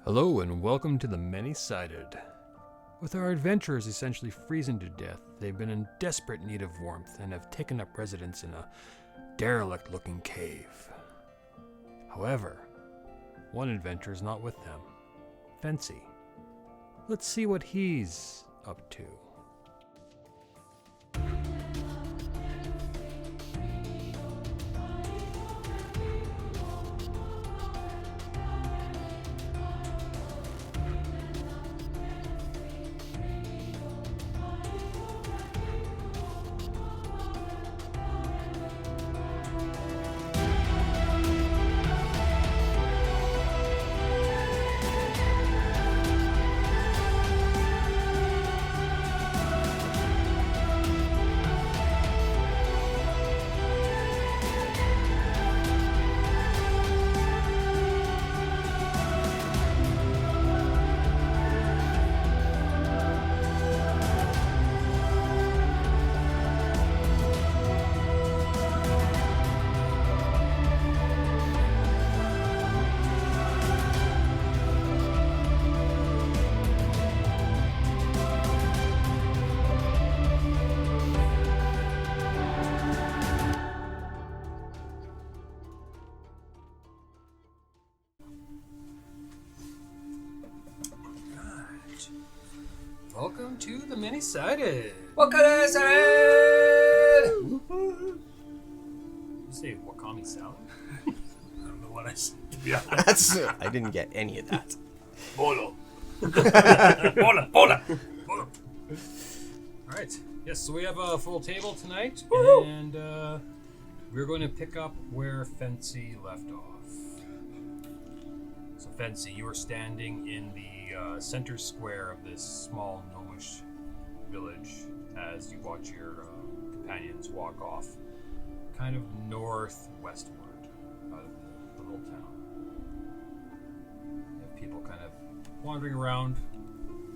Hello and welcome to the Many-Sided. With our adventurers essentially freezing to death, they've been in desperate need of warmth and have taken up residence in a derelict-looking cave. However, one adventurer is not with them, Fency. Let's see what he's up to. Welcome to the Many-Sided. Welcome to the Many-Sided! You say wakami salad? I don't know what I said, to be honest. I didn't get any of that. Bolo. Bola. Alright, yes, so we have a full table tonight, Woo-hoo. and we're going to pick up where Fency left off. So Fency, you are standing in the center square of this small gnomish village as you watch your companions walk off kind of northwestward out of the little town. You have people kind of wandering around,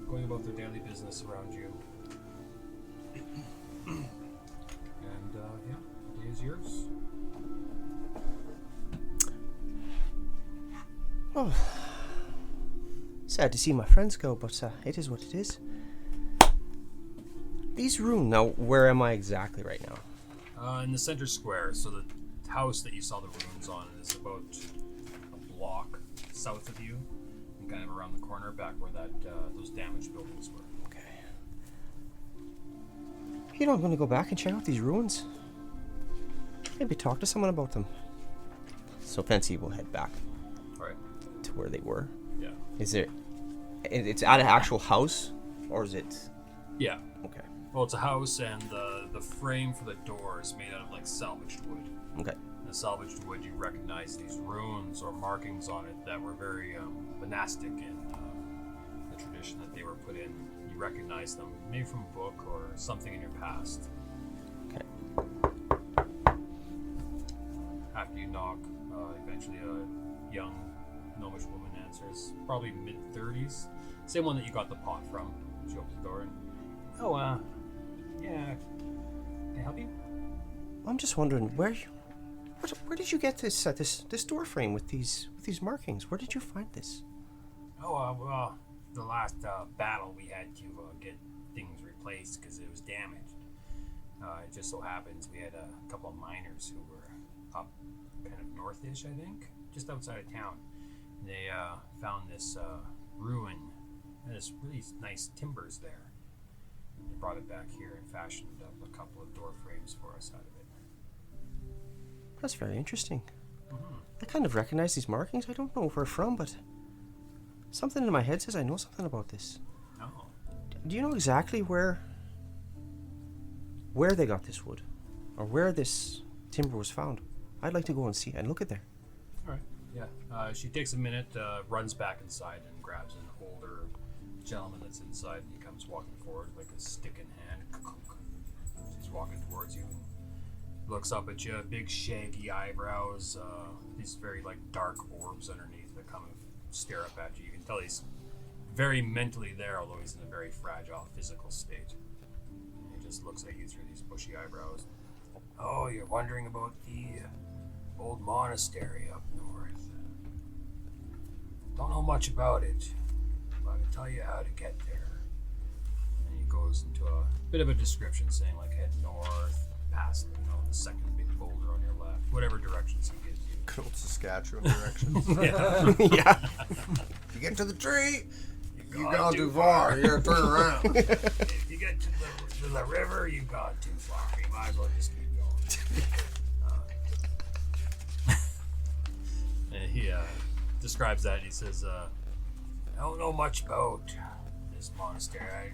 going about their daily business around you. And yeah, the day is yours. Oh, sad to see my friends go, but it is what it is. These rooms. Now, where am I exactly right now? In the center square, so the house that you saw the ruins on is about a block south of you, and kind of around the corner, back where that those damaged buildings were. Okay. You know, I'm going to go back and check out these ruins. Maybe talk to someone about them. So Fency will head back All right. to where they were. Yeah. Is there? It's at an actual house, or is it? Yeah. Okay. Well, it's a house, and the frame for the door is made out of like salvaged wood. Okay. The salvaged wood, you recognize these runes or markings on it that were very monastic in the tradition that they were put in. You recognize them maybe from a book or something in your past. Okay. After you knock, eventually a young gnomish woman answers, probably mid-30s. Same one that you got the pot from. She opens the door and, yeah, can I help you? I'm just wondering where did you get this this door frame with these markings? Where did you find this? Well, the last battle we had to get things replaced because it was damaged. It just so happens we had a couple of miners who were up kind of northish, I think, just outside of town. And they found this ruin and this really nice timbers there. They brought it back here and fashioned up a couple of door frames for us out of it. That's very interesting. Mm-hmm. I kind of recognize these markings. I don't know where from, but something in my head says I know something about this. Oh. Do you know exactly where they got this wood, or where this timber was found? I'd like to go and see and look at there. All right. Yeah. She takes a minute, runs back inside, and grabs an older gentleman that's inside, and he comes walking forward like a stick in hand. She's walking towards you and looks up at you, big shaggy eyebrows, these very like dark orbs underneath that come and stare up at you. You can tell he's very mentally there, although he's in a very fragile physical state. And he just looks at you through these bushy eyebrows. Oh, you're wondering about the old monastery up north. Don't know much about it, but I can tell you how to get there. And he goes into a bit of a description saying, like, head north, past, the second big boulder on your left, whatever directions he gives you. Good old Saskatchewan directions. Yeah. Yeah. You get to the tree, you gone gone too too far. You gotta turn around. If you get to the river, you've gone too far. You might as well just keep going. And he describes that, and he says, I don't know much about this monastery.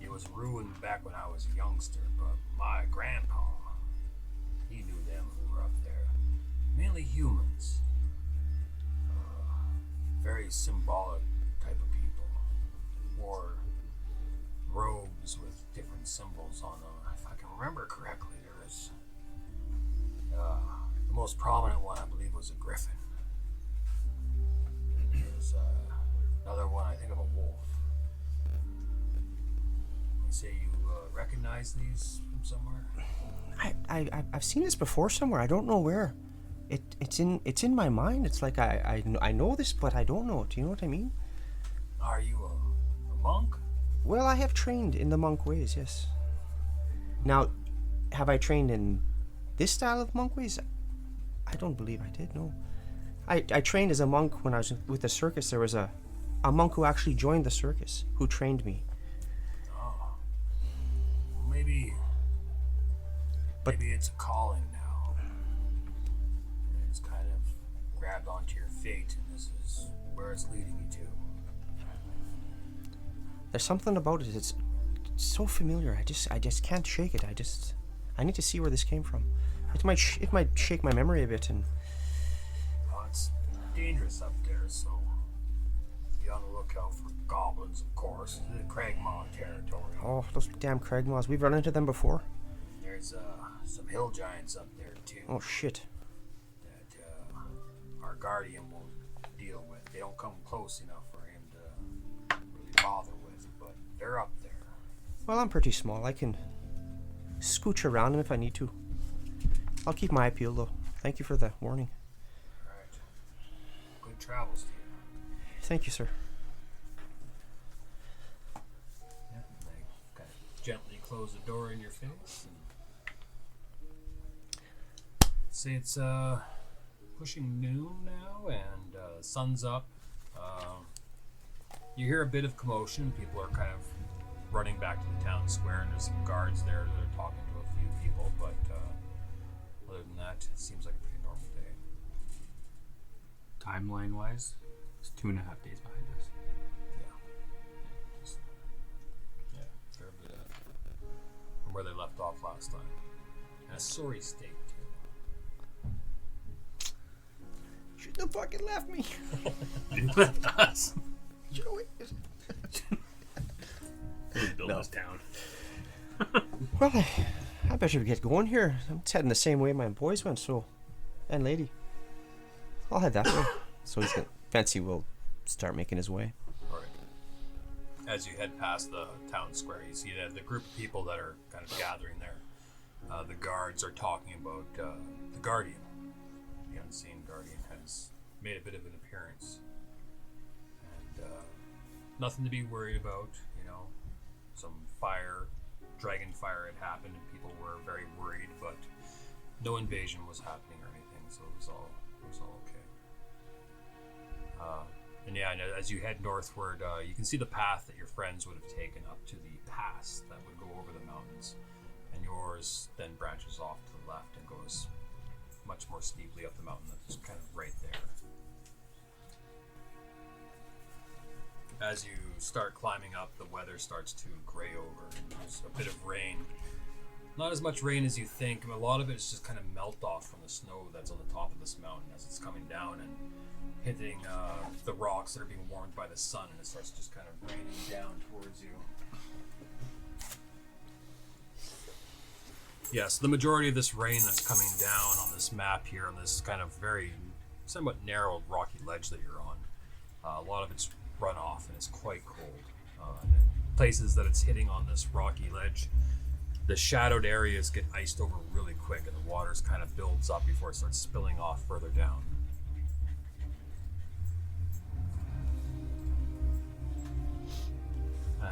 It was ruined back when I was a youngster, but my grandpa, he knew them who were up there. Mainly humans. Very symbolic type of people. Wore robes with different symbols on them. If I can remember correctly, there was the most prominent one, I believe, was a griffin. And there was another one, I think, of a wolf. You say you recognize these from somewhere? I've seen this before somewhere. I don't know where. It's in my mind. It's like I know this, but I don't know it. Do you know what I mean? Are you a monk? Well, I have trained in the monk ways, yes. Now, have I trained in this style of monk ways? I don't believe I did, no. I trained as a monk when I was with the circus. There was a monk who actually joined the circus, who trained me. Oh. Well, maybe it's a calling now. It's kind of grabbed onto your fate, and this is where it's leading you to. There's something about it. It's so familiar. I just can't shake it. I need to see where this came from. It might shake my memory a bit, and Well, it's dangerous up there, so be on the lookout for goblins, of course. The Cragmaw territory. oh, those damn Cragmaws. We've run into them before. There's some hill giants up there too. Oh shit. That our guardian won't deal with. They don't come close enough for him to really bother with, but they're up there. Well, I'm pretty small. I can scooch around them if I need to. I'll keep my eye peeled, though. Thank you for the warning. Alright. Good travels to you. Thank you, sir. yeah, they kind of gently close the door in your face. And say it's pushing noon now, and the sun's up. You hear a bit of commotion. People are kind of running back to the town square, and there's some guards there that are talking to a few people, but other than that, it seems like a pretty normal day. Timeline wise, it's 2.5 days behind us. Yeah, fair bit from where they left off last time. And a sorry state, too. Shouldn't have fucking left me. You left us. Should have waited. Build this town. Well, I better get going here. I'm heading the same way my boys went, so. And lady. I'll head that way. So Fency will start making his way. Alright. As you head past the town square, you see the group of people that are kind of gathering there. The guards are talking about the Guardian. The unseen Guardian has made a bit of an appearance. And nothing to be worried about, Some dragon fire had happened and people were very worried, but no invasion was happening or anything, so it was all okay. And as you head northward, you can see the path that your friends would have taken up to the pass that would go over the mountains, and yours then branches off to the left and goes much more steeply up the mountain. That's kind of right there. As you start climbing up, the weather starts to gray over. There's a bit of rain. Not as much rain as you think. A lot of it is just kind of melt off from the snow that's on the top of this mountain as it's coming down and hitting the rocks that are being warmed by the sun, and it starts just kind of raining down towards you. Yes, the majority of this rain that's coming down on this map here, on this kind of very somewhat narrow rocky ledge that you're on, a lot of it's run off and it's quite cold. And in places that it's hitting on this rocky ledge, the shadowed areas get iced over really quick and the waters kind of builds up before it starts spilling off further down.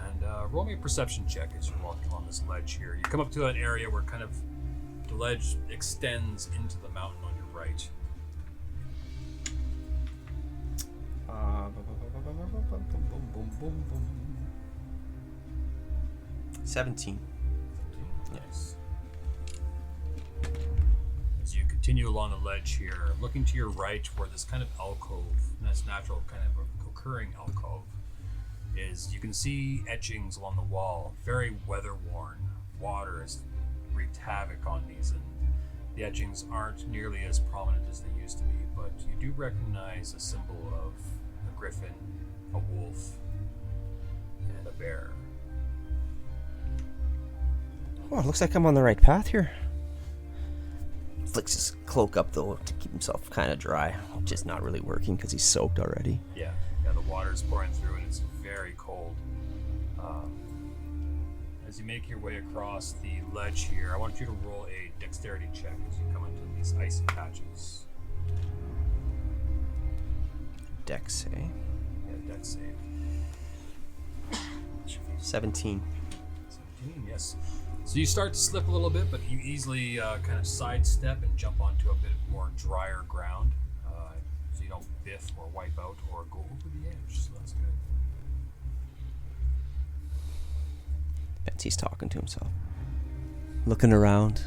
And roll me a perception check as you're walking along this ledge here. You come up to an area where kind of the ledge extends into the mountain on your right. 17. Nice. As you continue along the ledge here, looking to your right where this kind of alcove, this natural kind of occurring alcove, is you can see etchings along the wall, very weather-worn. Water has wreaked havoc on these, and the etchings aren't nearly as prominent as they used to be, but you do recognize a symbol of a griffin, a wolf, and a bear. Oh, it looks like I'm on the right path here. Flicks his cloak up though to keep himself kind of dry, which is not really working because he's soaked already. Yeah, the water's pouring through and it's very cold. As you make your way across the ledge here, I want you to roll a dexterity check as you come into these icy patches. Dex, eh? Yeah, dex save. 17. 17, yes. So you start to slip a little bit, but you easily kind of sidestep and jump onto a bit more drier ground. So you don't biff or wipe out or go over the edge, so that's good. Fency's talking to himself. Looking around.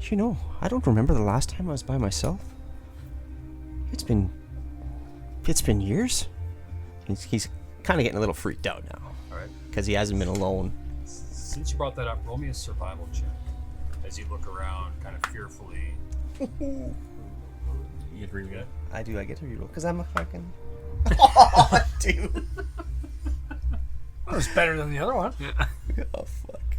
You know, I don't remember the last time I was by myself. It's been years. He's kind of getting a little freaked out now. Alright. Because he hasn't been alone. Since you brought that up, roll me a survival check as you look around kind of fearfully. You get really good. I do, I get to reroll. Because I'm a fucking... Oh, dude. That was better than the other one. Oh, fuck.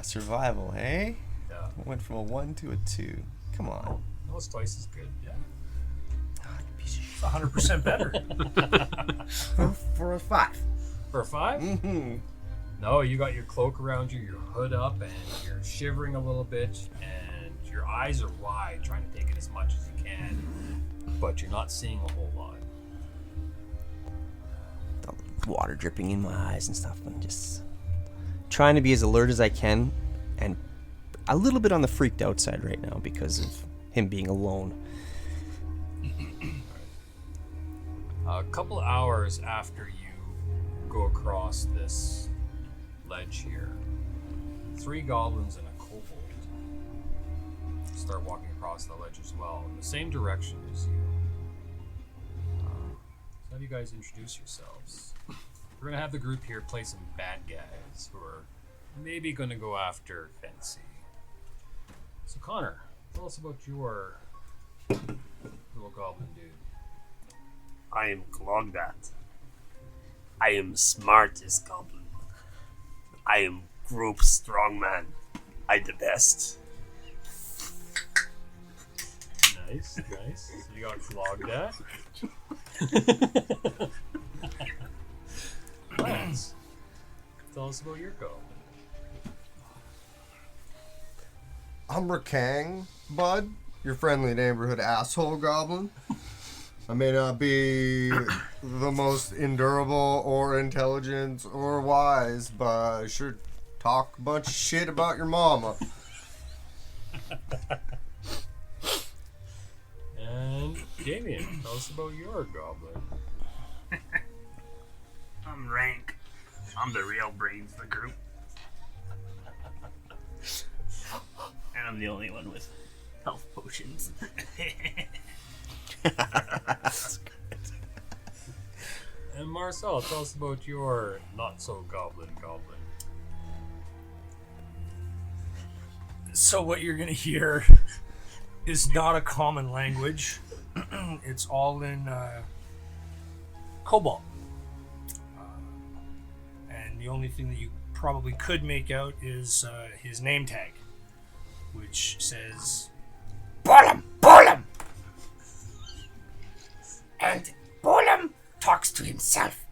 Survival, eh? Yeah. Went from a 1 to a 2. Come on. No, it's twice as good, yeah. Ah, you piece of shit. 100% better. For a 5. For a 5? Mm-hmm. No, you got your cloak around you, your hood up, and you're shivering a little bit, and your eyes are wide, trying to take in as much as you can, but you're not seeing a whole lot. The water dripping in my eyes and stuff, and just trying to be as alert as I can, and a little bit on the freaked out side right now because of him being alone. A couple hours after you go across this ledge here, 3 goblins and a kobold start walking across the ledge as well, in the same direction as you. So have you guys introduce yourselves. We're going to have the group here play some bad guys who are maybe going to go after Fency. So Connor, tell us about your little goblin dude. I am Glogdat. I am smartest goblin. I am group strongman. I the best. Nice, nice. So you got flogged at. Lance, tell us about your go. I'm Rakang, bud. Your friendly neighborhood asshole goblin. I may not be the most endurable or intelligent or wise, but I sure talk a bunch of shit about your mama. And Damien, tell us about your goblin. I'm Rank. I'm the real brains of the group. And I'm the only one with health potions. And Marcel, tell us about your not-so-goblin goblin. So what you're going to hear is not a common language. It's all in Cobalt. And the only thing that you probably could make out is his name tag, which says Bolem, Bolem. And Bolem talks to himself,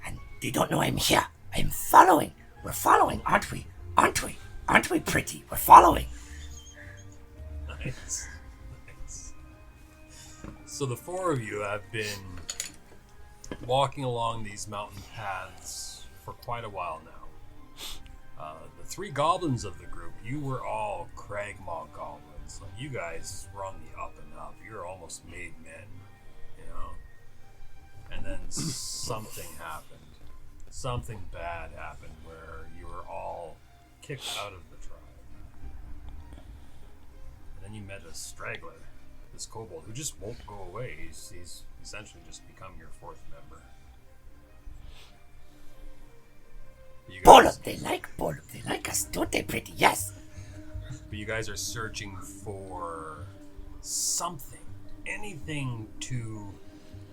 and they don't know I'm here. I'm following. We're following, aren't we? Aren't we? Aren't we pretty? We're following. Nice. Nice. So the 4 of you have been walking along these mountain paths for quite a while now. The three goblins of the group, you were all Cragmaw goblins. Like, you guys were on the up and up. You're almost made men, you know? And then something happened. Something bad happened where you were all kicked out of the tribe. And then you met a straggler, this kobold, who just won't go away. He's essentially just become your fourth member. You guys, Bolem, they like Bolem. They like us, don't they, pretty? Yes. but you guys are searching for something, anything to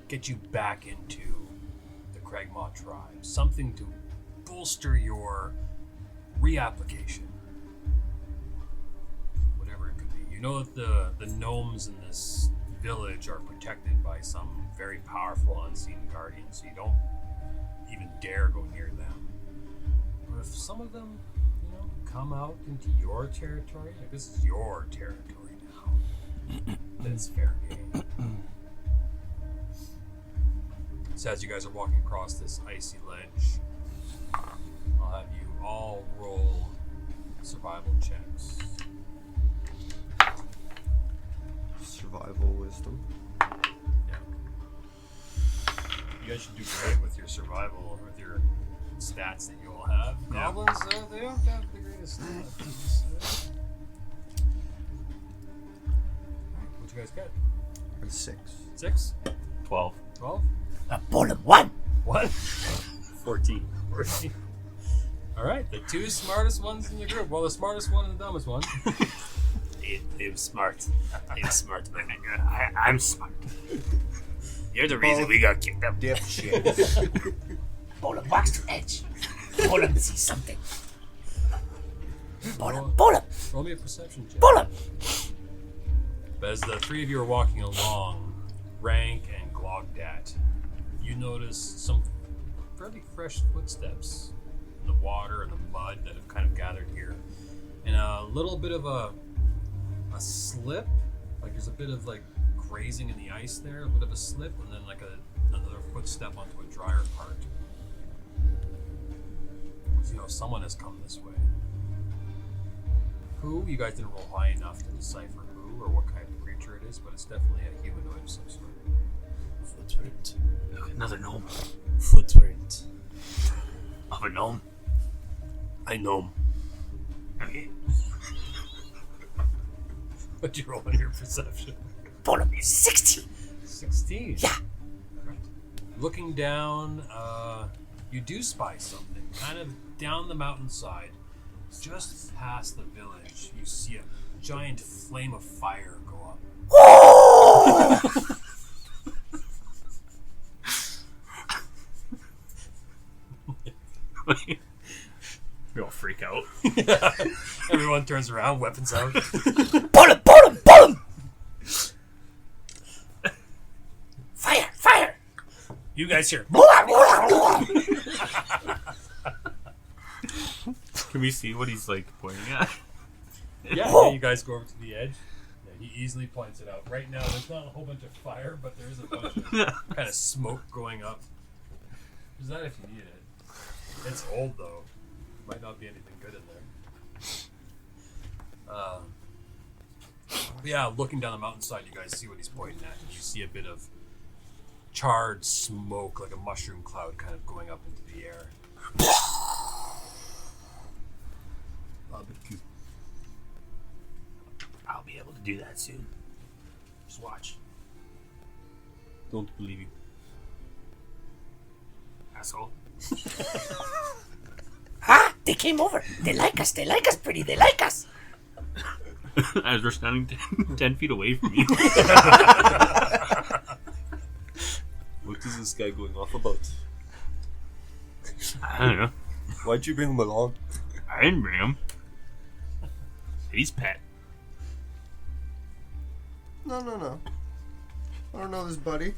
get you back into the Cragmaw tribe, something to bolster your reapplication. Whatever it could be. You know that the gnomes in this village are protected by some very powerful unseen guardians, so you don't even dare go near them. But if some of them, come out into your territory, like this is your territory now, then it's fair game. So as you guys are walking across this icy ledge, I'll have you all roll survival checks. Survival wisdom. Yeah. You guys should do great with your survival, with your stats that you all have. Goblins, they don't have the greatest stats. What you guys get? 6. 6? 12. 12? Bolem, 1. What? 14. 14. Alright, the two smartest ones in the group. Well, the smartest one and the dumbest one. I'm smart. I'm smart, man. I'm smart. You're the reason we got kicked out. Dipshit. Bolem walks to edge. Bolem sees something. Bolem. Roll me a perception check. Bolem. But as the three of you are walking along, Rank and Glogdat, you notice some fairly fresh footsteps in the water and the mud that have kind of gathered here. And a little bit of a slip, like there's a bit of like grazing in the ice there, a bit of a slip, and then like another footstep onto a drier part. So someone has come this way. Who? You guys didn't roll high enough to decipher who or what kind of creature it is, but it's definitely a humanoid of some sort. Footprint. Look, another gnome. Footprint. Of a gnome. I gnome. Okay. What'd you roll on your perception? Bolem is 16. 16. Yeah. Right. Looking down, you do spy something. Kind of down the mountainside, just past the village, you see a giant flame of fire go up. We all freak out. Everyone turns around, weapons out. Bolem. Fire. You guys here. Can we see what he's like pointing at? Yeah, you guys go over to the edge. Yeah, he easily points it out. Right now, there's not a whole bunch of fire, but there is a bunch of kind of smoke going up. There's that if you need it. It's old, though. Might not be anything good in there. But yeah, looking down the mountainside, you guys see what he's pointing at. You see a bit of charred smoke, like a mushroom cloud, kind of going up into the air. Barbecue. I'll be able to do that soon. Just watch. Don't believe you. Asshole. They came over. They like us, pretty. They like us. As we're standing 10 feet away from you. What is this guy going off about? I don't know. Why'd you bring him along? I didn't bring him. He's pet. No. I don't know this buddy.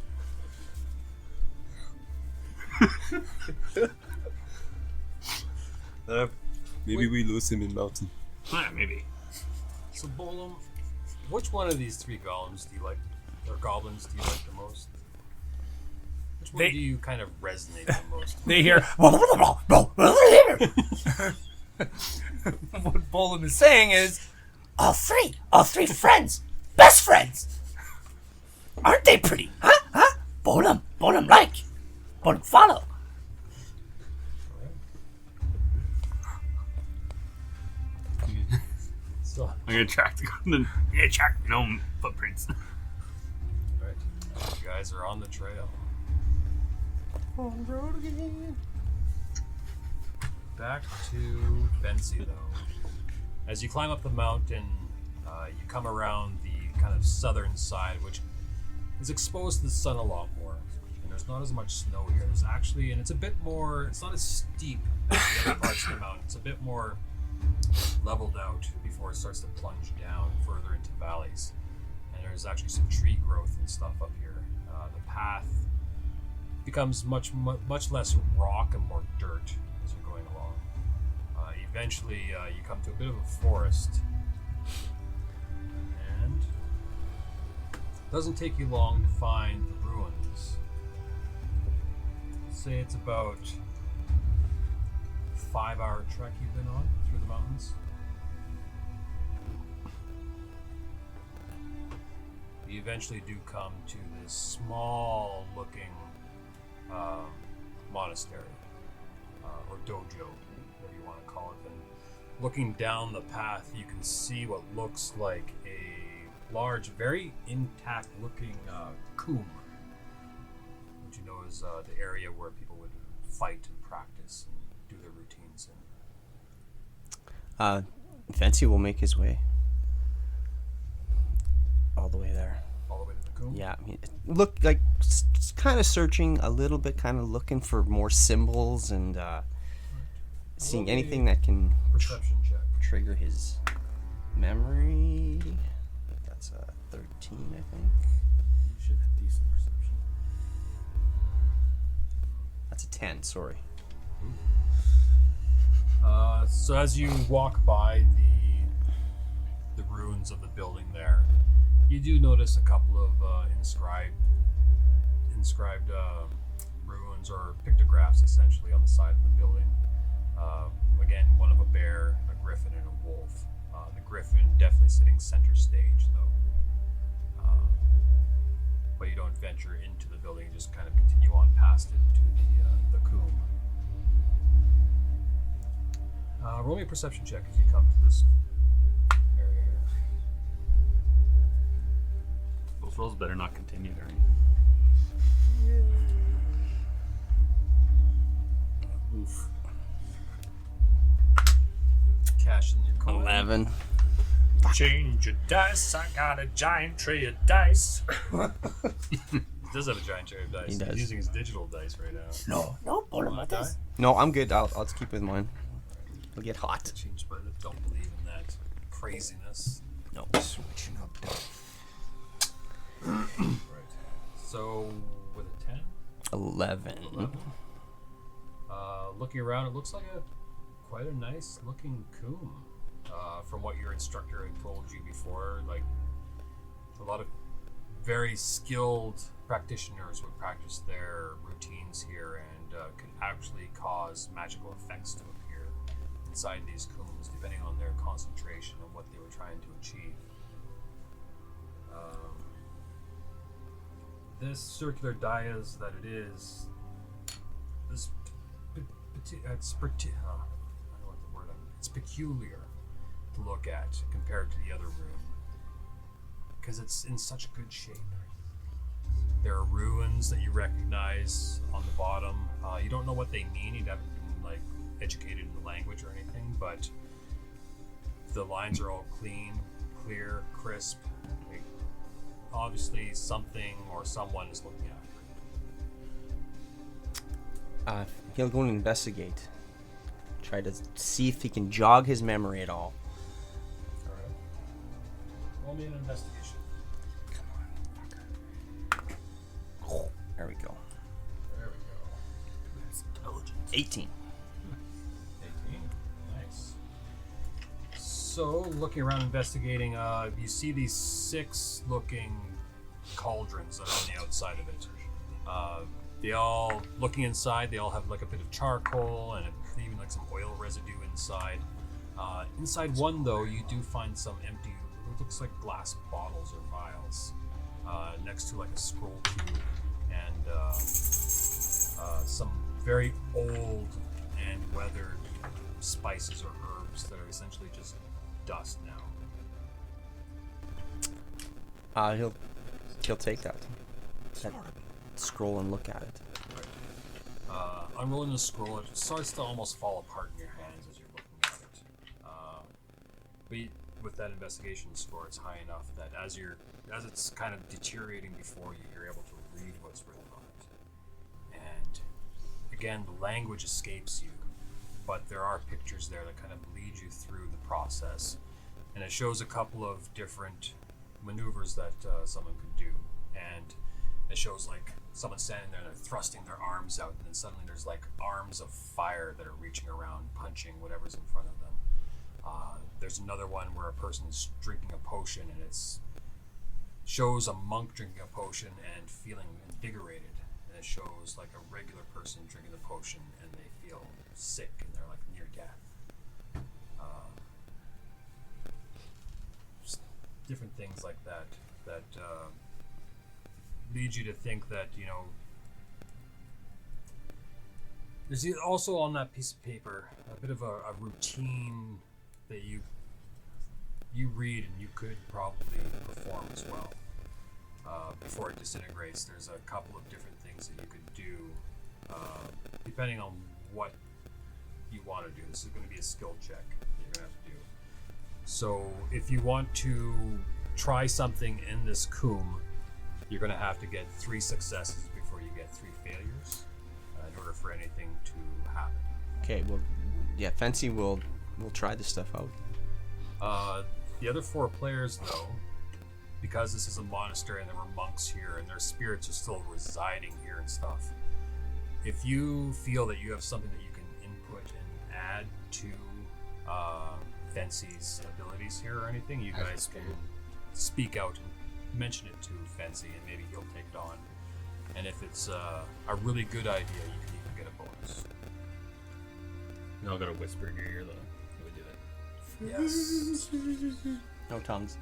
Maybe we lose him in mountain. Yeah, maybe. So, Bolem, which one of these three golems do you like, or goblins do you like the most? Which one do you kind of resonate the most? They hear what Bolem is saying is, all three friends, best friends. Aren't they pretty? Huh? Bolem like. Bolem follow. So, I'm gonna track the gnome footprints. right. You guys are on the trail. On the road again. Back to Fency, though. As you climb up the mountain, you come around the kind of southern side, which is exposed to the sun a lot more. And there's not as much snow here. There's actually, and it's a bit more, it's not as steep as the other parts of the mountain. It's a bit more leveled out before it starts to plunge down further into valleys. And there's actually some tree growth and stuff up here. The path becomes much less rock and more dirt as you're going along. Eventually, you come to a bit of a forest, and it doesn't take you long to find the ruins. Say it's about a 5-hour trek you've been on through the mountains. You eventually do come to this small-looking monastery, or dojo, whatever you want to call it. And looking down the path, you can see what looks like a large, very intact-looking coombe, which you know is the area where people would fight and practice and do their routines in. Fency will make his way all the way there. All the way to the coombe? Yeah, look like kind of searching a little bit, kind of looking for more symbols and seeing Roll anything a that can Perception check. trigger his memory. That's a 13, I think. You should have decent perception. That's a 10. Sorry. So as you walk by the ruins of the building there, you do notice a couple of inscribed ruins or pictographs essentially on the side of the building. Again, one of a bear, a griffin, and a wolf. The griffin definitely sitting center stage though. But you don't venture into the building, you just kind of continue on past it to the coombe. Roll me a perception check as you come to this area here. Those rolls better not continue, Ernie. Oof. Cash in your coin. 11. change your dice. I got a giant tray of dice. He does have a giant tray of dice. He does. He's using his digital dice right now. No, Bolem Want with to die? this. No, I'm good. I'll just keep with mine. It'll get hot. Change, but I don't believe in that craziness. No. Switching up dice. Right. So with a 10, 11. 11. Looking around, it looks like quite a nice looking coombe. From what your instructor had told you before, like a lot of very skilled practitioners would practice their routines here and could actually cause magical effects to appear inside these combs depending on their concentration and what they were trying to achieve. This circular dais that it is, it's peculiar to look at compared to the other room because it's in such good shape. There are ruins that you recognize on the bottom. You don't know what they mean. You haven't been educated in the language or anything, but the lines are all clean, clear, crisp. Obviously, something or someone is looking after it. He'll go and investigate. Try to see if he can jog his memory at all. All right. Roll me an investigation. There we go. There we go. 18. 18. Nice. So, looking around, investigating, you see these 6 looking cauldrons that are on the outside of it. They all, looking inside, they all have like a bit of charcoal and even like some oil residue inside. Inside one, though, you do find some empty, it looks like glass bottles or vials next to like a scroll cube and some very old and weathered spices or herbs that are essentially just dust now. He'll take that scroll and look at it. Unrolling the scroll, it starts to almost fall apart in your hands as you're looking at it. But with that investigation score, it's high enough that as it's kind of deteriorating before you, you're able to read what's written on it. And again, the language escapes you, but there are pictures there that kind of lead you through the process. And it shows a couple of different maneuvers that someone could do. And it shows like someone standing there and they're thrusting their arms out, and then suddenly there's like arms of fire that are reaching around, punching whatever's in front of them. There's another one where a person's drinking a potion, and it shows a monk drinking a potion and feeling invigorated. And it shows like a regular person drinking the potion and they feel sick and they're like near death. Just different things like that lead you to think that, you know, there's also on that piece of paper a bit of a routine that you read and you could probably perform as well. Before it disintegrates, there's a couple of different things that you could do depending on what you want to do. This is going to be a skill check that you're going to have to do. So if you want to try something in this coom, you're going to have to get 3 successes before you get 3 failures in order for anything to happen. Okay, well, yeah, Fency will try this stuff out. The other 4 players, though, because this is a monastery and there were monks here and their spirits are still residing here and stuff, if you feel that you have something that you can input and add to Fency's abilities here or anything, you guys can speak out and mention it to Fency and maybe he'll take it on. And if it's a really good idea, you can even get a bonus. And I'll go to whisper in your ear though. We do it. Yes. No tongues.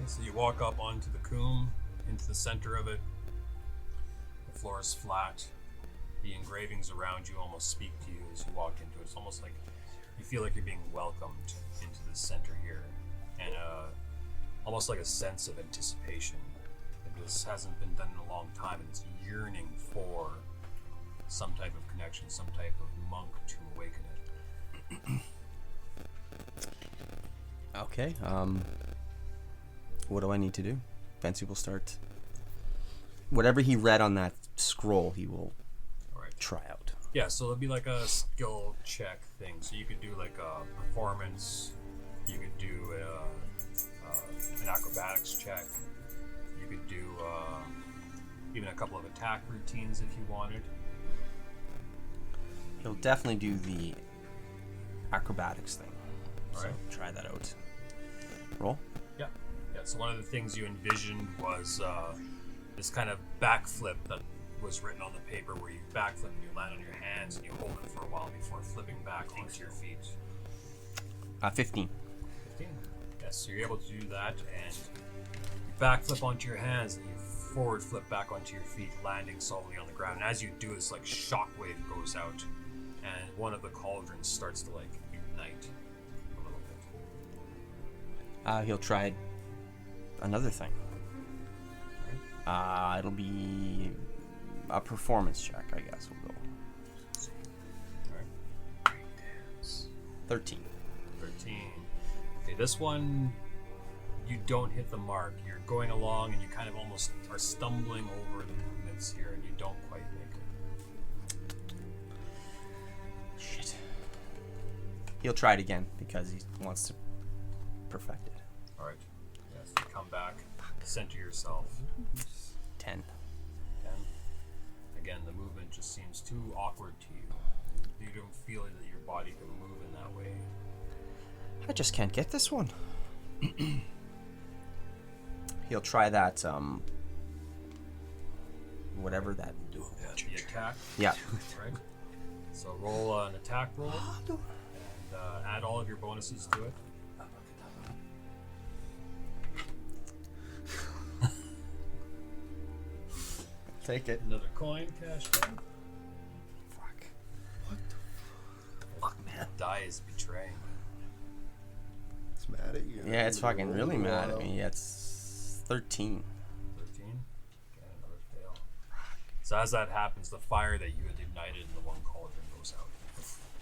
So you walk up onto the coombe, into the center of it. The floor is flat. The engravings around you almost speak to you as you walk into it. It's almost like you feel like you're being welcomed into the center here, and almost like a sense of anticipation. Like this hasn't been done in a long time, and it's yearning for some type of connection, some type of monk to awaken it. Okay, what do I need to do? Fency will start. Whatever he read on that scroll, he will try out. Yeah, so it'll be like a skill check thing. So you could do like a performance, you could do an acrobatics check, you could do even a couple of attack routines if you wanted. He'll definitely do the acrobatics thing. Alright. So try that out. Roll. Yeah. So one of the things you envisioned was this kind of backflip that was written on the paper, where you backflip and you land on your hands and you hold it for a while before flipping back onto your feet. 15. 15. Yes, so you're able to do that, and you backflip onto your hands and you forward flip back onto your feet, landing solidly on the ground. And as you do, this like shockwave goes out, and one of the cauldrons starts to like ignite a little bit. He'll try another thing. It'll be a performance check, I guess. We'll go. Alright. 13. 13. Okay, this one you don't hit the mark. You're going along and you kind of almost are stumbling over the movements here, and you don't quite make it. Shit. He'll try it again because he wants to perfect it. Alright. Yes, you come back, center yourself. 10. 10. Again, the movement just seems too awkward to you. You don't feel that your body can move in that way. I just can't get this one. He'll try that. Whatever that. The attack. Yeah. Right. So roll an attack roll, and add all of your bonuses to it. Take it. Another coin, cash in. Fuck. Fuck, man. Die is betraying. It's mad at you. Yeah, it's fucking really mad at me. Yeah, it's 13. 13. Okay, another fail. So as that happens, the fire that you had ignited in the one cauldron goes out.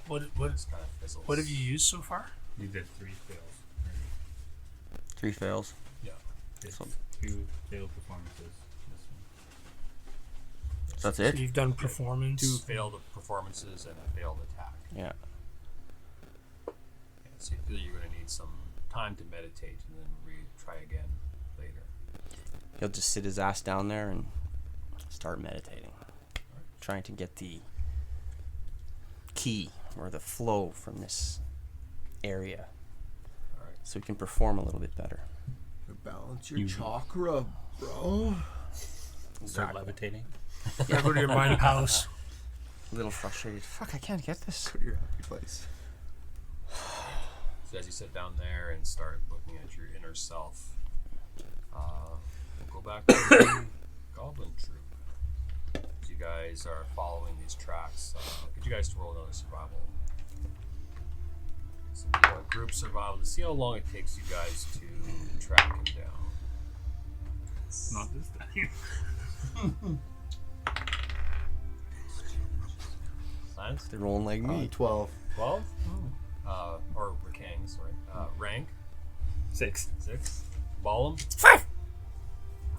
What Just kind of fizzles. have you used so far? You did 3 fails. 3 fails. Yeah. Did So- 2 failed performances. That's So it? you've done performance. 2 failed performances and a failed attack. Yeah. And so you feel you're going to need some time to meditate and then try again later. He'll just sit his ass down there and start meditating. Trying to get the key or the flow from this area. Alright. So he can perform a little bit better. Balance your chakra, bro. Start levitating. Yeah, go to your mind house. A little frustrated. Fuck, I can't get this. Go to your happy place. So as you sit down there and start looking at your inner self, we'll go back to the Goblin Troop. As you guys are following these tracks, get you guys to roll another survival. So group survival to see how long it takes you guys to track him down. Not this time. Science? They're rolling like me. 12. 12? Or Rakang, sorry. Rank? 6. 6. Bolem? 5. I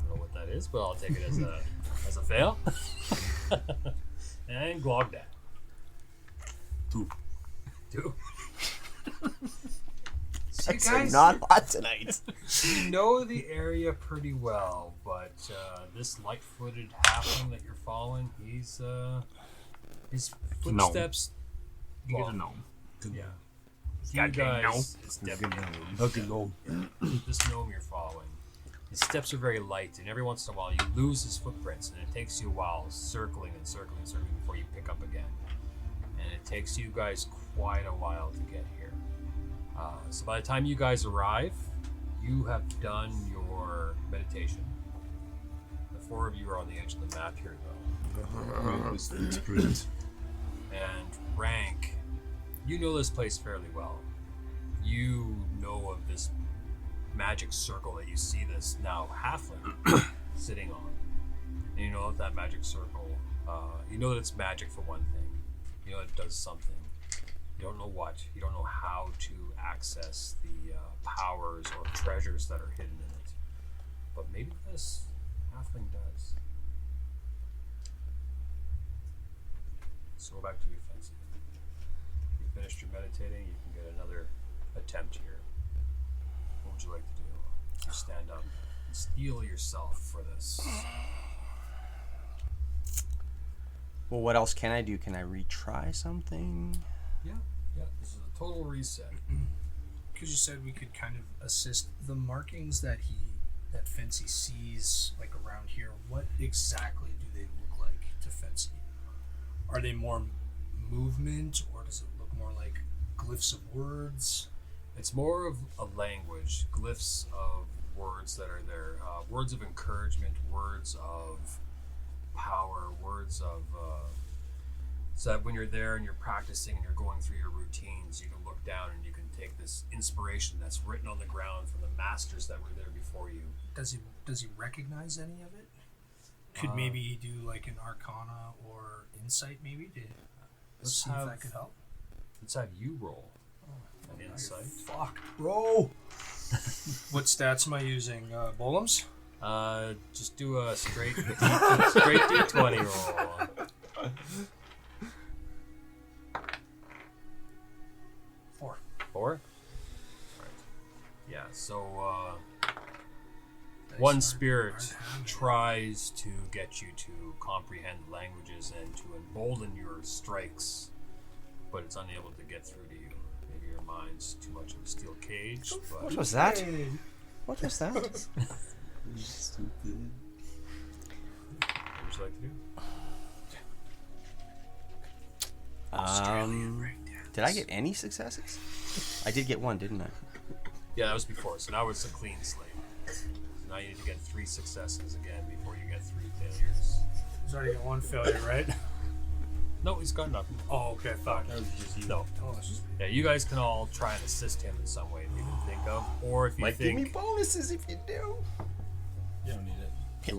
don't know what that is, but I'll take it as a fail. And Glogdat. 2. 2. So you It's guys, not hot tonight. you know the area pretty well, but this light-footed halfling that you're following, his footsteps. You well, get a gnome. Yeah. You guys, it's definitely Fucking gnome. this gnome you're following. His steps are very light, and every once in a while you lose his footprints, and it takes you a while circling and circling and circling before you pick up again. And it takes you guys quite a while to get here. So by the time you guys arrive, you have done your meditation. The 4 of you are on the edge of the map here, though. It's prudent. And Rank, you know this place fairly well. You know of this magic circle that you see this now halfling sitting on. And you know that magic circle, you know that it's magic for one thing. You know it does something. You don't know what. You don't know how to access the powers or treasures that are hidden in it. But maybe this halfling does. So go back to you, Fency. You finished your meditating, you can get another attempt here. What would you like to do? You stand up and steel yourself for this. Well, what else can I do? Can I retry something? Yeah, this is a total reset. Because you said we could kind of assist the markings that Fency sees like around here. What exactly do they look like to Fency? Are they more movement, or does it look more like glyphs of words? It's more of a language, glyphs of words that are there, words of encouragement, words of power, words of so that when you're there and you're practicing and you're going through your routines, you can look down and you can take this inspiration that's written on the ground from the masters that were there before you. Does he recognize any of it? Could maybe he do like an Arcana or Insight maybe to see if that could help? Let's have you roll an insight. Fuck, bro. What stats am I using? Bolems? Just do a straight straight D20 roll. 4. 4? Right. Yeah, so one spirit tries to get you to comprehend languages and to embolden your strikes, but it's unable to get through to you. Maybe your mind's too much of a steel cage. But What was that? What was that? what would you like to do? Did I get any successes? I did get one, didn't I? Yeah, that was before. So now it's a clean slate. So now you need to get 3 successes again before you get 3 failures. He's already got one failure, right? No, he's got nothing. Oh, okay, fuck. That was just you. No. Oh, it's just Yeah, you guys can all try and assist him in some way if you can think of, or if you Like, give me think. bonuses if you do. You don't need it.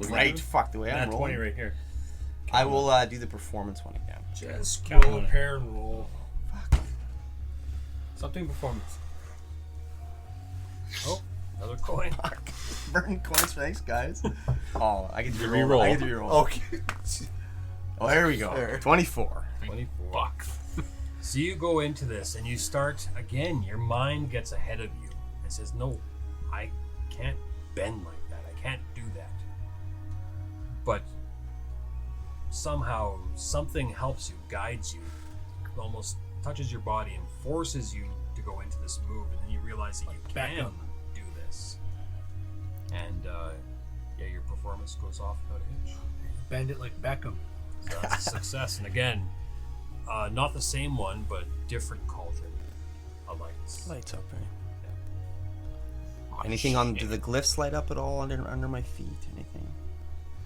Right, fuck the way I'm That 20 rolling. right here. I will do the performance one again. just Count roll on a it. pair and roll. Something performance. Oh, another coin. Burning coins, thanks, guys. Oh, I get to You reroll. I reroll. get to reroll. Okay. Oh, here we go. There. 24. 24. Fuck. So you go into this and you start again. Your mind gets ahead of you and says, "No, I can't bend like that. I can't do that." But somehow something helps you, guides you, almost touches your body and forces you to go into this move, and then you realize that you back can up. do this. And yeah, your performance goes off without a hitch. Bend it like Beckham. So that's a success. And again, not the same one, but different cauldron of lights. Lights up, right? Anything on? Do the glyphs light up at all under my feet? Anything?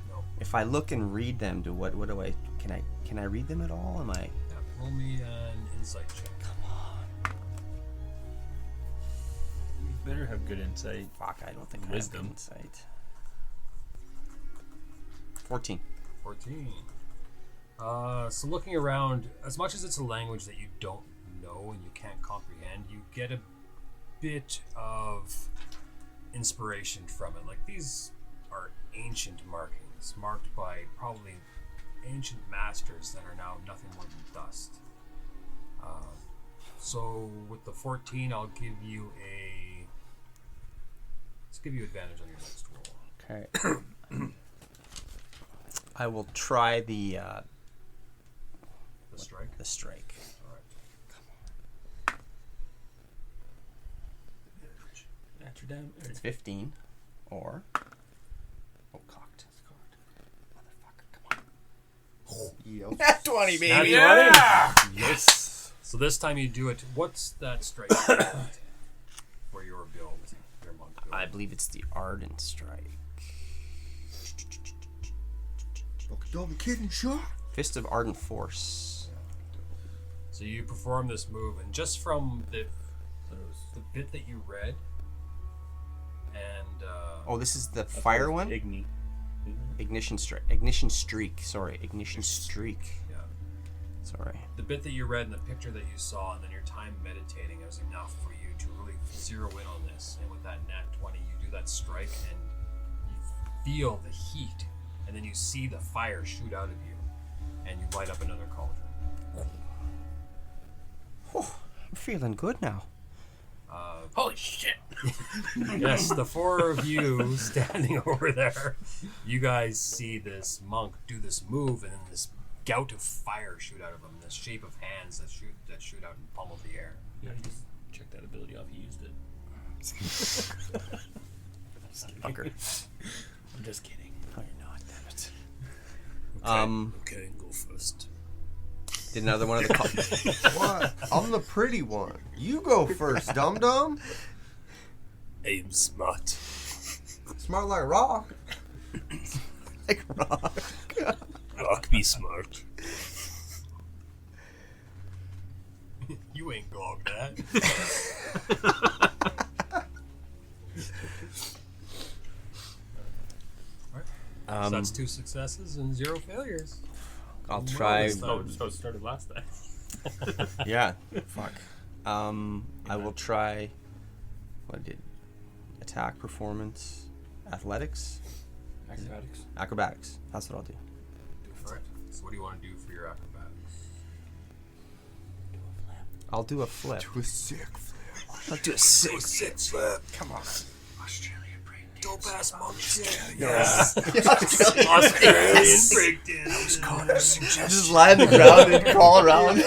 No. If I look and read them, what do I? Can I read them at all? Am I? Yeah, roll me an insight check. You better have good insight. Fuck, I don't think Wisdom. I have insight. 14. 14. So looking around, as much as it's a language that you don't know and you can't comprehend, you get a bit of inspiration from it. Like, these are ancient markings, marked by probably ancient masters that are now nothing more than dust. So with the 14, I'll give you a... Let's give you advantage on your next roll. Okay. I will try the The strike. the strike. Alright. That's your damn. It's 15, or cocked. It's cocked. Motherfucker, come on. Yep. 20, baby. Natty Yeah! 20? Yes. So this time you do it. What's that strike for your build? Your monk build? I believe it's the Ardent Strike. Don't be kidding, sure. Fist of Ardent Force. So you perform this move, and just from the bit that you read, and Oh, this is the fire one? Ignite. Ignition Strike. Ignition Streak. Sorry, Ignition Streak. yeah, Sorry. the bit that you read and the picture that you saw, and then your time meditating is enough for you to really zero in on this. And with that nat 20, you do that strike, and you feel the heat, and then you see the fire shoot out of you, and you light up another cauldron. Oh, I'm feeling good now. Holy shit. Yes, the 4 of you standing over there, you guys see this monk do this move, and then this gout of fire shoot out of him, this shape of hands that shoot out and pummel the air. Yeah, you just check that ability off. You used it. Fucker. I'm just kidding. Oh, you're not, damn it. Okay, go first. Did another one of the What? I'm the pretty one. You go first, dum dum. Aim smart. Smart like rock. like rock. Rock be smart. You ain't gog that. So that's 2 successes and 0 failures. I'll try. Oh, so it started last time. Yeah. Fuck. I will try. What I did? Attack, performance, athletics, Acrobatics. acrobatics. That's what I'll do. Alright. So what do you want to do for your acrobatics? I'll do a flip. To a sick flip. I'll do a six. flip. Come on. Dope ass monk shit. Yes. Australian breakdown. Just lie on the ground and crawl around.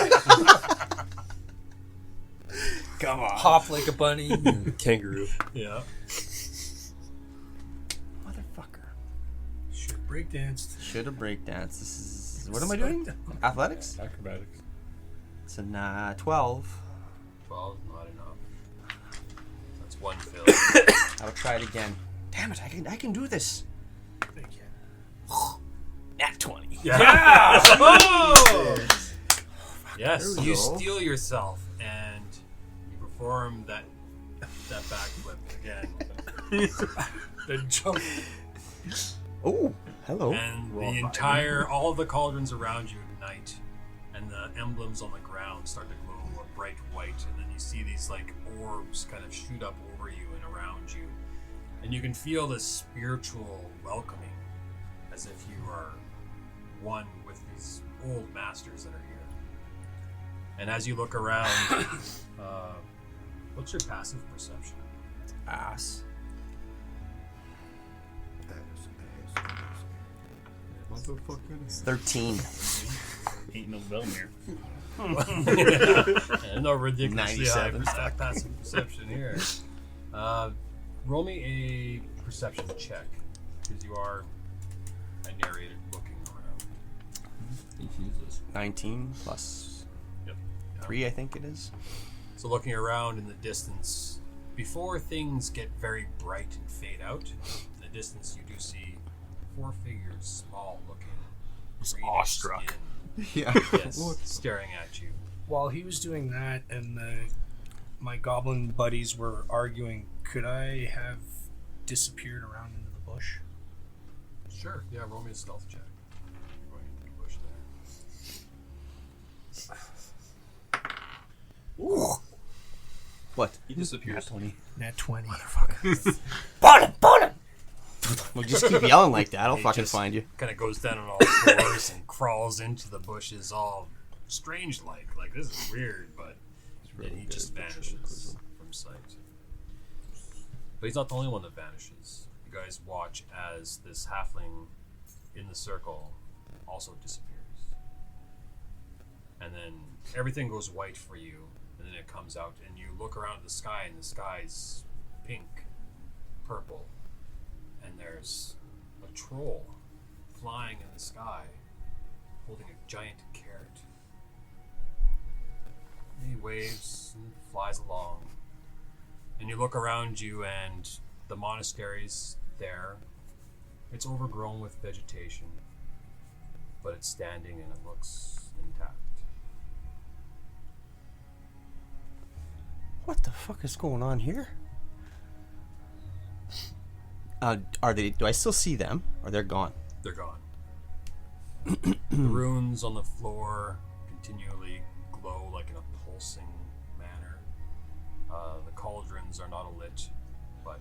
Come on. hop like a bunny. Kangaroo. Yeah. Motherfucker. Should break danced. Should have breakdanced. This is. What am I doing? Athletics? Acrobatics. It's a 12. 12, not enough. That's one fail. I will try it again. Damn it! I can do this. Thank you. Nat 20. Yeah! Oh! Yes, There we you go. steal yourself and you perform that backflip again. The jump. Oh, hello. And the entire, all of the cauldrons around you ignite, and the emblems on the ground start to glow a bright white, and then you see these like orbs kind of shoot up over you and around you, and you can feel this spiritual welcoming, as if you are one with these old masters that are here. And as you look around, what's your passive perception? Ass. Motherfucker. 13. Ain't no Velmir. And no ridiculously high 97. passive perception here. Roll me a perception check, because you are a narrator looking around. 19 plus Yep. 3, I think it is. So looking around in the distance, before things get very bright and fade out, in the distance you do see 4 figures, small looking, greenish awestruck. skin, Yeah. yes, staring at you. While he was doing that and my goblin buddies were arguing, could I have disappeared around into the bush? Sure, yeah, roll me a stealth check. You're going into the bush there. What? He disappears. 20. Nat 20. Bolem, Bolem! Well, just keep yelling like that. I'll He fucking just find you. Kind of goes down on all fours and crawls into the bushes, all strange like this is weird, but then he just vanishes from sight. But he's not the only one that vanishes. You guys watch as this halfling in the circle also disappears. And then everything goes white for you, and then it comes out, and you look around at the sky, and the sky's pink, purple, and there's a troll flying in the sky, holding a giant carrot. And he waves and flies along, and you look around you, and the monastery's there. It's overgrown with vegetation, but it's standing and it looks intact. What the fuck is going on here? Are they? Do I still see them? Or they're gone? They're gone. The runes on the floor continually glow like in a pulsing manner. The cauldrons are not alit, but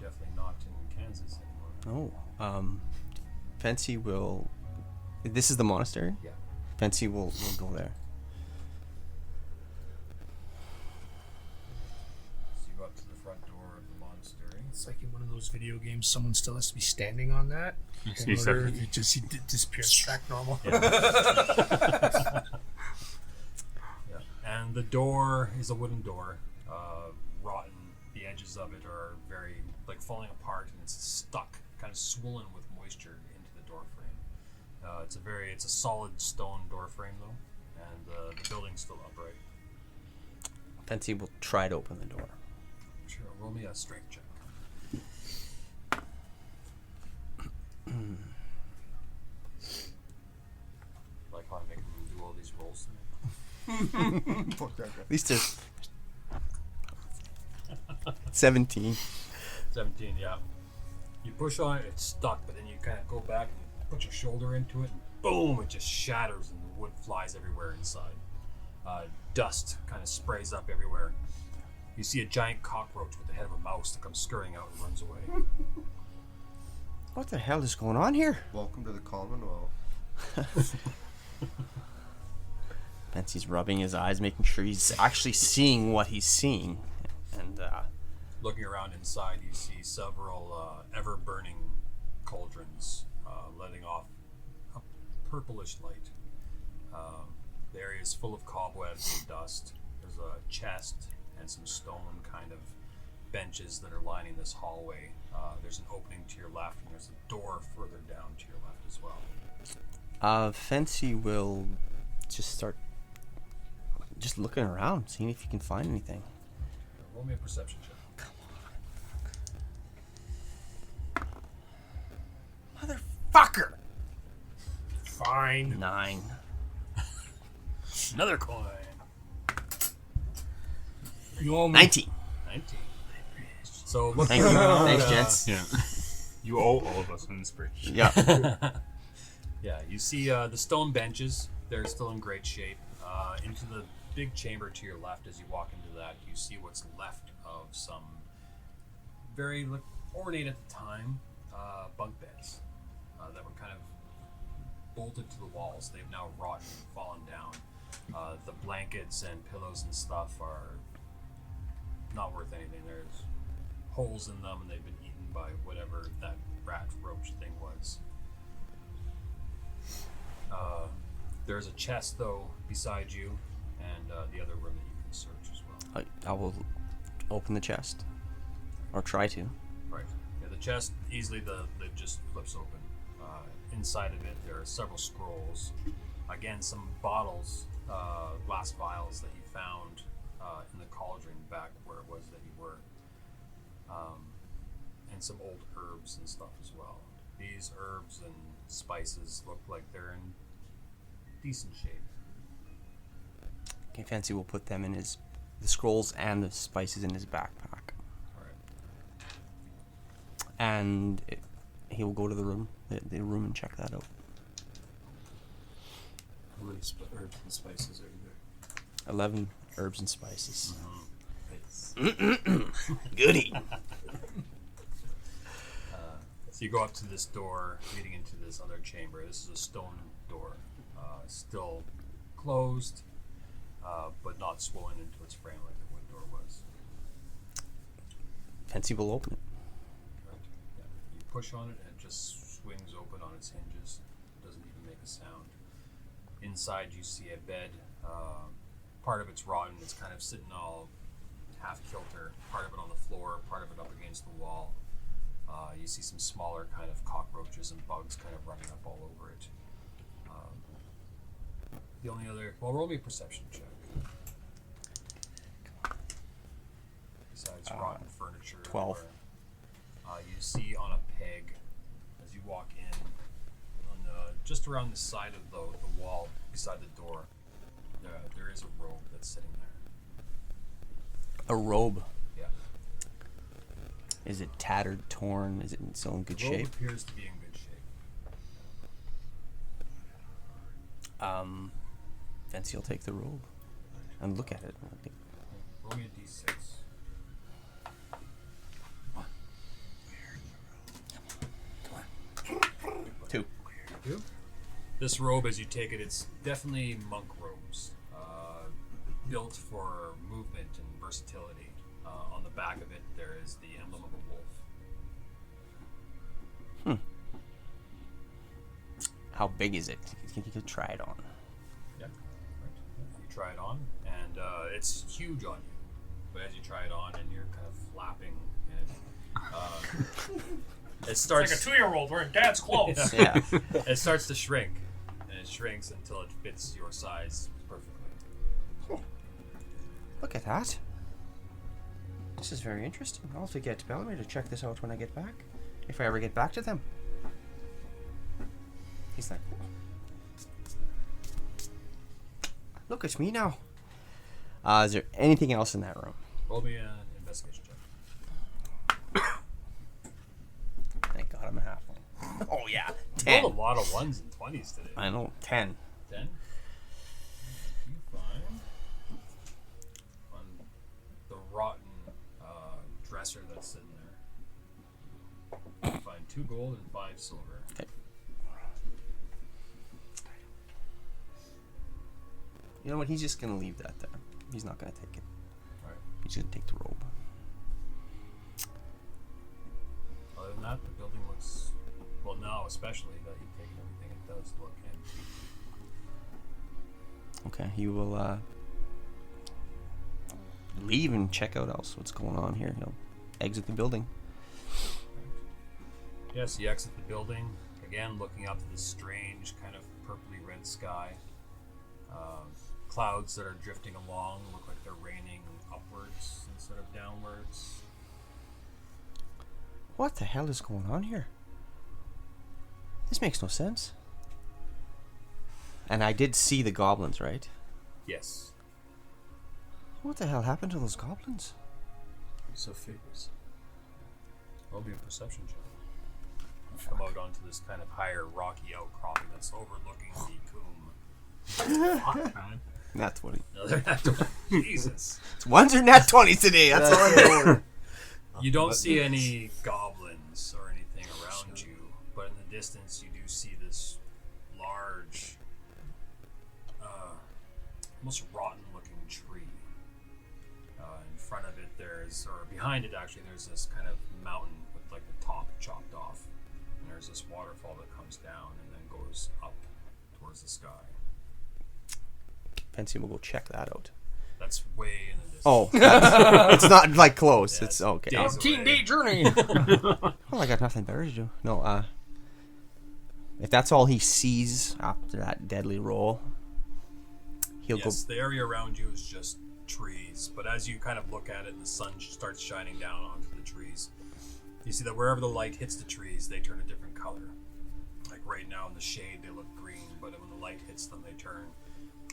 you're definitely not in Kansas anymore. Oh. Fency will. This is the monastery? Yeah. Fency will go there. So you go up to the front door of the monastery. It's like in one of those video games, someone still has to be standing on that. In order, it just he disappears back normal. Yeah. And the door is a wooden door, rotten. The edges of it are very like falling apart, and it's stuck, kind of swollen with moisture into the door frame. It's a solid stone door frame though, and the building's still upright. Fency will try to open the door. Sure, roll me a strength check. Like how I make them do all these rolls. Fuck that guy. At least there's 17. 17, yeah. You push on it, it's stuck, but then you kind of go back and put your shoulder into it, and boom, it just shatters and the wood flies everywhere inside. Dust kind of sprays up everywhere. You see a giant cockroach with the head of a mouse that comes scurrying out and runs away. What the hell is going on here? Welcome to the Commonwealth. Fency's rubbing his eyes, making sure he's actually seeing what he's seeing. And, Looking around inside, you see several ever-burning cauldrons letting off a purplish light. The area is full of cobwebs and dust. There's a chest and some stone kind of benches that are lining this hallway. There's an opening to your left, and there's a door further down to your left as well. Fency will just start just looking around, seeing if you can find anything. Roll me a perception check. Motherfucker! Fine. 9. Another coin. You owe me. 19. 19. So look Thank you. around. Thanks, gents. Yeah. You owe all of us an inspiration. Yeah. Yeah, you see the stone benches. They're still in great shape. Into the big chamber to your left, as you walk into that, you see what's left of some very ornate at the time bunk beds that were kind of bolted to the walls. They've now rotten and fallen down. The blankets and pillows and stuff are not worth anything. There's holes in them, and they've been eaten by whatever that rat roach thing was. There's a chest, though, beside you, and the other room that you can search as well. I will open the chest. Or try to. Right. Yeah, the chest, easily it just flips open. Inside of it, there are several scrolls. Again, some bottles, glass vials that you found in the cauldron back where it was that you were. And some old herbs and stuff as well. These herbs and spices look like they're in decent shape. Okay, Fancy will put them in the scrolls and the spices in his backpack. Alright. And he will go to the room and check that out. How many herbs and spices are there? 11 herbs and spices. Nice. Goody. So you go up to this door leading into this other chamber. This is a stone door, still closed, but not swollen into its frame like the wood door was. Fancy will open it. Right. Yeah. You push on it and it just swings open on its hinges. It doesn't even make a sound. Inside you see a bed. Part of it's rotten. It's kind of sitting all half kilter. Part of it on the floor. Part of it up against the wall. You see some smaller kind of cockroaches and bugs kind of running up all over it. The only other... Well, roll me a perception check. Besides rotten furniture. 12. You see on a peg, as you walk in, on just around the side of the wall, beside the door, there is a robe that's sitting there. A robe. Yeah. Is it tattered, torn? Is it still in good The robe shape? appears to be in good shape. Fancy will take the robe and look at it. Roll me a d6. Two. This robe, as you take it, it's definitely monk robes, built for movement and versatility. On the back of it, there is the emblem of a wolf. How big is it? You could try it on. Yeah. Right. You try it on, and it's huge on you. But as you try it on, and you're kind of flapping, and it starts. It's like a 2-year-old wearing dad's clothes. Yeah. It starts to shrink, and it shrinks until it fits your size perfectly. Look at that. This is very interesting. I'll have to get Bellamy to check this out when I get back. If I ever get back to them. He's like, look at me now. Is there anything else in that room? Roll me an investigation check. Thank God I'm a halfling. Oh yeah, Rolled 10. a lot of 1s and 20s today. I know, 10. 10? You find on the rotten dresser that's sitting there. You find 2 gold and 5 silver. Okay. You know what? He's just gonna leave that there. He's not gonna take it. Alright. He's gonna take the robe. Other than that, the building looks, well, now especially that you've taken everything, it does look empty. Okay, you will leave and check out else what's going on here. He'll exit the building. Yes, you exit the building, again looking up to this strange kind of purpley red sky. Clouds that are drifting along look like they're raining upwards instead of downwards. What the hell is going on here? This makes no sense. And I did see the goblins, right? Yes. What the hell happened to those goblins? So figures. Roll me a perception check. Come out onto this kind of higher rocky outcropping that's overlooking the coombe. Nat 20. Another nat 20. Jesus. It's ones or nat 20s today. That's all I'm doing. You don't see any goblins or anything around you, but in the distance you do see this large, almost rotten-looking tree. In front of it, or behind it actually, there's this kind of mountain with like the top chopped off, and there's this waterfall that comes down and then goes up towards the sky. Fency will go check that out. That's way in the distance. Oh, it's not like close. Yeah, it's okay. days away. 14-day journey. Well, I got nothing better to do. No, if that's all he sees after that deadly roll, he'll Yes, the area around you is just trees, but as you kind of look at it and the sun starts shining down onto the trees, you see that wherever the light hits the trees, they turn a different color. Like right now in the shade, they look green, but when the light hits them, they turn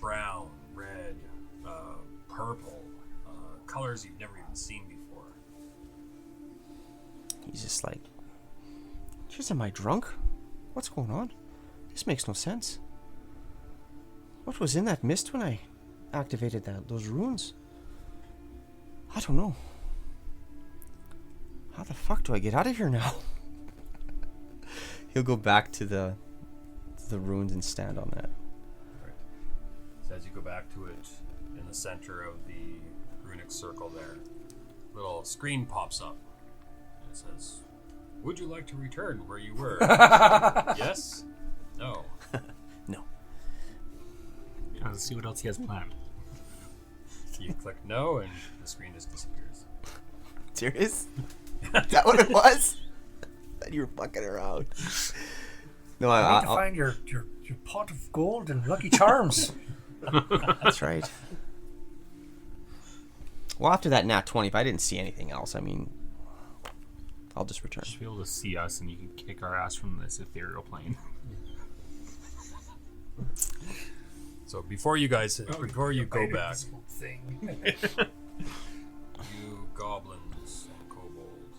brown, red, purple, colors you've never even seen before. He's just like, "Jeez, am I drunk? What's going on? This makes no sense. What was in that mist when I activated those runes? I don't know. How the fuck do I get out of here now?" He'll go back to the runes and stand on that. Right. So as you go back to it, in the center of the runic circle there, little screen pops up. And it says, "Would you like to return where you were?" Yes? No. No. Let's see what else he has planned. You click no, and the screen just disappears. Serious? Is that what it was? That you were fucking around. No, I need to find your pot of gold and Lucky Charms. That's right. Well, after that nat 20, if I didn't see anything else, I mean, I'll just return. You should be able to see us, and you can kick our ass from this ethereal plane. So before you guys, before you go back, Thing. you goblins and kobold,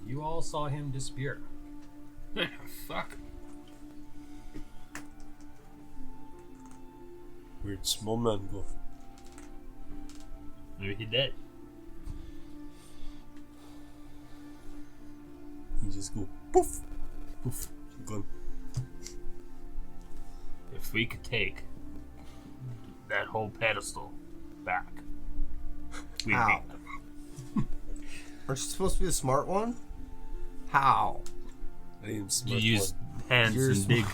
you all saw him disappear. Fuck. Where'd small man go? Maybe he did. He just go poof, poof, gone. If we could take that whole pedestal back, we'd How? be. Aren't you supposed to be the smart one? How? I am You smart use one. hands You're and dig.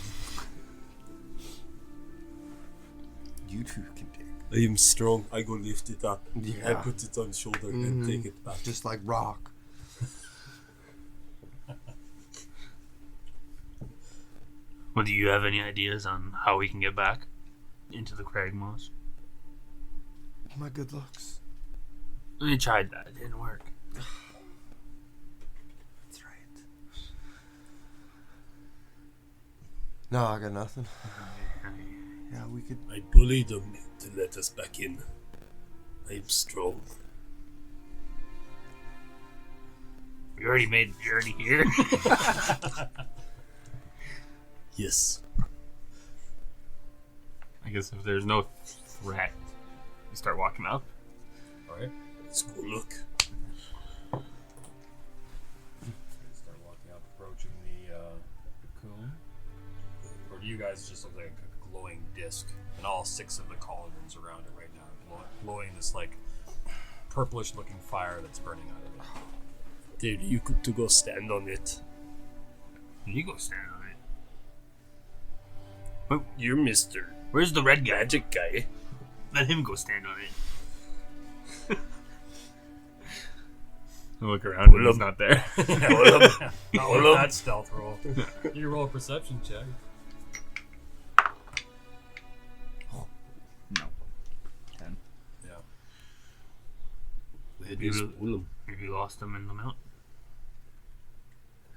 You two can take. I am strong. I go lift it up. I Yeah. put it on shoulder and take it back. Just like rock. Well, do you have any ideas on how we can get back into the Cragmoss? My good looks. We tried that. It didn't work. That's right. No, I got nothing. Yeah, we could. I bullied them to let us back in. I am strong. We already made the journey here. Yes. I guess if there's no threat, we start walking up. Alright? Let's go look. Start walking up, approaching the cocoon. Or do you guys just look like a glowing disc? And all 6 of the cauldrons around it right now, glowing this like purplish looking fire that's burning out of it. There, you could to go stand on it. You go stand on it. You're Mr. Where's the red guy? Magic guy. Let him go stand on it. I look around and he's not there. Bolem. Not with that stealth roll. You roll a perception check. No. 10. Yeah. Where is Bolem? Have you lost him in the mountain?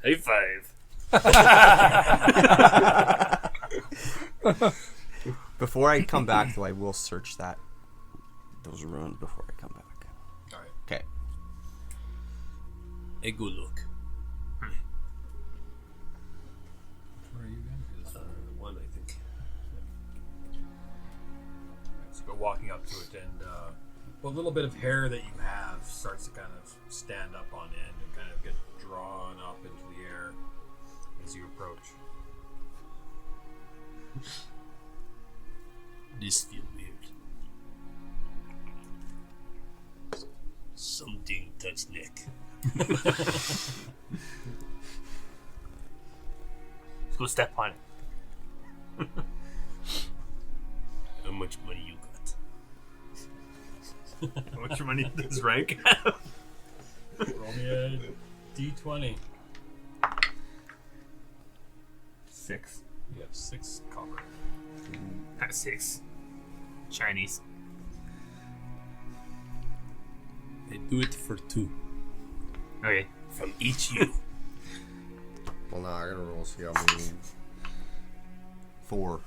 High five. Before I come back, though, I will search those ruins before I come back. All right. Okay. I go look. Where are you again? One, I think. So go walking up to it, and the little bit of hair that you have starts to kind of stand up on end and kind of get drawn up into the air as you approach. This feels weird. Something touched neck. Let's go step on it. How much money you got? How much money does rank have? Roll me a d20. 6. You have 6 copper. 6. Chinese. I do it for 2. Okay. From each you. Well, now I gotta roll see how many. 4.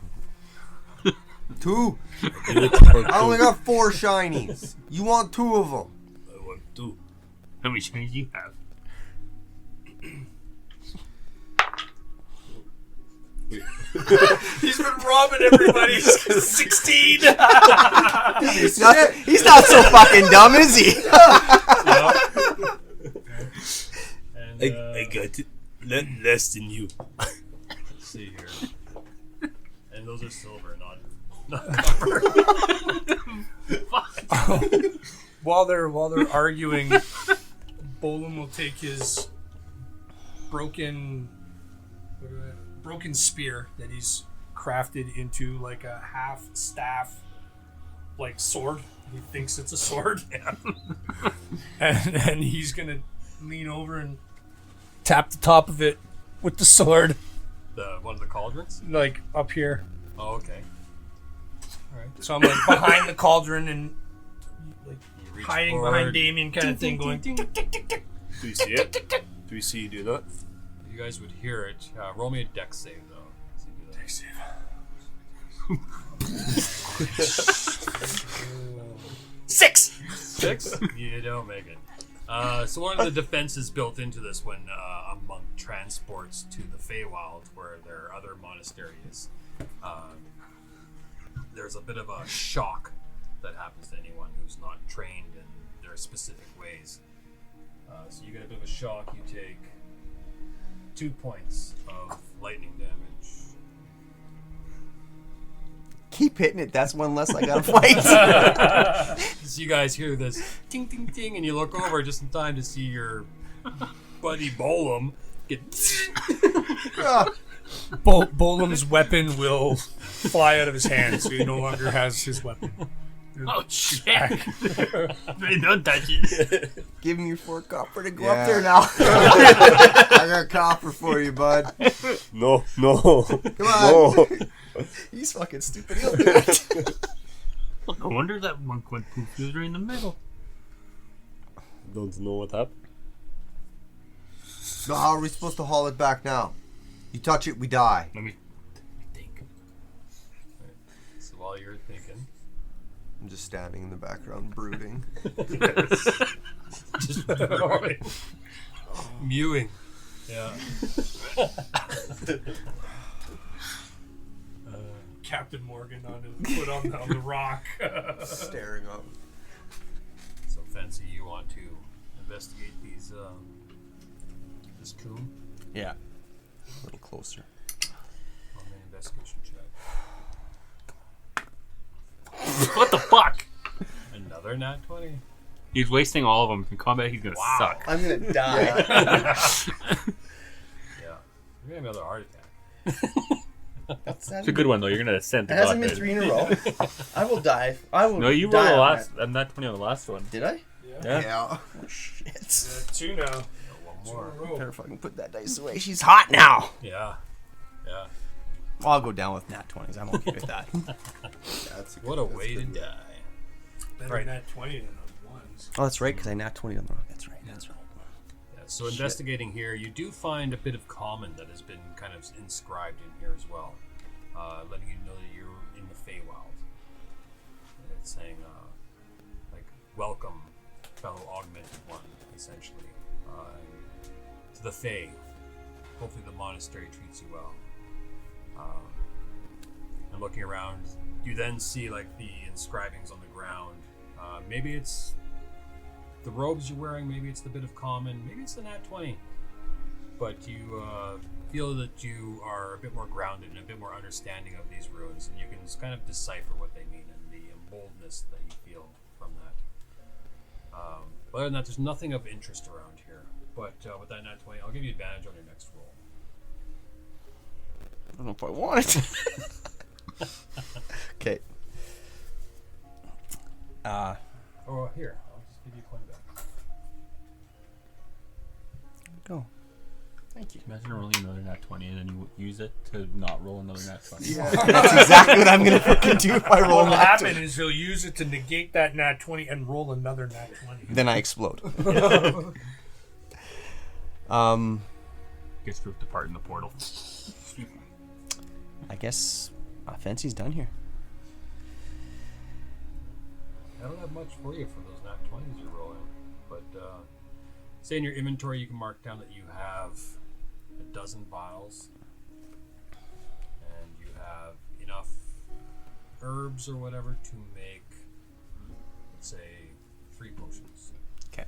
2. I do it for 2. I only got 4 shinies. You want 2 of them? I want 2. How many Chinese do you have? He's been robbing everybody. 16. He's not so fucking dumb, is he? And I got it. Less than you. let's see here. And those are silver, not copper. While they're arguing, Bolem will take his broken spear that he's crafted into like a half staff, like sword. He thinks it's a sword, and he's gonna lean over and tap the top of it with the sword, One of the cauldrons? like up here. Oh, okay. Alright. So I'm like behind the cauldron and like You reach hiding forward. behind Damien, kind of thing, going. Do you see it? Do you see you do not? You guys would hear it. Roll me a dex save, though. So you do that. Dex save. 6? You don't make it. So one of the defenses built into this when a monk transports to the Feywild, where their other monastery is, there's a bit of a shock that happens to anyone who's not trained in their specific ways. So you get a bit of a shock. You take 2 points of lightning damage. Keep hitting it. That's one less I gotta fight. So you guys hear this ting ting ting, and you look over just in time to see your buddy Bolem get. Bolem's weapon will fly out of his hand, so he no longer has his weapon. Oh shit! Hey, don't touch it. Give him your 4 copper to go Yeah. up there now. I got copper for you, bud. No. Come on. No. He's fucking stupid. He'll do it. Well, no wonder that monk went poof. He was right in the middle. Don't know what happened. So how are we supposed to haul it back now? You touch it, we die. Let me think. So while you're thinking, I'm just standing in the background brooding. just mewing. Yeah. Captain Morgan on the rock. Staring up. So Fency, you want to investigate these this tomb? Yeah. A little closer. On the investigation check. What the fuck? Another nat 20. He's wasting all of them. In combat, he's gonna suck. I'm gonna die. Yeah. You're gonna have another heart attack. That's It's a good one though. You're gonna ascend. It hasn't been 3 in a row. I will die. I will. No, you rolled die the on last. that. I'm not 20 on the last one. Did I? Yeah. Yeah. Oh shit! 2 now. One more. Better fucking put that dice away. She's hot now. Yeah. Yeah. I'll go down with nat 20s. I'm okay with that. That's What a way to die. Better Right. than that 20 than those ones. Oh, that's right, because I nat 20 on the rock. That's right. That's right. Yeah, so investigating here, you do find a bit of common that has been kind of inscribed in here as well, letting you know that you're in the Feywild. And it's saying, like, welcome, fellow augmented one, essentially, to the Fey. Hopefully the monastery treats you well. And looking around, you then see, like, the inscribings on the ground. Maybe it's the robes you're wearing, maybe it's the bit of common, maybe it's the nat 20. But you feel that you are a bit more grounded and a bit more understanding of these runes, and you can just kind of decipher what they mean and the boldness that you feel from that. But other than that, there's nothing of interest around here. But with that nat 20, I'll give you advantage on your next roll. I don't know if I want it. Okay. Oh, here, I'll just give you a coin back. Go. Thank you. Imagine rolling another nat 20 and then you use it to not roll another nat 20. That's exactly what I'm gonna fucking do if I roll What'll nat happen 20. is he'll use it to negate that nat 20 and roll another nat 20. Then I explode. Gets ripped apart in the portal. I guess Fency's done here. I don't have much for you for those nat 20s you're rolling, but say in your inventory you can mark down that you have a dozen vials and you have enough herbs or whatever to make, let's say, 3 potions. Okay.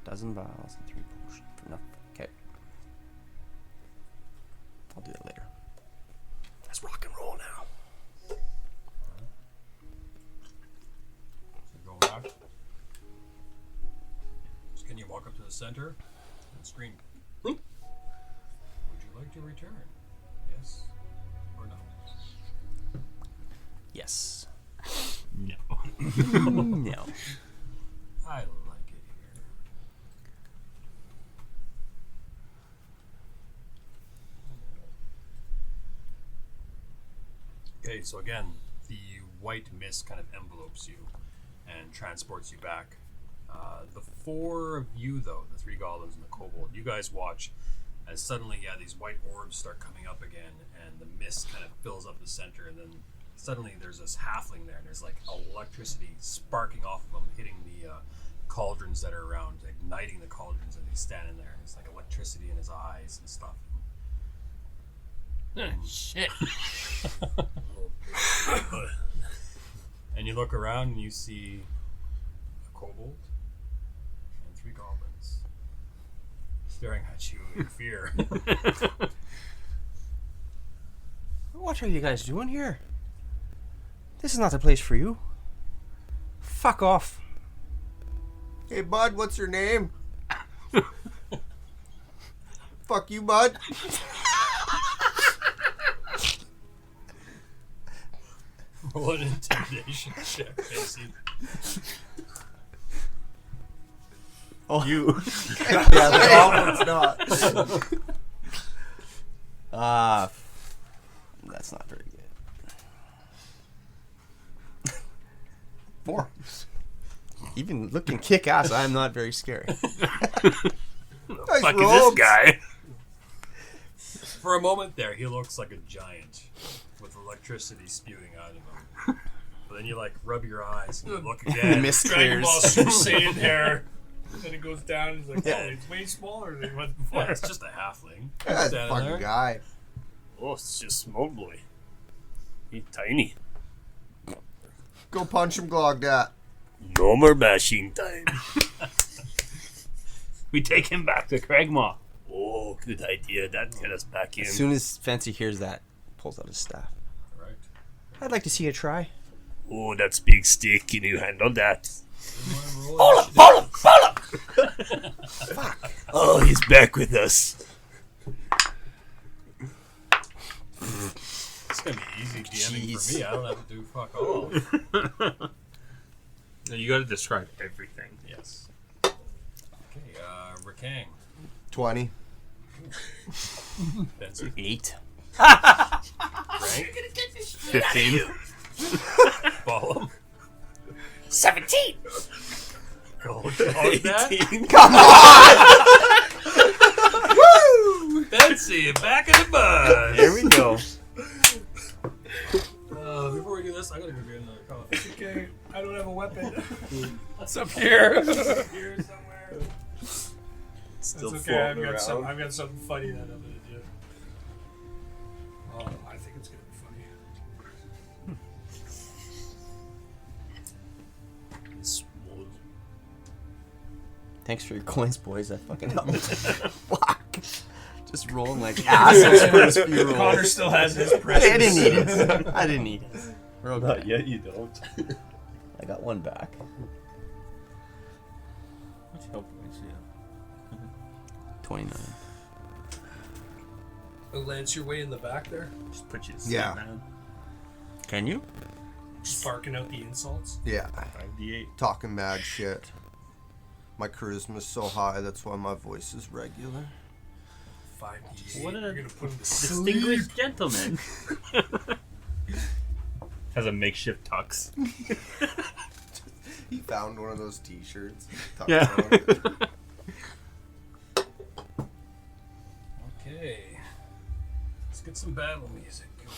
Dozen vials and 3 potions for nothing. Okay. I'll do that later. Let's rock and roll now. So going back. Just can you walk up to the center and scream, "Would you like to return? Yes or no?" Yes. No. No. I like it here. Okay, so again, the white mist kind of envelopes you and transports you back. The 4 of you, though, the 3 goblins and the kobold, you guys watch as suddenly, these white orbs start coming up again, and the mist kind of fills up the center, and then suddenly there's this halfling there, and there's like electricity sparking off of him, hitting the cauldrons that are around, igniting the cauldrons, and he's standing there, and it's like electricity in his eyes and stuff. Shit. And you look around and you see a kobold and 3 goblins staring at you in fear. What are you guys doing here? This is not the place for you. Fuck off. Hey, bud, what's your name? Fuck you, bud. Roll an intimidation check, Fency. Oh, you. Yeah, the goblin's not. That's not very good. 4. Even looking kick ass, I'm not very scary. Nice Fuck is this robes. guy? For a moment there, he looks like a giant with electricity spewing out of him. But then you like rub your eyes and you look again. Mist Dragon clears. Ball Super Saiyan hair. Then it goes down. He's like, Yeah. oh, it's way smaller than it was before. Yeah, it's just a halfling. That Standing fucking there. guy. Oh, it's just small boy. He's tiny. Go punch him, Glogdat. No more bashing time. We take him back to Cragmaw. Oh, good idea. That'd get us back in. As soon as Fancy hears that, pulls out his staff. Right. I'd like to see you try. Oh, that's big stick. Can you handle that? Bolem! Oh, he's back with us. It's gonna be easy DMing Jeez. for me. I don't have to do fuck all. No, you got to describe everything. Yes. Okay, Rakang. 20. Fency. 8. Frank. 15. Bolem. 17. Come on! Fency, back in the bus. Here we go. Before we do this, I gotta go get another coffee. Okay, I don't have a weapon. What's up here? Here somewhere. Still It's okay. I've floating got around. something funny that I'm gonna do. Oh, I think it's gonna be funny. Thanks for your coins, boys. That fucking helped. Fuck. Just rolling like assholes for his funeral. Connor still has his I precious. didn't need it. I didn't need it. We're okay. Not yet, you don't. I got one back. What's help points? Yeah. 29. Lance, your way in the back there, Just put you to Yeah. sleep, man. Can you? just barking out the insults. Yeah. 5d8. Talking mad shit. My charisma's so high, that's why my voice is regular. 5d8. What a You're gonna put him to sleep. Distinguished gentleman. Has a makeshift tux. He found one of those t-shirts. Yeah. Okay. Let's get some battle music going.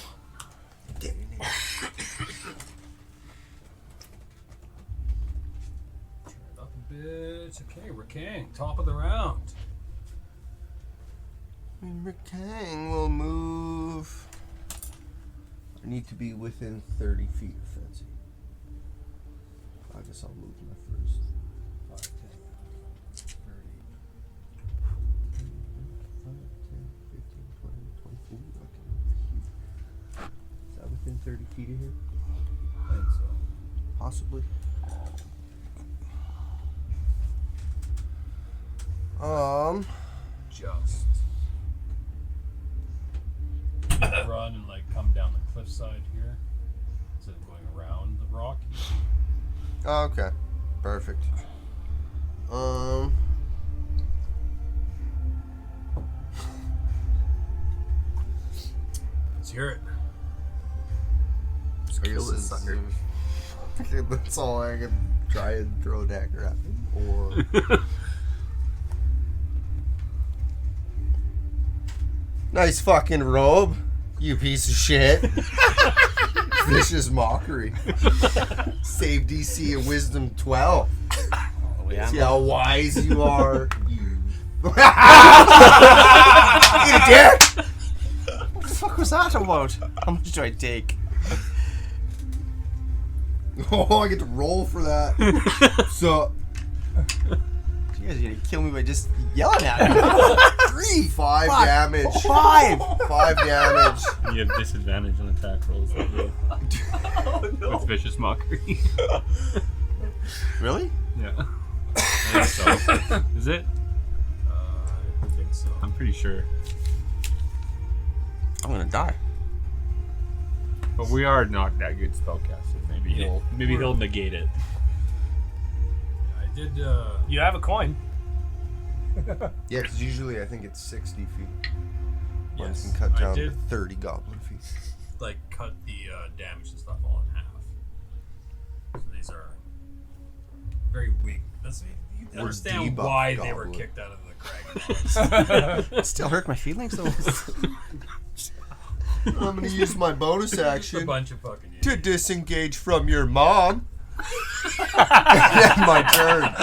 Turn it up a bit. Okay, Rakang, top of the round. Kang will move. I need to be within 30 feet of Fency. I guess I'll move my first. 5, 10, 30. 5, 10, 15, 20, 24. Okay. Is that within 30 feet of here? I think so. Possibly. Just. Run and like come down the cliffside here instead of going around the rock. Oh, okay. Perfect. Let's hear it. I guess this sucker. That's all I can try and throw a dagger at him. Or. Nice fucking robe, you piece of shit. Vicious mockery. Save DC and wisdom 12. Oh, yeah. See how wise you are. You. You dick! What the fuck was that about? How much do I take? Oh, I get to roll for that. So. You guys are gonna kill me by just yelling at me. 3, 5 Fuck. damage. 5. 5 damage. You have disadvantage on attack rolls. With vicious mockery. Really? Yeah. I think so. Is it? I think so. I'm pretty sure. I'm gonna die. But we are not that good spellcasters. Maybe he'll negate it. I did. You have a coin. Yeah, because usually I think it's 60 feet. One Yes, can cut I down to did. 30 goblin feet. Like cut the damage and stuff all in half. So these are very weak. You We're understand debuffed why they were goblin. kicked out of the Crag. Still hurt my feelings though. I'm gonna use my bonus Just a action bunch of fucking to idiots. disengage from your mom. And then my turn.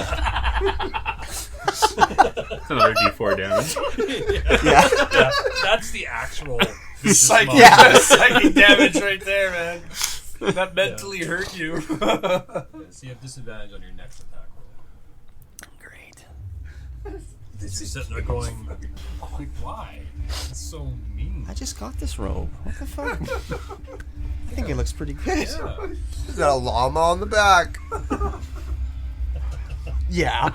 It's another d4 damage. Yeah. Yeah, that's the actual vicious Psychic, monster. Yeah. psychic damage right there, man. That mentally hurt you. Yeah, so you have disadvantage on your next attack roll. Great. You're sitting there going, like, why? That's so mean. I just got this robe. What the fuck? I think it looks pretty good. Yeah. Is that a llama on the back? Yeah.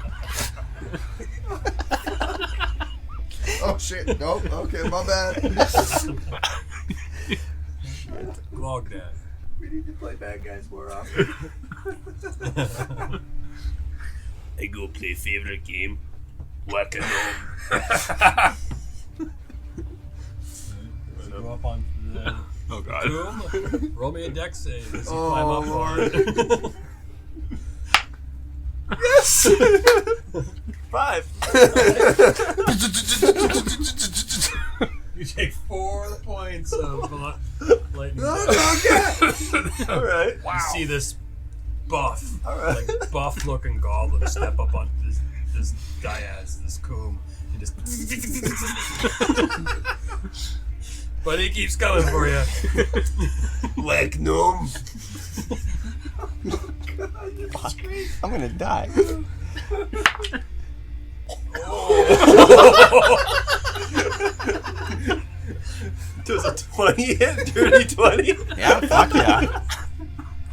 Oh shit! Nope. Okay, my bad. Glogdad. We need to play bad guys more often. I go play favorite game. Whack a gnome. So go up onto the Oh god. room. Roll me a dex save as you Oh, climb up Lord. on it. Yes! 5. You take 4 points of lightning. Alright. You see this buff, Alright. like buff-looking goblin step up on this Diaz, this coom, and just. But he keeps coming for you. Whack gnome. I'm gonna die. Does a 20 hit? Dirty 20? Yeah, fuck yeah.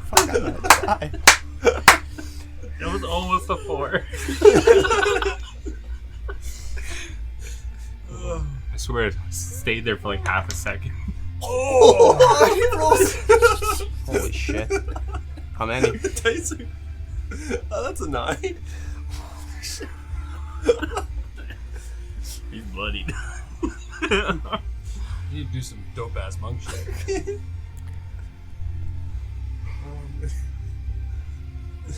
Fuck, I'm gonna die. It was almost a 4. I swear it stayed there for like half a second. Holy shit. How many? Dice are- Oh, that's a 9. He's bloodied. You need to do some dope-ass monk shit.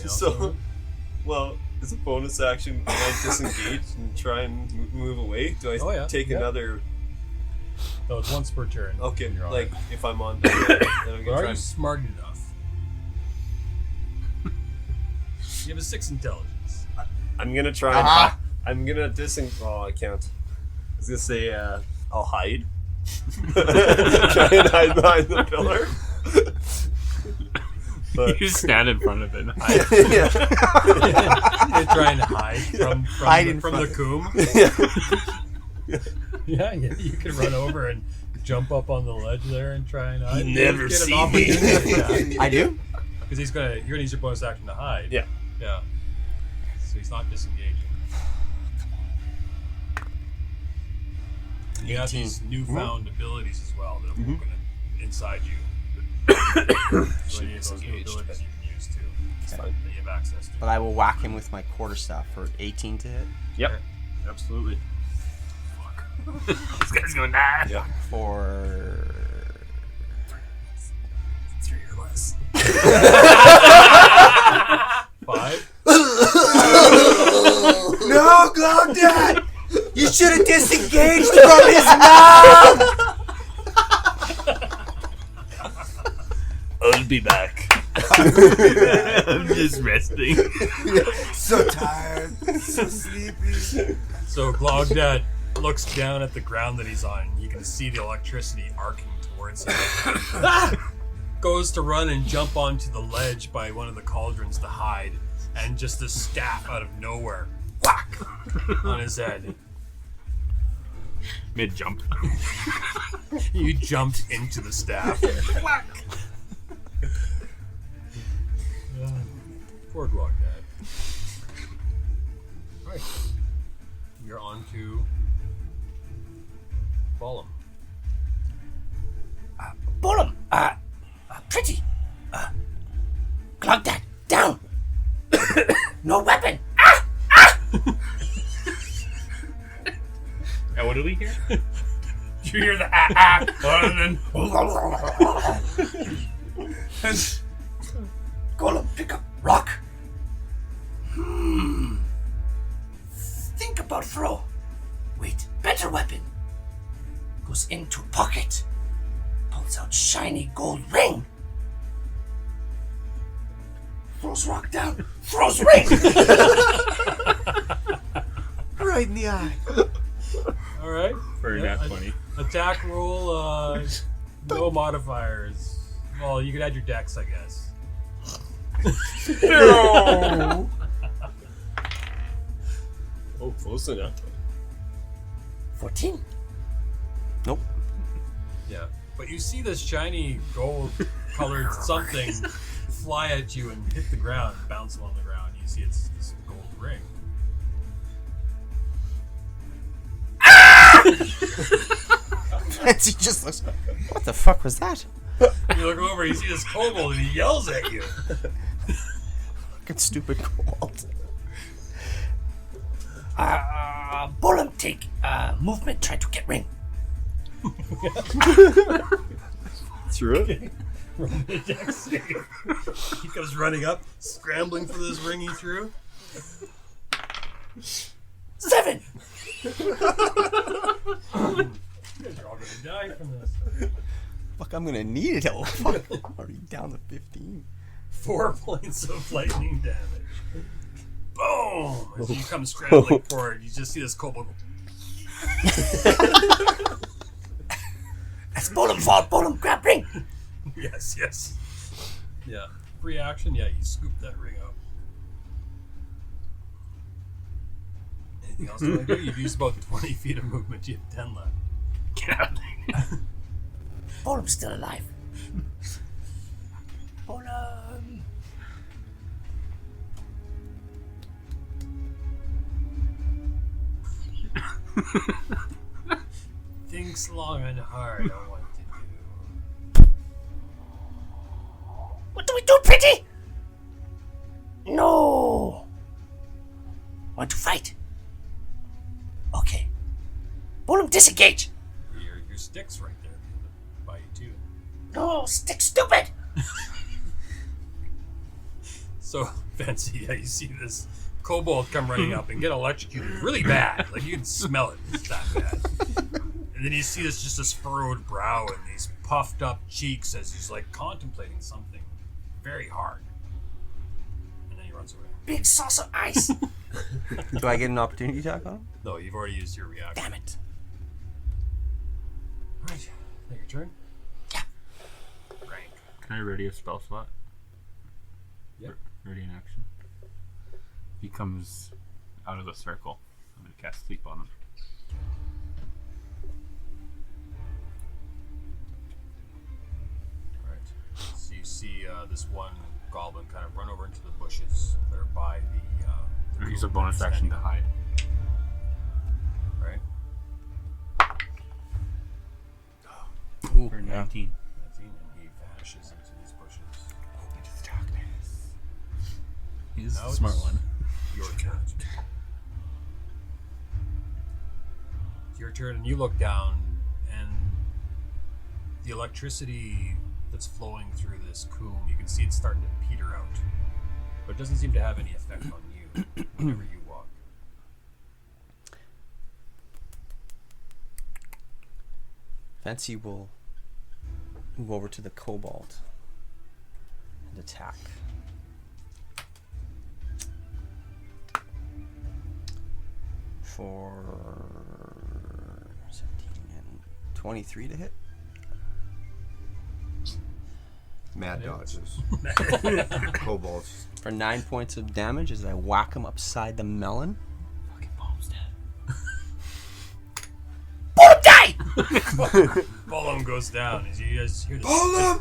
So, well, as a bonus action, can I disengage and try and move away? Do I Oh, yeah. take Yeah. another? No, it's once per turn. Okay, You're on like it. if I'm on, then I'm But gonna are try. you And, smart enough? You have a 6 intelligence. I'm gonna try. And Uh-huh. I'm gonna Oh, I can't. I was gonna say I'll hide. Try and hide behind the pillar. But You stand in front of it and hide. yeah. You're trying to hide from Hide in the front. coom. Yeah. Yeah, you can run over and jump up on the ledge there and try and hide. never Get an see me. opportunity. I do? Because you're gonna use your bonus action to hide. Yeah. Yeah. So he's not disengaging. And you have these newfound abilities as well that are woken inside you. So any of those new disengaged, abilities you can use too. It's fine. That you have access to. But I will whack him with my quarterstaff for 18 to hit. Yep. Absolutely. This guy's gonna die. Yeah. For 3 or less. 5. No, Glogdad! You should have disengaged from his mouth! I'll be back. I'm just resting. So tired, so sleepy. So Glogdad looks down at the ground that he's on. You can see the electricity arcing towards him. Goes to run and jump onto the ledge by one of the cauldrons to hide, and just a staff out of nowhere, whack, on his head. Mid jump. You jumped into the staff. Whack. Poor Glogdad. Right. You're on to Bolem. Bolem, pretty. Glogdad, down. No weapon. And what do we hear? You hear the and Golem, pick up rock. Think about throw. Wait, better weapon. Goes into pocket. Pulls out shiny gold ring. Throws rock down. Throws ring. Right in the eye. All right. For Yeah, nat 20. Attack roll. No modifiers. Well, you could add your dex, I guess. No. Oh, close enough. 14. Nope. Yeah. But you see this shiny gold-colored something fly at you and hit the ground, bounce along the ground. You see it's this gold ring. Fency just looks. What the fuck was that? You look over, you see this kobold, and he yells at you. Fucking stupid kobold. Bolem, take movement, try to get ring. Through it? He comes running up, scrambling for this ring he threw. 7! You guys are all gonna die from this. Fuck, I'm gonna need it. Oh, fuck. I'm already down to 15. 4 points of lightning damage. Boom! As you come scrambling forward, you just see this kobold go. That's Bolem fault. Bolem, grab ring. Yes. Yeah. Free action, yeah, you scoop that ring up. Anything else you want to do? You've used about 20 feet of movement, you have 10 left. Get out of there. Bolem's still alive. Bolem. Thinks long and hard on what to do. What do we do, pretty? No. Want to fight? Okay. Bolem, disengage. Your stick's right there by you too. No, stick stupid. So, Fency, yeah, you see this kobold come running up and get electrocuted really bad. Like, you can smell it. It's that bad. And then you see this furrowed brow and these puffed up cheeks as he's, like, contemplating something very hard. And then he runs away. Big sauce of ice. Do I get an opportunity attack on him? No, you've already used your reaction. Damn it. Alright, is that your turn? Yeah. Rank. Can I ready a spell slot? Yep. Ready in action. He comes out of the circle. I'm going to cast Sleep on him. Alright. So you see this one goblin kind of run over into the bushes that are by the Or use a room bonus that's action to standing hide. Right? Ooh, For yeah. 19. That's and he vanishes into these bushes. Into the darkness. He's Now the smart it's one. Your turn. It's your turn, and you look down, and the electricity that's flowing through this coombe, you can see it's starting to peter out. But it doesn't seem to have any effect on you whenever you walk. Fency will move over to the kobold and attack. For 17 and 23 to hit. Mad dodges. Kobolds. For 9 points of damage as I whack him upside the melon. Fucking bomb's dead. Bolem, die! Bolem goes down as you guys hear this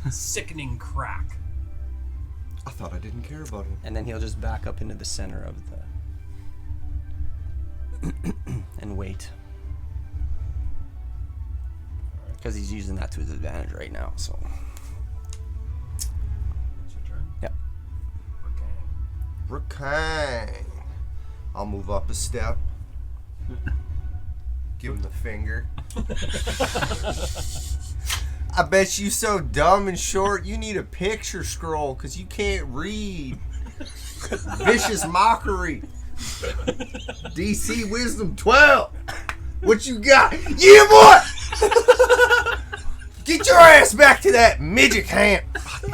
sickening crack. I thought I didn't care about him. And then he'll just back up into the center of the... and wait. Because he's using that to his advantage right now, so... It's your turn. Yep. Rakang. I'll move up a step. Give him the finger. I bet you so dumb and short you need a picture scroll because you can't read. Vicious mockery. DC Wisdom 12. What you got? Yeah, boy! Get your ass back to that midget camp.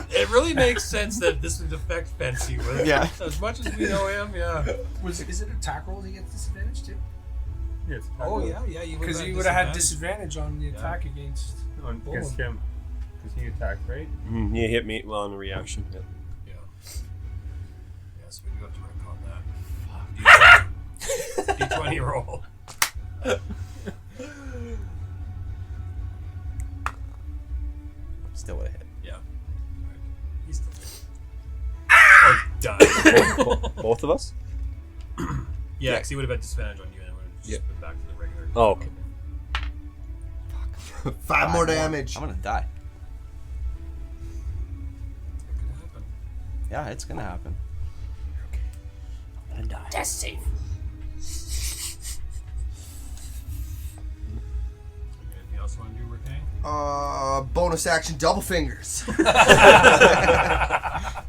It really makes sense that this would affect Fency. With Yeah. As much as we know him, yeah. Is it attack roll he gets disadvantage too? Yes. Oh, yeah. You Because he would have had disadvantage on the attack against. Against him. Because he attacked, right? You hit me well on the reaction. Yep. Yeah. Yes, we do have to work on that. D20 roll. Still would have hit. Yeah. Alright. He's still done. Both of us? Yeah, because he would have had disadvantage on you and it would have just been back to the regular. Oh, okay. 5 more damage. I'm gonna die. It could happen. Yeah, it's gonna happen. I'm gonna die. Death save. Anything else you want to do, Rakang? Bonus action double fingers. Yeah,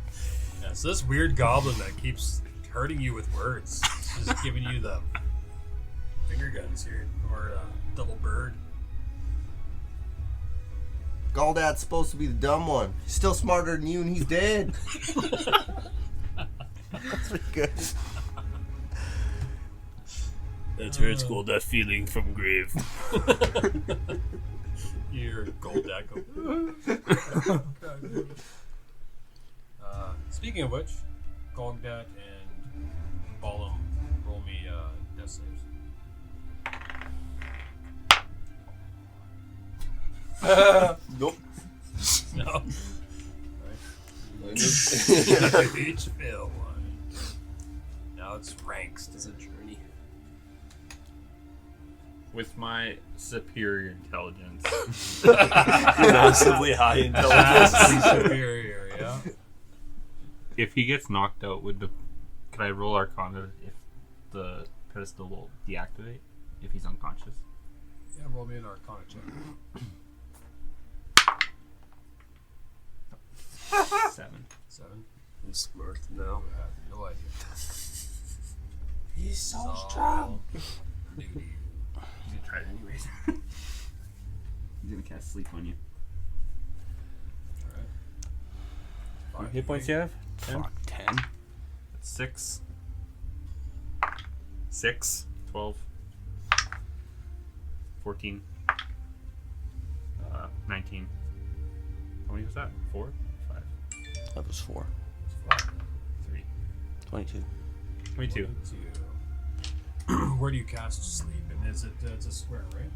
so this weird goblin that keeps hurting you with words, just giving you the finger guns here, or double bird. Galdad's supposed to be the dumb one. He's still smarter than you, and he's dead. That's pretty good. That's hurts cold, that feeling from grave. Your gold echo. Speaking of which, Goldat and Bolem, roll me death saves. Nope. No. Each fail one. Now it's ranks. It's a journey. With my superior intelligence. Massively high intelligence. Superior, yeah. If he gets knocked out, can I roll Arcana if the pedestal will deactivate if he's unconscious? Yeah, roll me an Arcana check. 7. 7. I'm smart now. I have no idea. He's so It's all strong. new to you. He's gonna try it anyways. He's gonna cast sleep on you. Alright. How many hit points do you have? 10? Fuck, 10. That's 6. 6. 12. 14. 19. How many was that? 4? 5? That was 4. 3. 22. 22. Where do you cast sleep? And is it it's a square, right?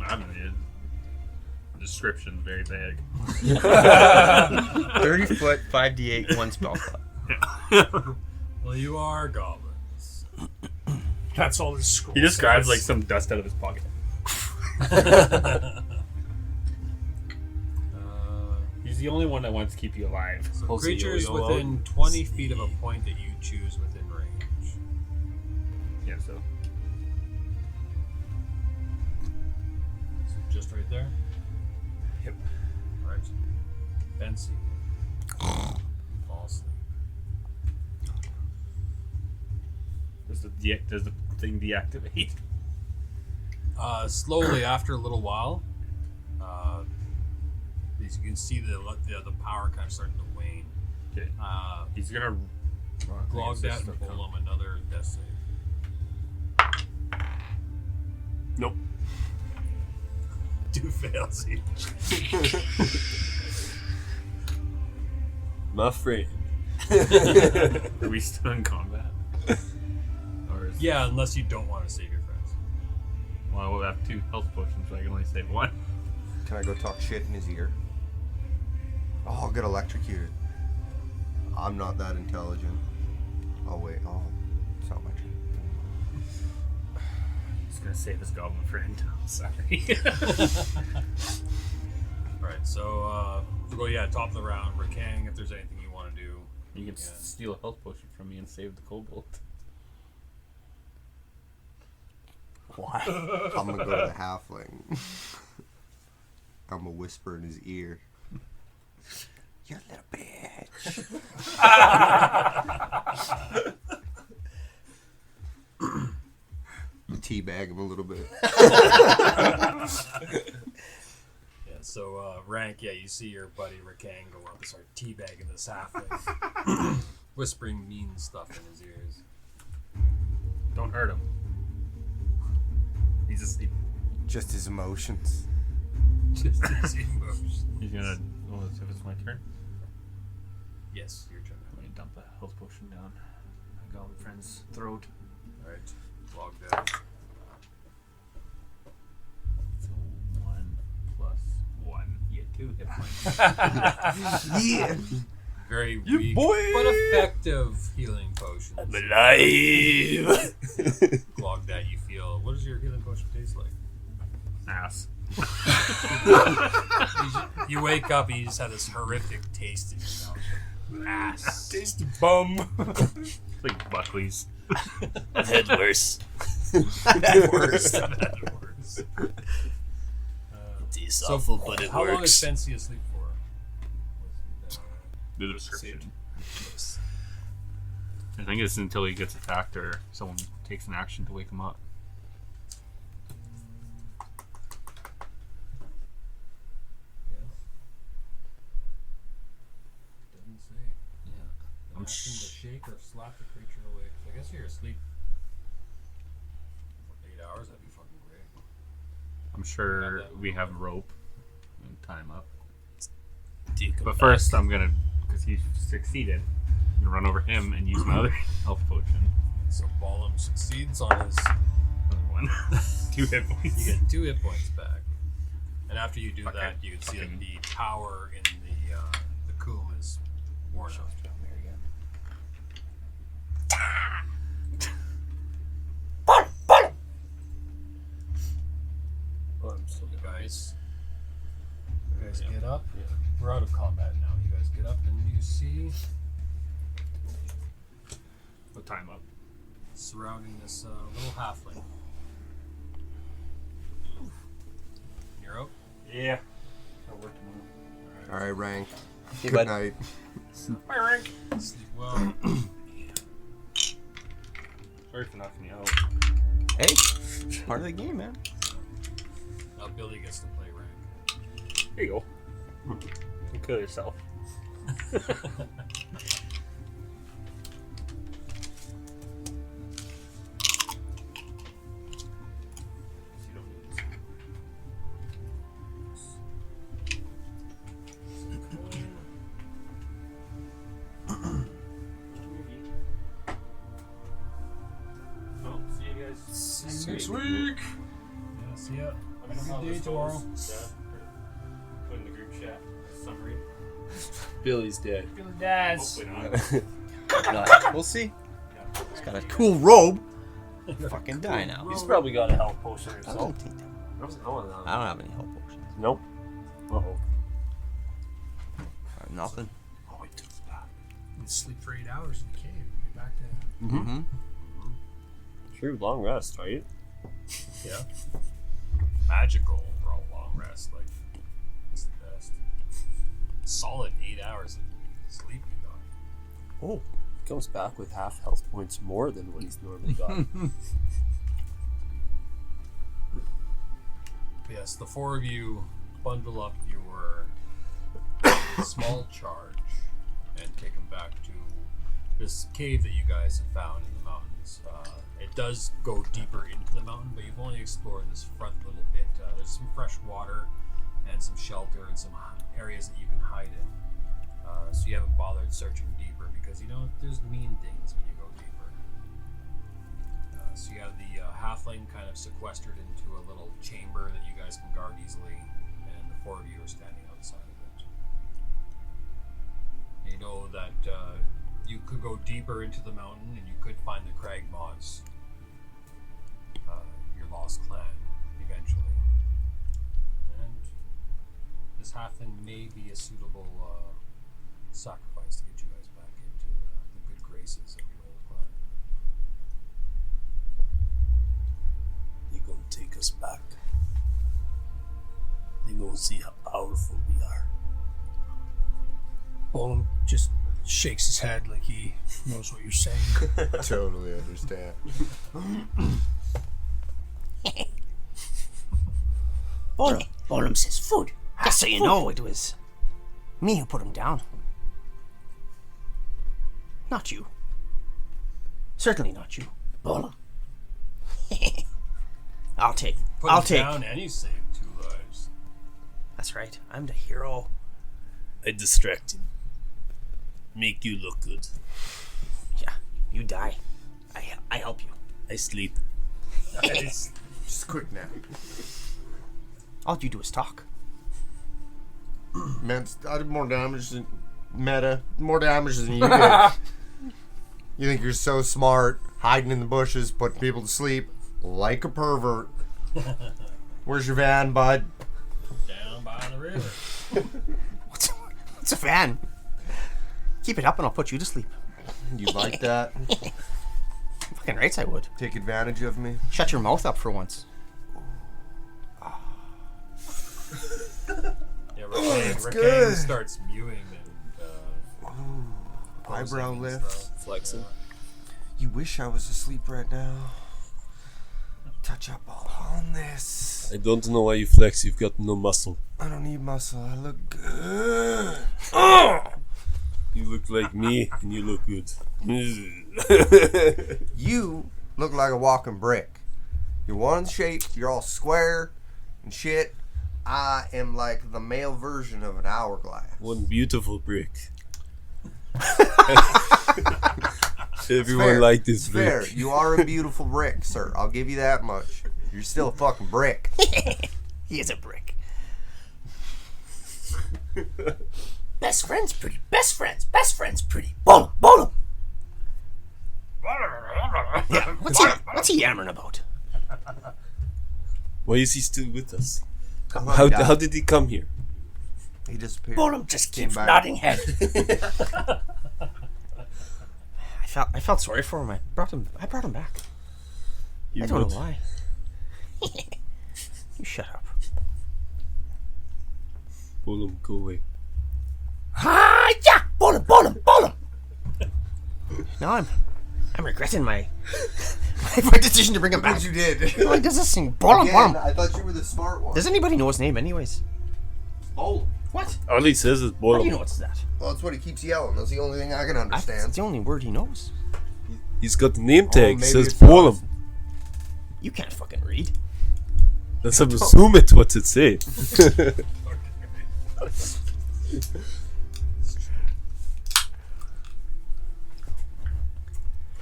I don't know. The description's very vague. 30 foot, 5d8, 1 spell slot. Well, you are goblins. That's all this scroll He just grabs says. like some dust out of his pocket. He's the only one that wants to keep you alive. So Pulls the creatures yo-yo within out. 20 feet of a point that you choose within range. Yeah, so So just right there? Yep. Right. Fency. Fall asleep. does the thing deactivate? Slowly, after a little while, as you can see the power kind of starting to wane. Okay. He's gonna Log that and pull him another death save. Nope. 2 fails each. My friend. Are we still in combat? Or is Yeah, unless you don't want to save your friends. well, we'll have 2 health potions, so I can only save 1. Can I go talk shit in his ear? Oh, I'll get electrocuted. I'm not that intelligent. Oh, wait. Oh, it's not my turn. He's gonna save his goblin friend. Sorry. Alright, so we'll go, top of the round. Rakang, if there's anything you want to do. You can steal a health potion from me and save the kobold. Why? I'm gonna go to the halfling. I'm gonna whisper in his ear. You little bitch. Teabag him a little bit. Yeah, so rank, you see your buddy Rakang go up and start teabagging this halfling, whispering mean stuff in his ears. Don't hurt him. He's asleep. Just his emotions. Just his emotions. He's gonna. Well, if it's my turn, Yes, your turn. I'm gonna dump a health potion down my goblin friend's throat. Alright, log that. So 1 plus 1. You get 2 hit points. Yeah. Very weak, boy! but effective healing potions. Alive! Log that you feel. What does your healing potion taste like? Ass. You wake up and you just have this horrific taste in your mouth. Ass. Taste bum. It's like Buckley's. I've had worse. Worst. Worse. It's So, awful, but it How long is works. Fency asleep for? The description. I think it's until he gets attacked or someone takes an action to wake him up. Doesn't say. Yeah. I'm Ask him to shake or slap the creature awake. I guess you're asleep for 8 hours. That'd be fucking great. I'm sure we have rope and tie him up. Do you come But back? first, I'm gonna, because he succeeded, I'm gonna run over him and use my other health potion. So Bolem succeeds on his. Another one. 2 hit points. You get 2 hit points back. And after you do Okay. that, you can see that Fucking- the power in the coom is worn out. So you guys get up. We're out of combat now. You guys get up and you see What time up? surrounding this little halfling. You're out. Yeah. All right, rank. Hey, Good bud. night. Sleep well. Sorry for knocking you out. Hey, it's part of the game, man. Now Billy gets to play rank. Here you go. You kill yourself. Well, see you guys. See you next week. Yeah, see ya. Have a good day tomorrow. Put in the group chat summary. Billy's dead. Billy dies. Hopefully not. Not. We'll see. He's got a cool robe. Fucking die now. He's probably got a health potion or I something. don't think that. I don't have any health potions. Nope. Uh-oh. Nothing. Oh, he took his back. And sleep for 8 hours in the cave. Get back to. Mm-hmm. True, long rest, right? Yeah. Magical long rest. Like, it's the best. Solid 8 hours of sleep you got. Oh. He comes back with half health points more than what he's normally got. Yes, the 4 of you bundle up your small charge and take them back to this cave that you guys have found in the mountains. It does go deeper into the mountain, but you've only explored this front little bit. There's some fresh water and some shelter and some areas that you can hide in. So you haven't bothered searching deeper because you know there's mean things when you go deeper. So you have the halfling kind of sequestered into a little chamber that you guys can guard easily, and the 4 of you are standing outside of it. You know that you could go deeper into the mountain and you could find the crag mods, your lost clan, eventually. And this halfling may be a suitable sacrifice to get you guys back into the good graces of your old clan. They're gonna take us back. They're gonna see how powerful we are. Bolem just shakes his head like he knows what you're saying. Totally understand. Bolem says food. Just so you know, it was me who put him down. Not you. Certainly not you. Bolem. I'll take. Put I'll him take. down and you saved 2 lives. That's right. I'm the hero. I distract him. Make you look good. Yeah. You die. I help you. I sleep. Nice. Just a quick nap. All you do is talk. Man, I did more damage than more damage than you did. You think you're so smart, hiding in the bushes, putting people to sleep like a pervert. Where's your van, bud? Down by the river. What's a fan? Keep it up and I'll put you to sleep. You like that? Fucking rights I would. Take advantage of me? Shut your mouth up for once. Yeah, that's Rakang good. starts mewing and Eyebrow posing and lift. stuff. Flexing. You wish I was asleep right now. Touch up all on this. I don't know why you flex. You've got no muscle. I don't need muscle. I look good. You look like me, and you look good. You look like a walking brick. You're one shape. You're all square and shit. I am like the male version of an hourglass. One beautiful brick. Fair. Everyone liked this It's brick. fair. You are a beautiful brick, sir. I'll give you that much. You're still a fucking brick. He is a brick. Best friends pretty. Best friends pretty. Bolem, Bolem. Yeah, what's he yammering about? Why is he still with us? How How did he come here? he disappeared? Bolem just Came keeps back. nodding head. I felt sorry for him. I brought him back. You I don't would. know why. You shut up. Bolem, go away. Yeah, Bolem. Now I'm regretting my my decision to bring him back. What you did? Why does this thing Bolem? Again, I thought you were the smart one. Does anybody know his name anyways? Oh, What? All he says is How do Bolem. you know it's that? well, that's what he keeps yelling. That's the only thing I can That's understand. the only word he knows. He's got the name tag. maybe Says it's Bolem. You can't fucking read. Let's assume it. What's it say?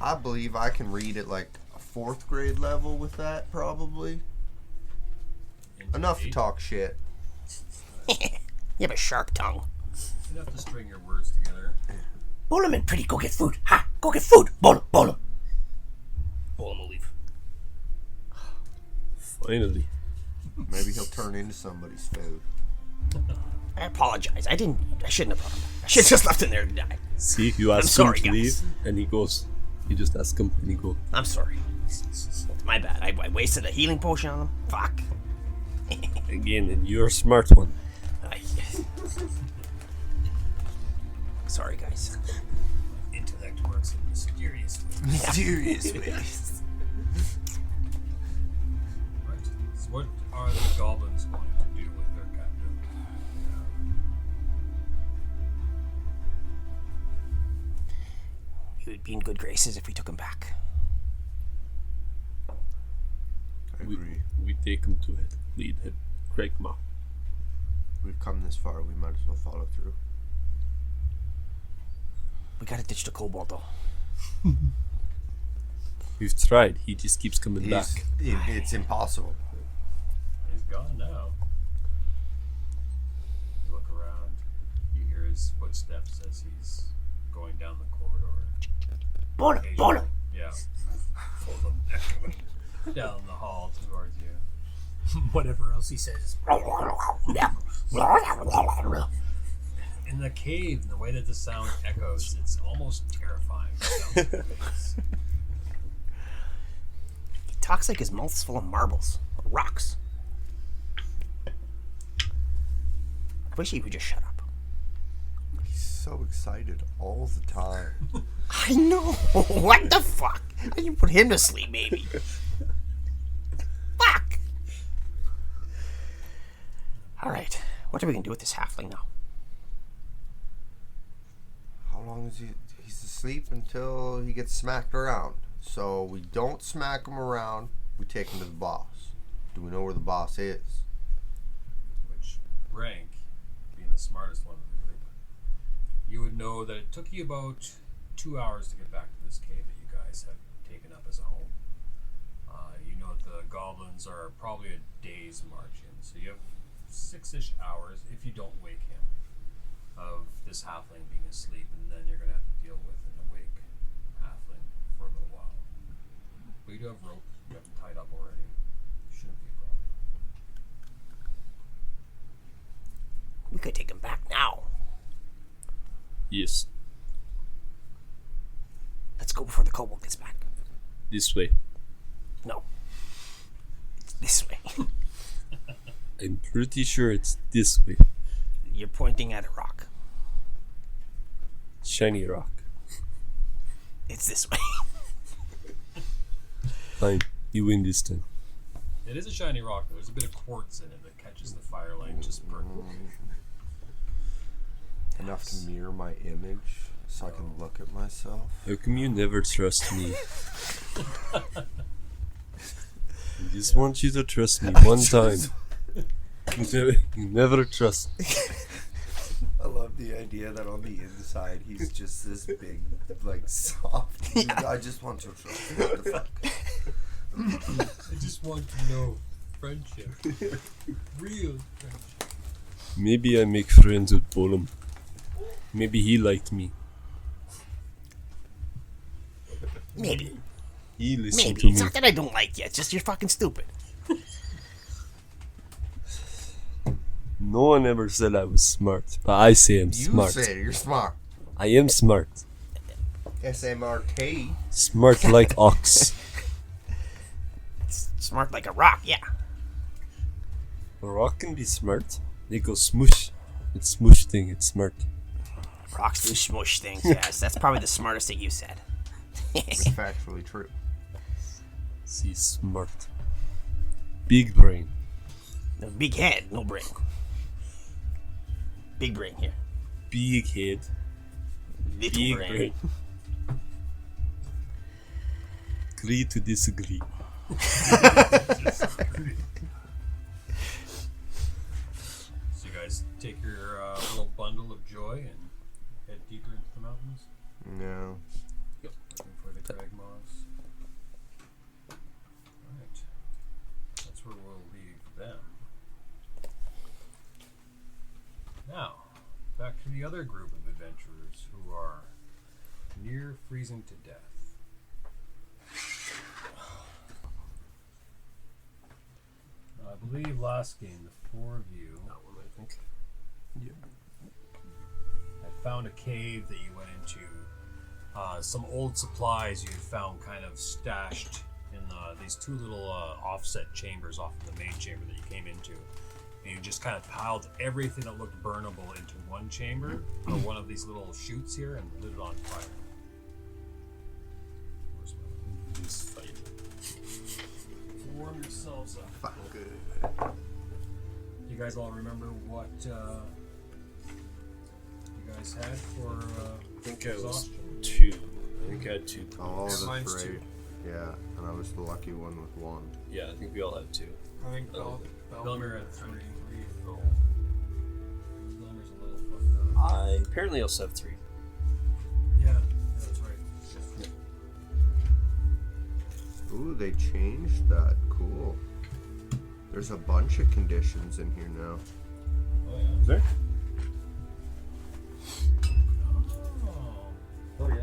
I believe I can read at like a 4th grade level with that, probably. Enough to talk shit. You have a shark tongue. Enough to string your words together. Bolem and pretty, go get food. Go get food. Bolem. Bolem will leave. Finally. Maybe he'll turn into somebody's food. I apologize. I shouldn't have brought him back. I should have just left him there to die. See, you ask sorry, him to leave, guys. and he goes. You just ask him, and he goes. I'm sorry. My bad. I wasted a healing potion on him. Fuck. Again, and you're a smart one. Sorry, guys. Intellect works in mysterious ways. Mysterious ways. Right. So what are the goblins going to do with their captive? We would be in good graces if we took him back. I agree. We take him to lead him. Craig Ma. We've come this far. We might as well follow through. We gotta ditch the kobold though. We've tried. He just keeps coming back. It's impossible. He's gone now. You look around. You hear his footsteps as he's going down the corridor. Bolem. Yeah. Down the hall towards you. Whatever else he says. In the cave, the way that the sound echoes, it's almost terrifying. It sounds like this. He talks like his mouth's full of marbles. Or rocks. I wish he would just shut up. He's so excited all the time. I know. What the fuck? You put him to sleep, maybe. Fuck. All right. What are we gonna do with this halfling now? How long is he's asleep until he gets smacked around? So we don't smack him around. We take him to the boss. Do we know where the boss is? Which, Rank, being the smartest one of the group, you would know that it took you about 2 hours to get back to this cave that you guys have taken up as a home. You know that the goblins are probably a day's march in, so you have 6-ish hours, if you don't wake him, of this halfling being asleep, and then you're going to have to deal with an awake halfling for a little while. But you do have rope, you have him tied up already. Shouldn't be a problem. could take him back now. Yes. Let's go before the kobold gets back. This way. No. It's this way. I'm pretty sure it's this way. You're pointing at a rock. Shiny rock. It's this way. Fine. You win this time. It is a shiny rock. There's a bit of quartz in it that catches the firelight just perfectly. Enough to mirror my image so I can look at myself. How come you never trust me? I just want you to trust me one time. You never trust me. I love the idea that on the inside he's just this big, like, soft. I just want to trust you. What the fuck? I just want to know friendship. Real friendship. Maybe I make friends with Bolem. Maybe he liked me. Maybe. He listened Maybe. to It's me. not that I don't like you. It's just you're fucking stupid. No one ever said I was smart, but I say I'm You smart. say you're smart. I am smart. SMRT. Smart like ox. Smart like a rock, yeah. A rock can be smart. They go smoosh. It's smoosh thing, it's smart. Rocks do smush things, yes. That's probably the smartest thing you said. It's factually true. See, smart. Big brain. No, big head, no brain. Big brain here. Big head. Little Big brain. brain. Agree to disagree. So you guys take your little bundle of joy and head deeper into the mountains? No. Looking for the crag moss. Alright. That's where we'll leave them. Now, back to the other group of adventurers who are near freezing to death. I believe last game, the four of you. That one, I think. I found a cave that you went into. Some old supplies you had found kind of stashed in these two little offset chambers off of the main chamber that you came into. And you just kind of piled everything that looked burnable into one chamber, or one of these little chutes here, and lit it on fire. Where's my This fight. warm yourselves up. Fuck good. You guys all remember what you guys had for I think I was exhaustion? 2. I think I had 2. Oh, that's mine's right. 2. Yeah, and I was the lucky one with 1. Yeah, I think we all had 2. I think Belmer had 3. Oh. Belmer's a little fucked up. I apparently also have 3. Yeah, that's right. Ooh, they changed that. Cool. There's a bunch of conditions in here now. Oh yeah. Is there? Oh, Oh yeah.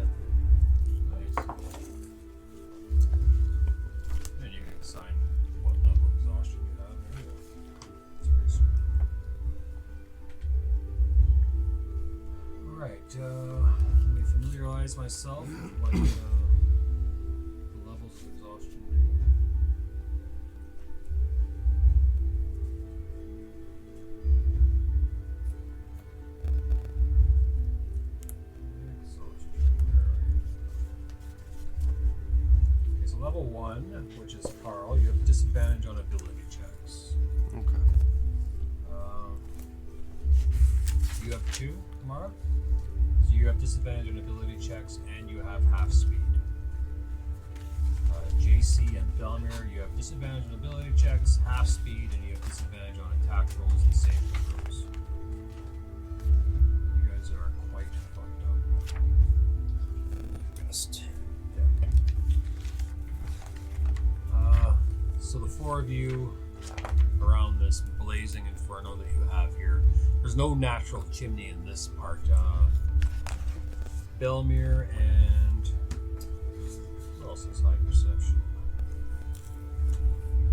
nice. And you can assign what level of exhaustion you have. There. That's pretty sweet. Alright, let me familiarize myself with what the levels of exhaustion do. Okay, so level 1, which is Carl, you have disadvantage on ability checks. Okay. You have 2, Mara? So you have disadvantage on ability checks and you have half speed. JC and Belmer, you have disadvantage on ability checks, half speed, and you have disadvantage on attack rolls and save throws. You guys are quite fucked up. Best. So the 4 of you around this blazing inferno that you have here, there's no natural chimney in this part. Belmere and who else is high perception?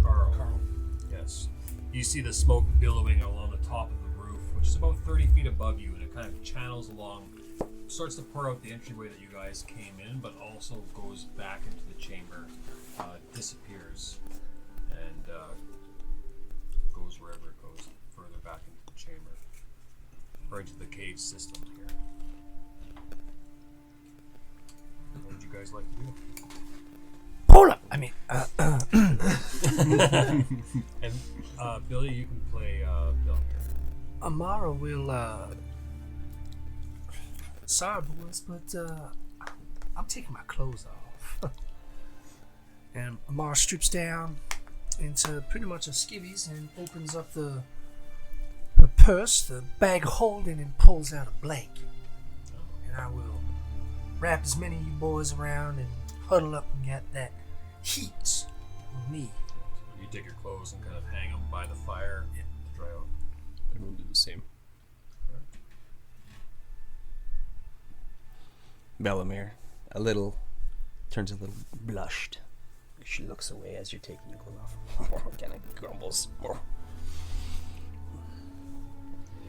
Carl. Yes. You see the smoke billowing along the top of the roof, which is about 30 feet above you, and it kind of channels along, starts to pour out the entryway that you guys came in, but also goes back into the chamber, disappears, and goes wherever it goes, further back into the chamber, or into the cave system here. What would you guys like to do? Bolem! I mean, And Billy, you can play Bill here. Amara will, sorry boys, but, I'm taking my clothes off. And Amara strips down into pretty much a skivvies and opens up her purse, the bag holding, and pulls out a blanket. And I will wrap as many of you boys around and huddle up and get that heat we need. You take your clothes and kind of hang them by the fire to dry out. And we'll do the same. Bellamere, turns a little blushed. She looks away as you're taking your clothes off. Kind of grumbles. You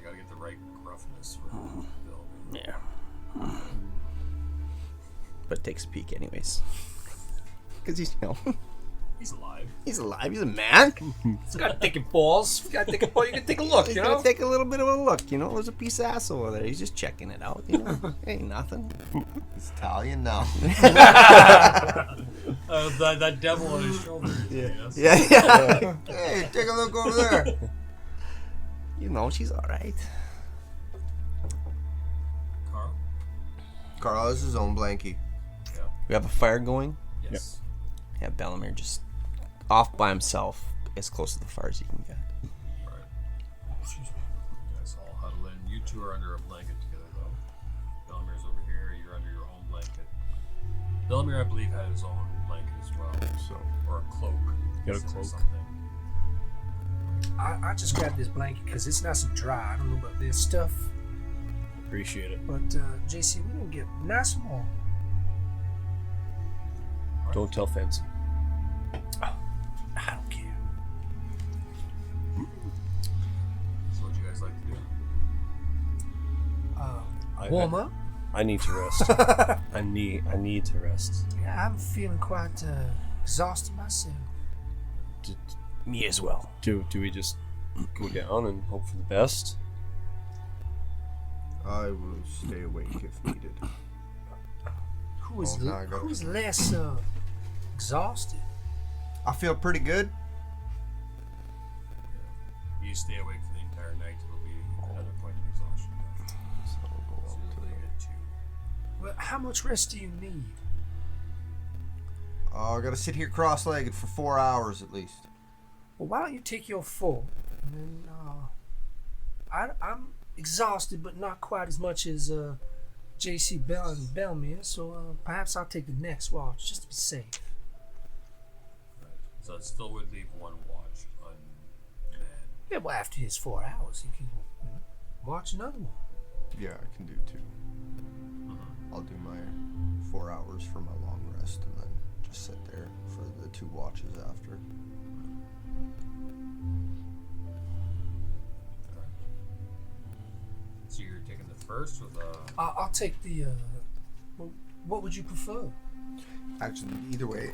gotta get the right gruffness for Bill. Yeah. But takes a peek anyways. Because he's, He's alive. he's alive. He's a man. It's got thick balls. It's got thick balls. You can take a look, He's you gonna know? take a little bit of a look, There's a piece of ass over there. He's just checking it out, Ain't nothing. It's Italian now. That devil on his shoulder. Yeah. Yeah. Hey, take a look over there. She's alright. Carl? Carl has his own blankie. We have a fire going. Yes. Yeah, Bellamere just off by himself, as close to the fire as he can get. Right. You guys all huddle in. You two are under a blanket together, though. Belamere's over here. You're under your own blanket. Belamere, I believe, had his own blanket as well. So, Or a cloak. Got a Or cloak. something. I just grabbed this blanket because it's nice and dry. I don't know about this stuff, Appreciate it. but JC, we can get nice and warm. Don't tell Fency. I don't care. So what would you guys like to do? Warm up? I need to rest. I need to rest. Yeah, I'm feeling quite exhausted myself. Me as well. Do we just go down and hope for the best? I will stay awake if needed. Who's Oh, no, who's less exhausted? I feel pretty good. You stay awake for the entire night. It'll be another point of exhaustion. So we'll go So up to you'll get 2. Well, how much rest do you need? I gotta sit here cross-legged for 4 hours at least. Well, why don't you take your 4? And then I'm exhausted, but not quite as much as JC Bell and Belmere. So perhaps I'll take the next watch just to be safe. So it still would leave one watch unmanned. Yeah, well, after his 4 hours, he can watch another one. Yeah, I can do 2. I'll do my 4 hours for my long rest and then just sit there for the 2 watches after. So you're taking the first or the... I'll take the. What would you prefer? Actually, either way,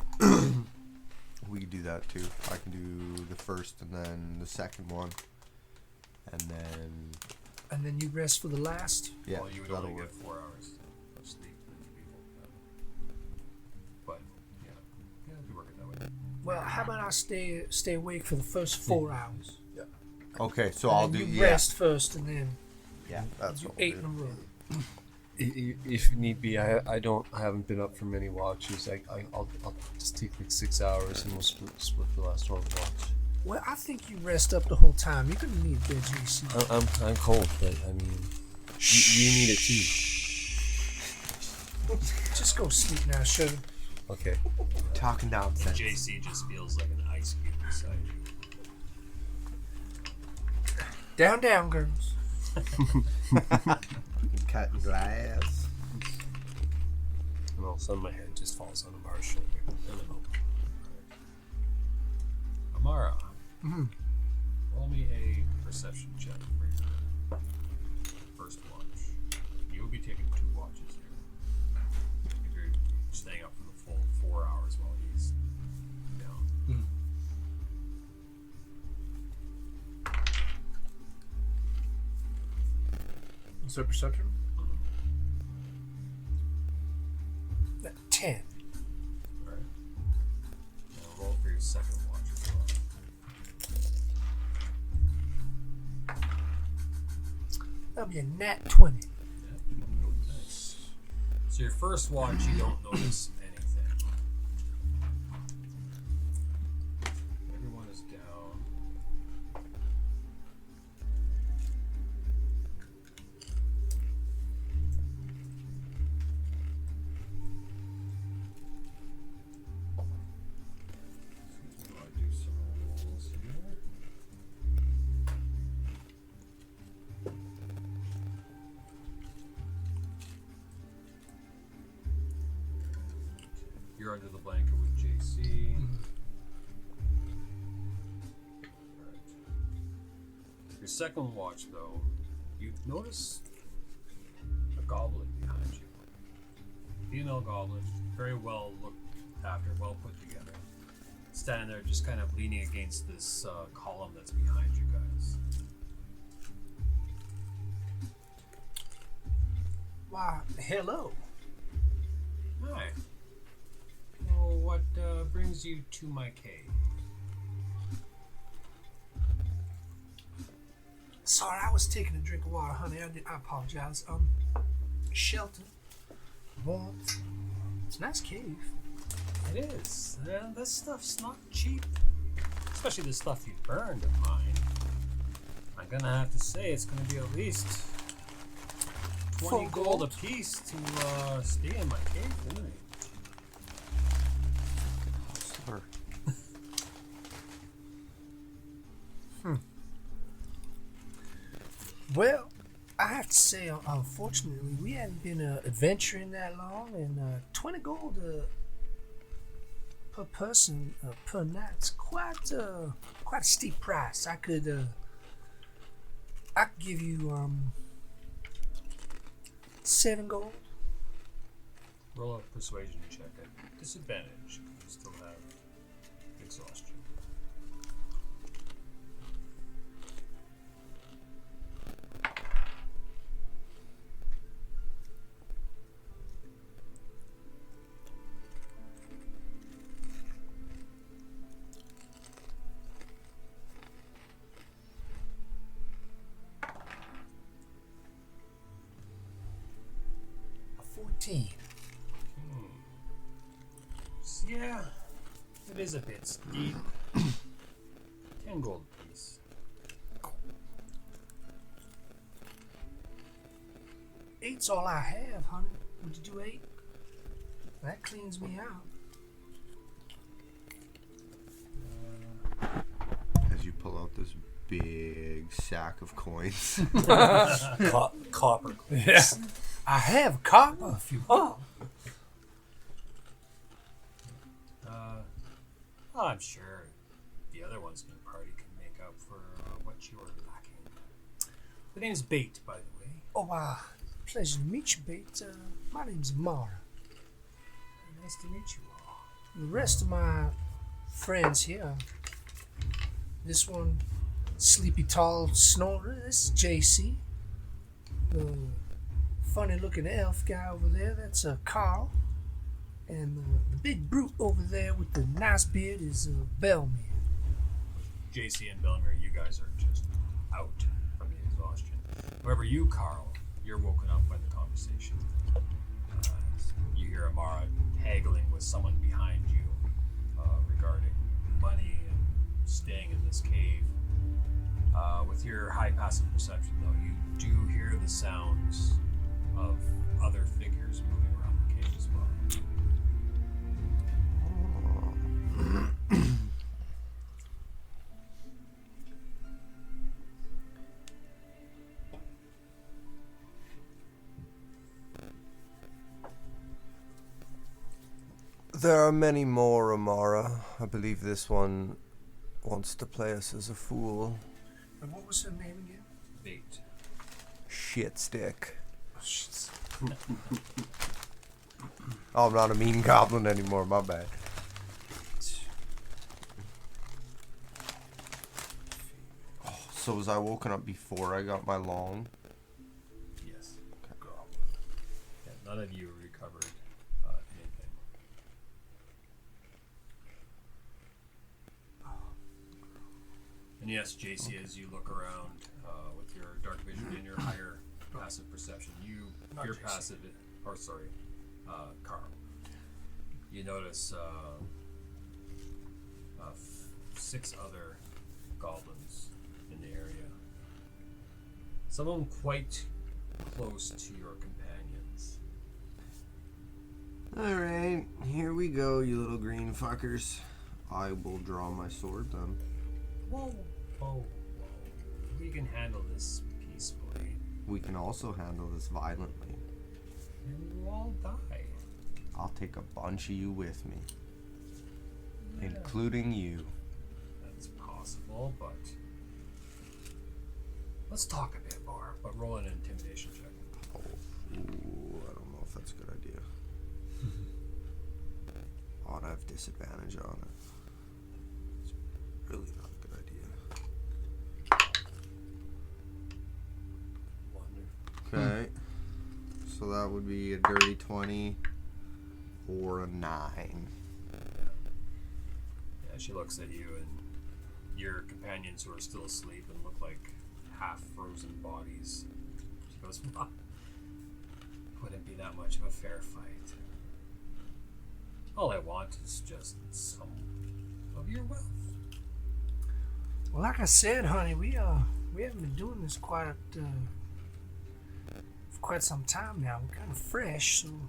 we could do that too. I can do the first and then the second one. And then, And then you rest for the last. yeah, Well, you would that'll only work. get 4 hours of sleep. Then you'd be woken up. But, yeah, we work it that way. Well, how about I stay awake for the first 4 hours? Okay, so And I'll then do, you yeah. rest first, and then Yeah, that's you what we'll 8 in a do. row. If need be, I haven't been up for many watches. I'll just take like 6 hours and we'll split the last one watch. Well, I think you rest up the whole time. You're gonna need a bed, JC. I'm cold, but I mean, you need it too. Just go sleep now, Sugar. Okay. Talking nonsense. JC just feels like an ice cube beside you. Down, down, girls. Cutting glass. And all of a sudden, my hand just falls on Amara's shoulder. Amara, roll me a perception check for your First watch. You'll be taking 2 watches here. If you're staying up for the full 4 hours while he's down. Is there perception? 10. Alright. Now roll for your second watch as well. That'll be a nat 20. Nice. So your first watch, you don't notice anything. Everyone is down. I do some rolls here. You're under the blanket with JC. Alright. Your second watch, though, you notice a goblin behind you. Female goblin, very well looked after, well put together. Standing there just kind of leaning against this column that's behind you guys. Why, hello. Hi. Well, what brings you to my cave? Sorry, I was taking a drink of water, honey. I apologize. Shelter, warmth. It's a nice cave. It is. This stuff's not cheap. Especially the stuff you burned of mine. I'm gonna have to say it's gonna be at least 20 Full gold gold? a piece to stay in my cave tonight. Sure. Well, I have to say, unfortunately, we hadn't been adventuring that long, and 20 gold per person per night's quite a steep price. I could give you 7 gold. Roll a persuasion check at disadvantage. You still have exhaustion. A 14. Yeah, it is a bit steep. 10 gold piece. Eight's all I have, honey. Would you do 8? That cleans me out. As you pull out this big sack of coins. Copper. Yeah. I have copper if you want. I'm sure the other ones in the party can make up for what you are lacking. The name's Bait, by the way. Oh, pleasure to meet you, Bate. My name's Mara. Nice to meet you all. The rest of my friends here. This one, sleepy, tall snorer. This is JC. The funny-looking elf guy over there, that's Carl. And the big brute over there with the nice beard is Belmere. JC and Belmer, you guys are just out from the exhaustion. However, you, Carl, you're woken up by the conversation. You hear Amara haggling with someone behind you regarding money and staying in this cave. With your high passive perception, though, you do hear the sounds of other figures moving around the cave as well. There are many more, Amara. I believe this one wants to play us as a fool. And what was her name again? Bait. shit stick. Oh, I'm not a mean goblin anymore. My bad. Oh, so was I woken up before I got my long? Yes. Yeah, none of you recovered anything. And yes, JC, as you look around with your dark vision and your higher passive perception, Not your JC. passive, or sorry, Carl, you notice 6 other goblins in the area. Some of them quite close to your companions. Alright, here we go, you little green fuckers. I will draw my sword then. Whoa, whoa. We can handle this peacefully, We can also handle this violently. and we'll all die. I'll take a bunch of you with me. Including you. That's possible, but let's talk a bit more. But roll an intimidation check. Oh, ooh, I don't know if that's a good idea. Ought to have disadvantage on it. It's really not a good idea. Okay. So that would be a dirty 20 or a 9. Yeah, she looks at you and your companions who are still asleep and look like half-frozen bodies. She goes, "Well, wouldn't be that much of a fair fight. All I want is just some of your wealth." Well, like I said, honey, we haven't been doing this for quite some time now. We're kind of fresh, so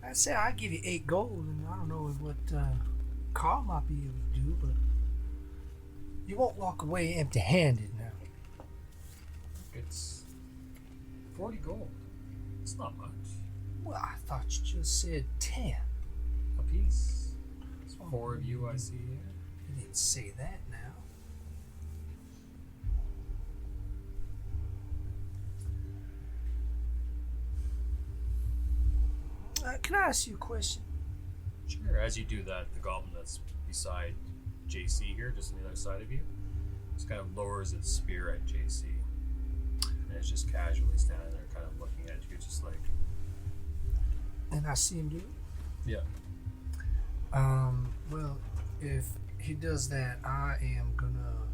I'd say I'd give you 8 gold, and I don't know what Carl might be able to do, but you won't walk away empty-handed now. It's 40 gold. It's not much. Well, I thought you just said 10. A piece. It's 4 of you I see here. You didn't say that now. Can I ask you a question? Sure. As you do that, the goblin that's beside JC here, just on the other side of you, just kind of lowers its spear at JC. And it's just casually standing there, kind of looking at you, just like, And I see him do it? yeah. Well, if he does that, I am gonna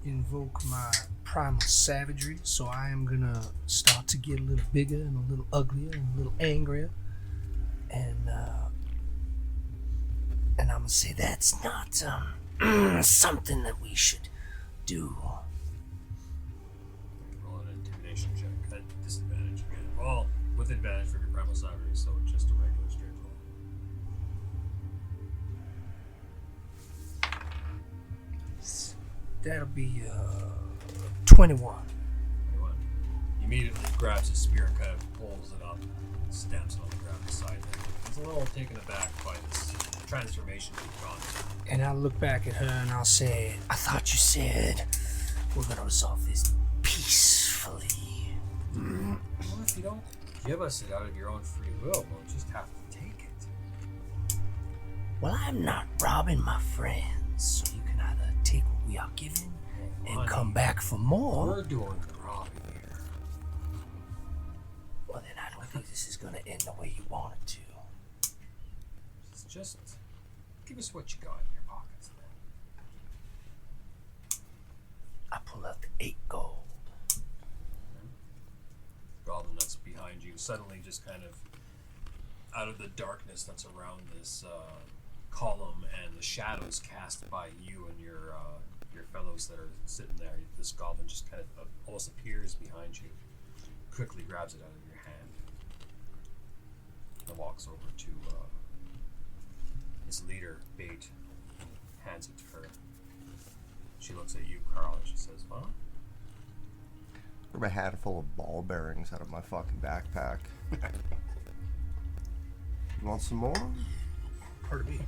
invoke my primal savagery. So I am gonna start to get a little bigger and a little uglier and a little angrier. And I'm gonna say that's not something that we should do. Roll an intimidation check at disadvantage again. Well, with advantage from your primal savagery, so it's just a regular straight roll. That'll be 21. Anyone immediately grabs his spear and kind of pulls it up, stamps it on the ground beside him. He's a little taken aback by this transformation you've gone through. And I'll look back at her and I'll say, I thought you said we're gonna resolve this peacefully. Well, if you don't give us it out of your own free will, we'll just have to take it. Well, I'm not robbing my friends, so you can either take what we are given and Honey, come back for more. We're doing the robbing here. Well, then I don't think this is gonna end the way you want it to. It's just give us what you got in your pockets then. I pull out the 8 gold. Goblin that's behind you suddenly just kind of out of the darkness that's around this column and the shadows cast by you and your fellows that are sitting there, this goblin just kind of almost appears behind you, quickly grabs it out of your hand and walks over to his leader, Bait, and hands it to her. She looks at you, Carl, and she says, "Well, Grab a handful of ball bearings out of my fucking backpack. You want some more? Pardon me.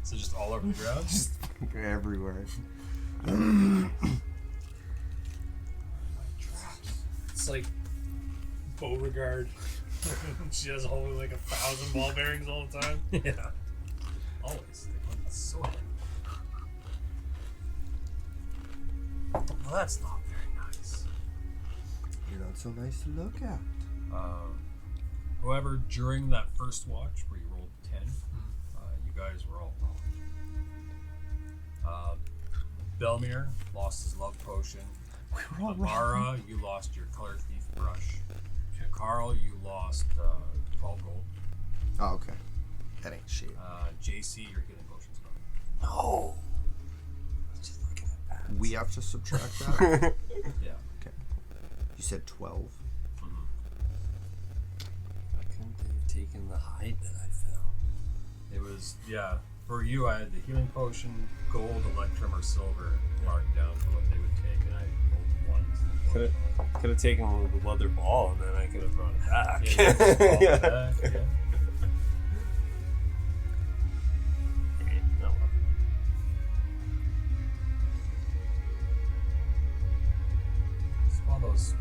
so just all over the ground." Just everywhere. It's like Beauregard. She has only like 1,000 ball bearings all the time. Yeah. Always. They want the sword. Well, that's not very nice. You're not so nice to look at. However, during that first watch where you rolled 10, you guys were all wrong. Belmir lost his love potion. We were all Amara, you lost your color thief brush. Carl, you lost 12 gold. Oh, okay. That ain't shit. JC, your healing potion's gone. No. Just looking at that. We have to subtract that. Yeah. Okay. You said 12. I couldn't have taken the hide that I found. It was, yeah. For you, I had the healing potion, gold, electrum, or silver marked down for what they would take, and I rolled ones. Could have taken the leather ball and then I could have brought it back. Yeah, you just called it back, yeah. Okay, oh well. It's one of those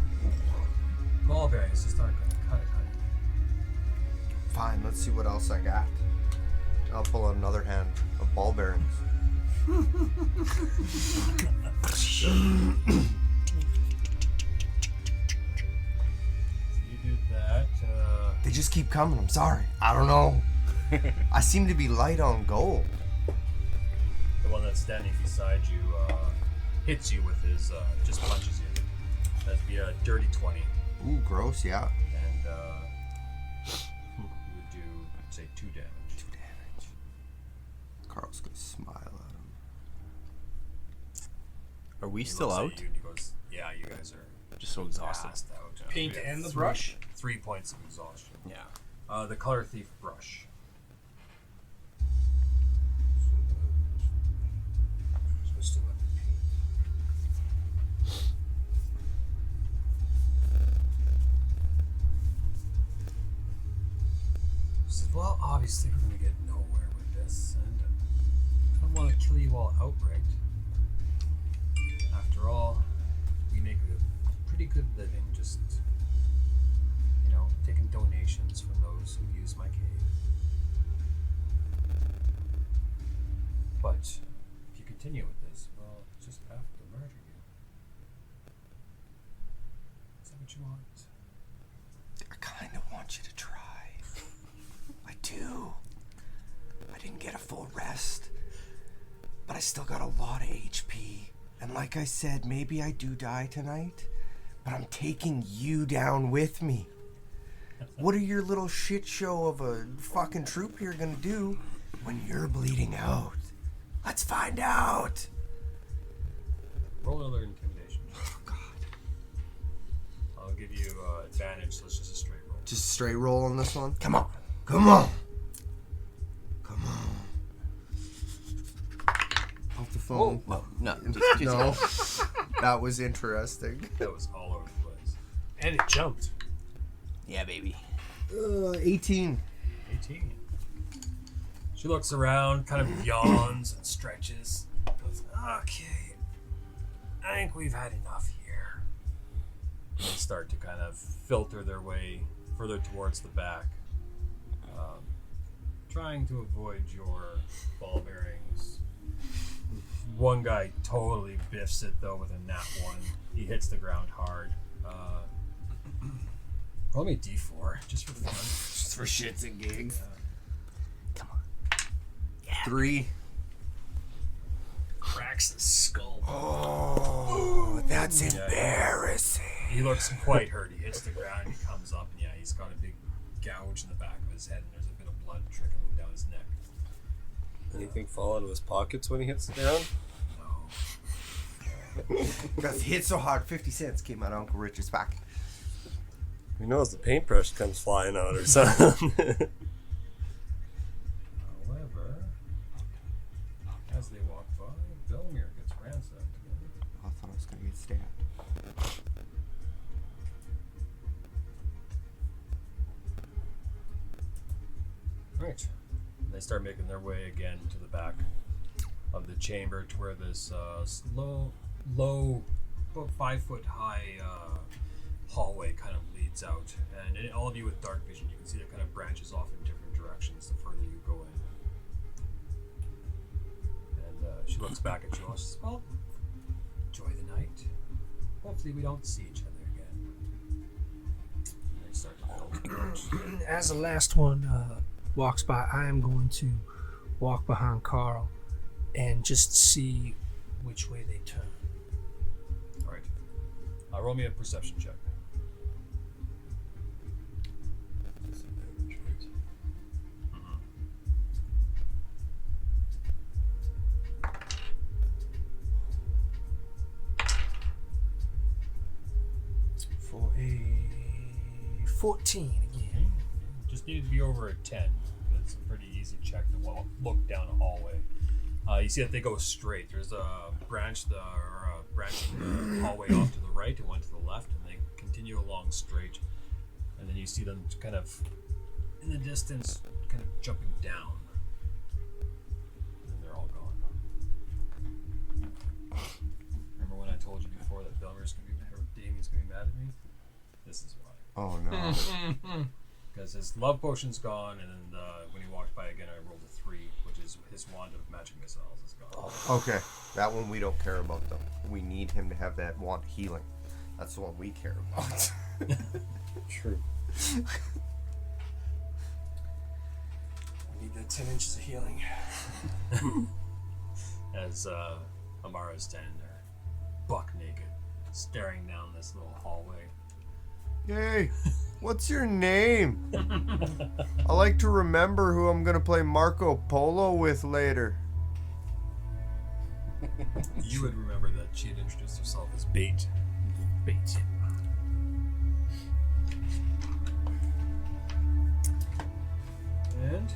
ball bearings just aren't going to cut it, honey. Fine, let's see what else I got. I'll pull out another hand of ball bearings. You did that. They just keep coming. I'm sorry. I don't know. I seem to be light on gold. The one that's standing beside you hits you with his, just punches you. That'd be a dirty 20. Ooh, gross, yeah. And you would do, say, 2 damage. 2 damage. Carl's gonna smile at him. Are we He still looks at out? you and he goes, yeah, you guys are Just so exhausted. passed out. Paint You have and the brush? 3 points of exhaustion. Yeah. The color thief brush. So I still have to paint. He says, well, obviously we're going to get nowhere with this, and I don't want to kill you all outright. After all, we make a pretty good living just, taking donations from those who use my cave. But if you continue with this, well, I'll just have to murder you. Is that what you want? I kind of want you to try. I do. I didn't get a full rest, but I still got a lot of HP. And like I said, maybe I do die tonight, but I'm taking you down with me. What are your little shit show of a fucking troop here gonna do when you're bleeding out? Let's find out. Roll another intimidation. Oh, God. I'll give you advantage, so it's just a straight roll. Just a straight roll on this one? Come on. Come on. Come on. Off the phone. No. No. That was interesting. That was all over the place. And it jumped. Yeah, baby. 18. 18. She looks around, kind of yawns and stretches. Goes, okay, I think we've had enough here. And they start to kind of filter their way further towards the back, trying to avoid your ball bearings. One guy totally biffs it though with a nat 1. He hits the ground hard. Roll me a d4 just for fun. Just for shits and gigs. Come on. 3. Cracks the skull. Oh, that's embarrassing. He looks quite hurt. He hits the ground. He comes up, and he's got a big gouge in the back of his head, and there's a bit of blood trickling down his neck. Anything fall out of his pockets when he hits the ground? No. Got hit so hard, 50 cents came out of Uncle Richard's pocket. Who knows, the paintbrush comes flying out or something. However, as they walk by, Belmir gets ransacked again. I thought I was going to get stabbed. Right. They start making their way again to the back of the chamber to where this low, about 5 foot high hallway kind of leads out, and all of you with dark vision, you can see it kind of branches off in different directions the further you go in. And she looks back at you and says, well, enjoy the night. Hopefully we don't see each other again. And they start to build. As the last one walks by, I am going to walk behind Carl and just see which way they turn. Alright. Roll me a perception check. For a 14 again. Just needed to be over a 10. That's a pretty easy check to look down a hallway. You see that they go straight. There's a branching hallway off to the right and one to the left, and they continue along straight. And then you see them kind of in the distance, kind of jumping down. And they're all gone. Remember when I told you before that Damien's gonna be mad at me? This is why. Oh no. Because his love potion's gone, and then when he walked by again, I rolled a 3, which is his wand of magic missiles is gone. Okay, that one we don't care about though. We need him to have that wand of healing. That's the one we care about. True. We need that 10 inches of healing. As Amara's standing there, buck naked, staring down this little hallway. Hey, what's your name? I like to remember who I'm gonna play Marco Polo with later. You would remember that she had introduced herself as Bait. Bait. And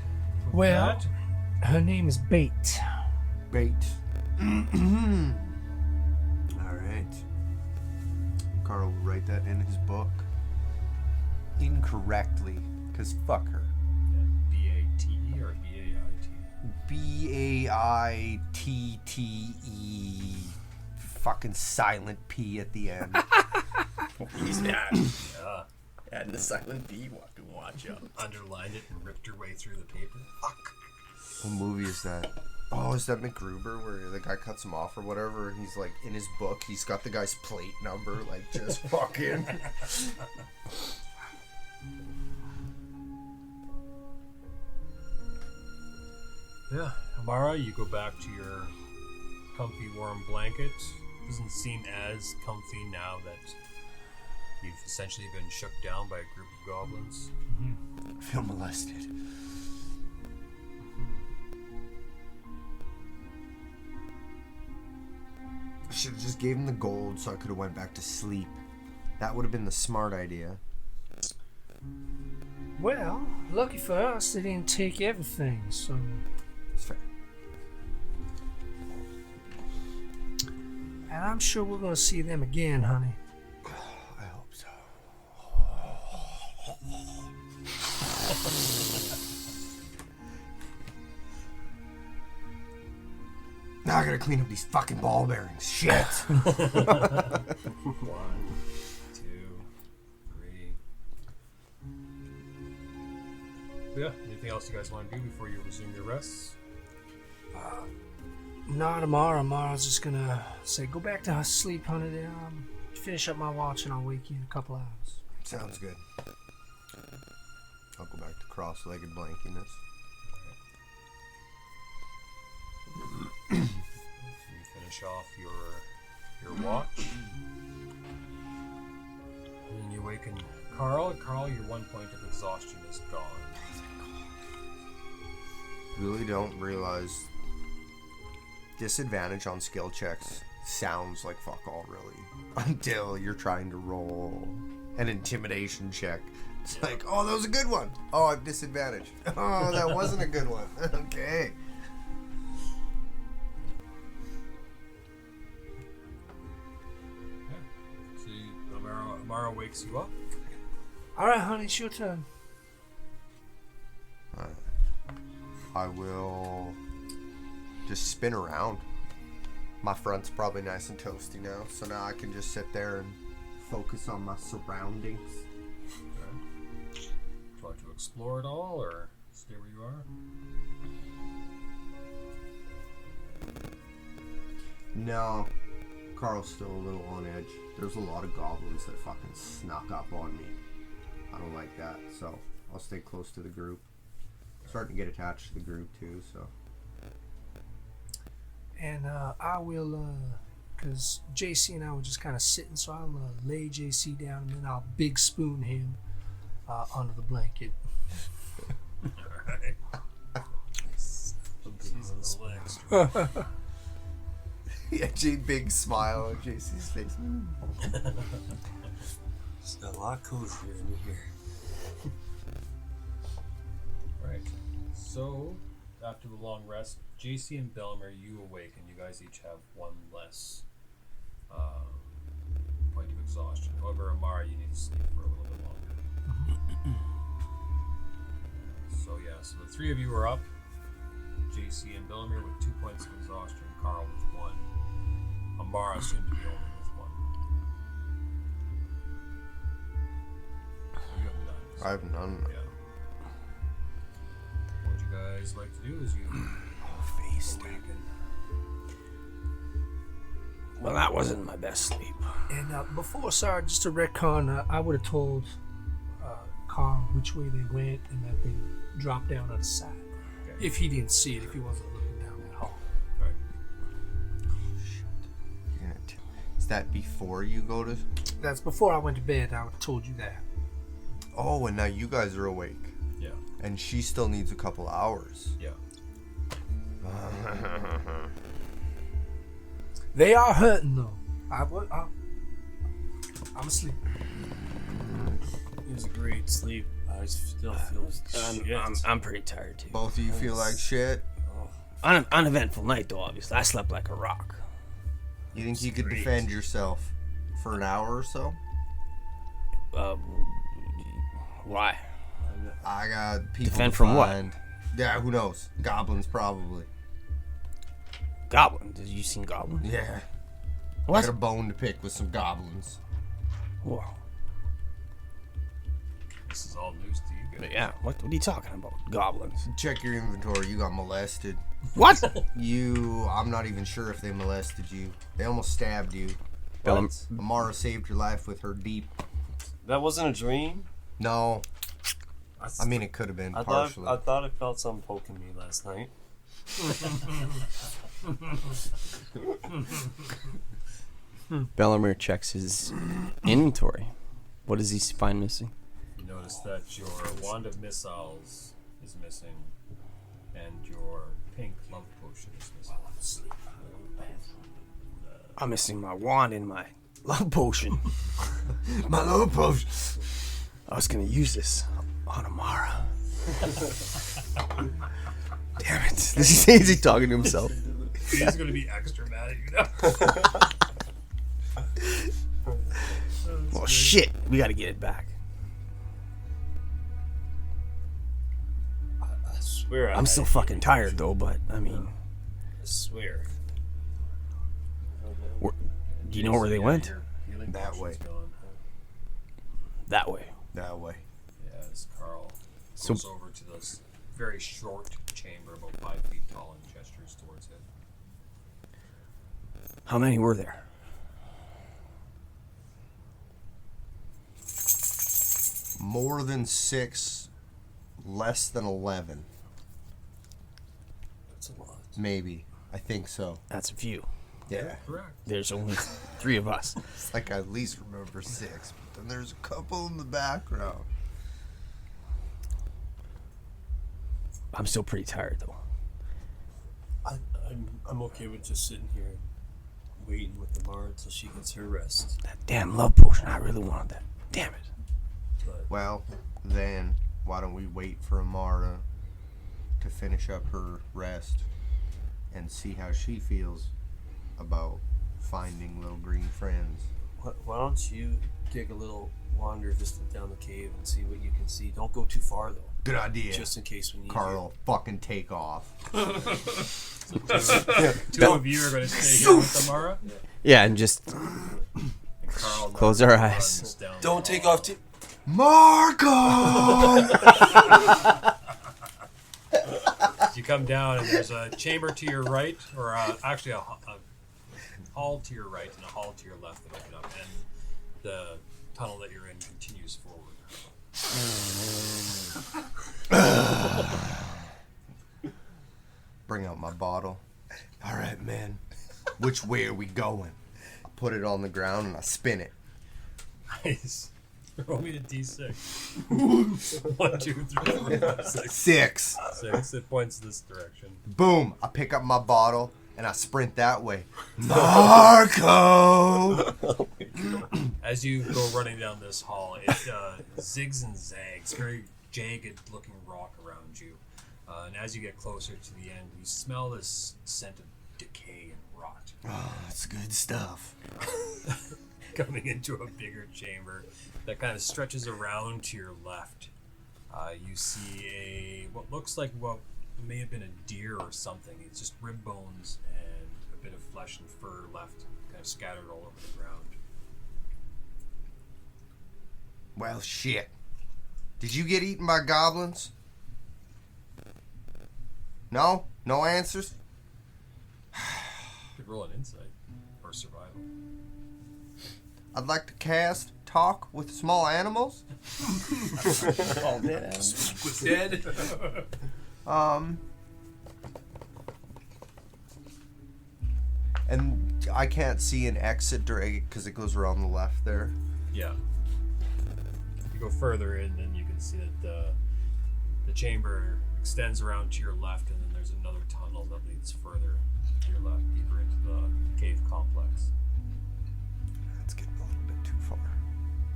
with Well, that, her name is Bait. Bait. Alright. Carl will write that in his book. Incorrectly, because fuck her. B-A-T-E or B-A-I-T? B-A-I-T-T-E. Fucking silent P at the end. He's mad. Yeah. Adding the silent B, watch out. Underlined it and ripped her way through the paper. Fuck. What movie is that? Oh, is that MacGruber where the guy cuts him off or whatever, and he's like, in his book, he's got the guy's plate number, like, just fucking... Yeah, Amara, you go back to your comfy warm blanket. Doesn't seem as comfy now that you've essentially been shook down by a group of goblins. I feel molested. I should have just gave him the gold so I could have went back to sleep. That would have been the smart idea. Well, lucky for us, they didn't take everything, so... It's fair. And I'm sure we're gonna see them again, honey. I hope so. Now I gotta clean up these fucking ball bearings. Shit. 1, 2, 3. Yeah, anything else you guys want to do before you resume your rests? Not tomorrow. Tomorrow's just gonna say, go back to sleep, honey. Then finish up my watch and I'll wake you in a couple hours. Sounds good. I'll go back to cross-legged blankiness. So you finish off your watch. And then you awaken Carl. Carl, your 1 point of exhaustion is gone. Really don't realize disadvantage on skill checks sounds like fuck all, really, until you're trying to roll an intimidation check. It's like, oh, that was a good one. Oh, I have disadvantage. Oh, that wasn't a good one. Okay. So Amara wakes you up. All right, honey, it's your turn. I will just spin around. My front's probably nice and toasty now, so now I can just sit there and focus on my surroundings. Do you want to explore it all, or stay where you are? No, Carl's still a little on edge. There's a lot of goblins that fucking snuck up on me. I don't like that, so I'll stay close to the group. Starting to get attached to the group too, so. And I will, because JC and I were just kind of sitting, so I'll lay JC down and then I'll big spoon him under the blanket. Alright. Yeah, big smile on JC's face. It's a lot cozier in here. Right. So, after the long rest, JC and Belmer, you awaken. You guys each have one less point of exhaustion. However, Amara, you need to sleep for a little bit longer. So the three of you are up. JC and Belmer with 2 points of exhaustion. Carl with 1. Amara soon to be only with 1. You have none. So, I have none. yeah. What would you guys like to do as you awaken? Well, that wasn't my best sleep. And before, sorry, just to retcon, I would have told Carl which way they went and that they dropped down on the side. Okay. If he didn't see it, if he wasn't looking down that hall. Right. Is that before you go to? That's before I went to bed. I would have told you that. Oh, and now you guys are awake, Yeah. and she still needs a couple hours. Yeah. They are hurting though. I'm asleep. It was a great sleep. I still feel shit. I'm pretty tired too. Both of you feel like shit. Uneventful night though, obviously. I slept like a rock. You think you could defend yourself for an hour or so? Why? I got people Defend to from what? find. Yeah, who knows? Goblins probably. Goblin? Did you seen goblins? Yeah. I What? got a bone to pick with some goblins. Whoa. This is all news to you guys. Yeah. What are you talking about? Goblins? Check your inventory. You got molested. What? I'm not even sure if they molested you. They almost stabbed you. Bill, But Amara saved your life with her deep. That wasn't a dream. No. I mean, it could have been partially. I thought I felt something poking me last night. Bellamere checks his inventory. What does he find missing? You notice that your wand of missiles is missing, and your pink love potion is missing. I'm missing my wand and my love potion. My love potion. I was gonna use this on Amara. Damn it. Is he talking to himself? He's gonna be extra mad at you now. Well, shit. We gotta get it back. I swear. I'm still fucking tired though, but I mean, I swear. do you know where they went? That way. That way. That way. Yeah, as Carl So- goes over to this very short chamber, about 5 feet tall, and gestures towards it. How many were there? More than 6, less than 11. That's a lot. Maybe. I think so. That's a few. Yeah. Correct. There's only 3 of us. It's like I at least remember 6, but then there's a couple in the background. I'm still pretty tired though. I'm okay with just sitting here and waiting with Amara until she gets her rest. That damn love potion. I really wanted that. Damn it. But Well, then, why don't we wait for Amara to finish up her rest and see how she feels about finding little green friends? why don't you take a little wander just down the cave and see what you can see? Don't go too far though, Good idea. just in case we need Carl, fucking take off. Two of you are going to stay here with Amara, Yeah, and just and Carl Close our runs eyes. down the Don't take hall. off. Marco! You come down and there's a chamber to your right, or actually a hall to your right and a hall to your left that open up, and the tunnel that you're in continues forward. Bring out my bottle. All right, man. Which way are we going? I put it on the ground and I spin it. Nice. Roll me a d6. 1, 2, 3, 4, 5, 6. 6. 6. It points this direction. Boom. I pick up my bottle and I sprint that way. Marco! As you go running down this hall, it zigs and zags, very jagged looking rock around you. And as you get closer to the end, you smell this scent of decay and rot. Oh, that's good stuff. Coming into a bigger chamber that kind of stretches around to your left. You see what looks like what may have been a deer or something. It's just rib bones and a bit of flesh and fur left, kind of scattered all over the ground. Well, shit. Did you get eaten by goblins? No? No answers? You could roll an insight or survival. I'd like to cast Talk with Small Animals. Was dead. And I can't see an exit because it goes around the left there. Yeah. You go further in, and you can see that the chamber extends around to your left, and then there's another tunnel that leads further to your left, deeper into the cave complex. That's getting a little bit too far.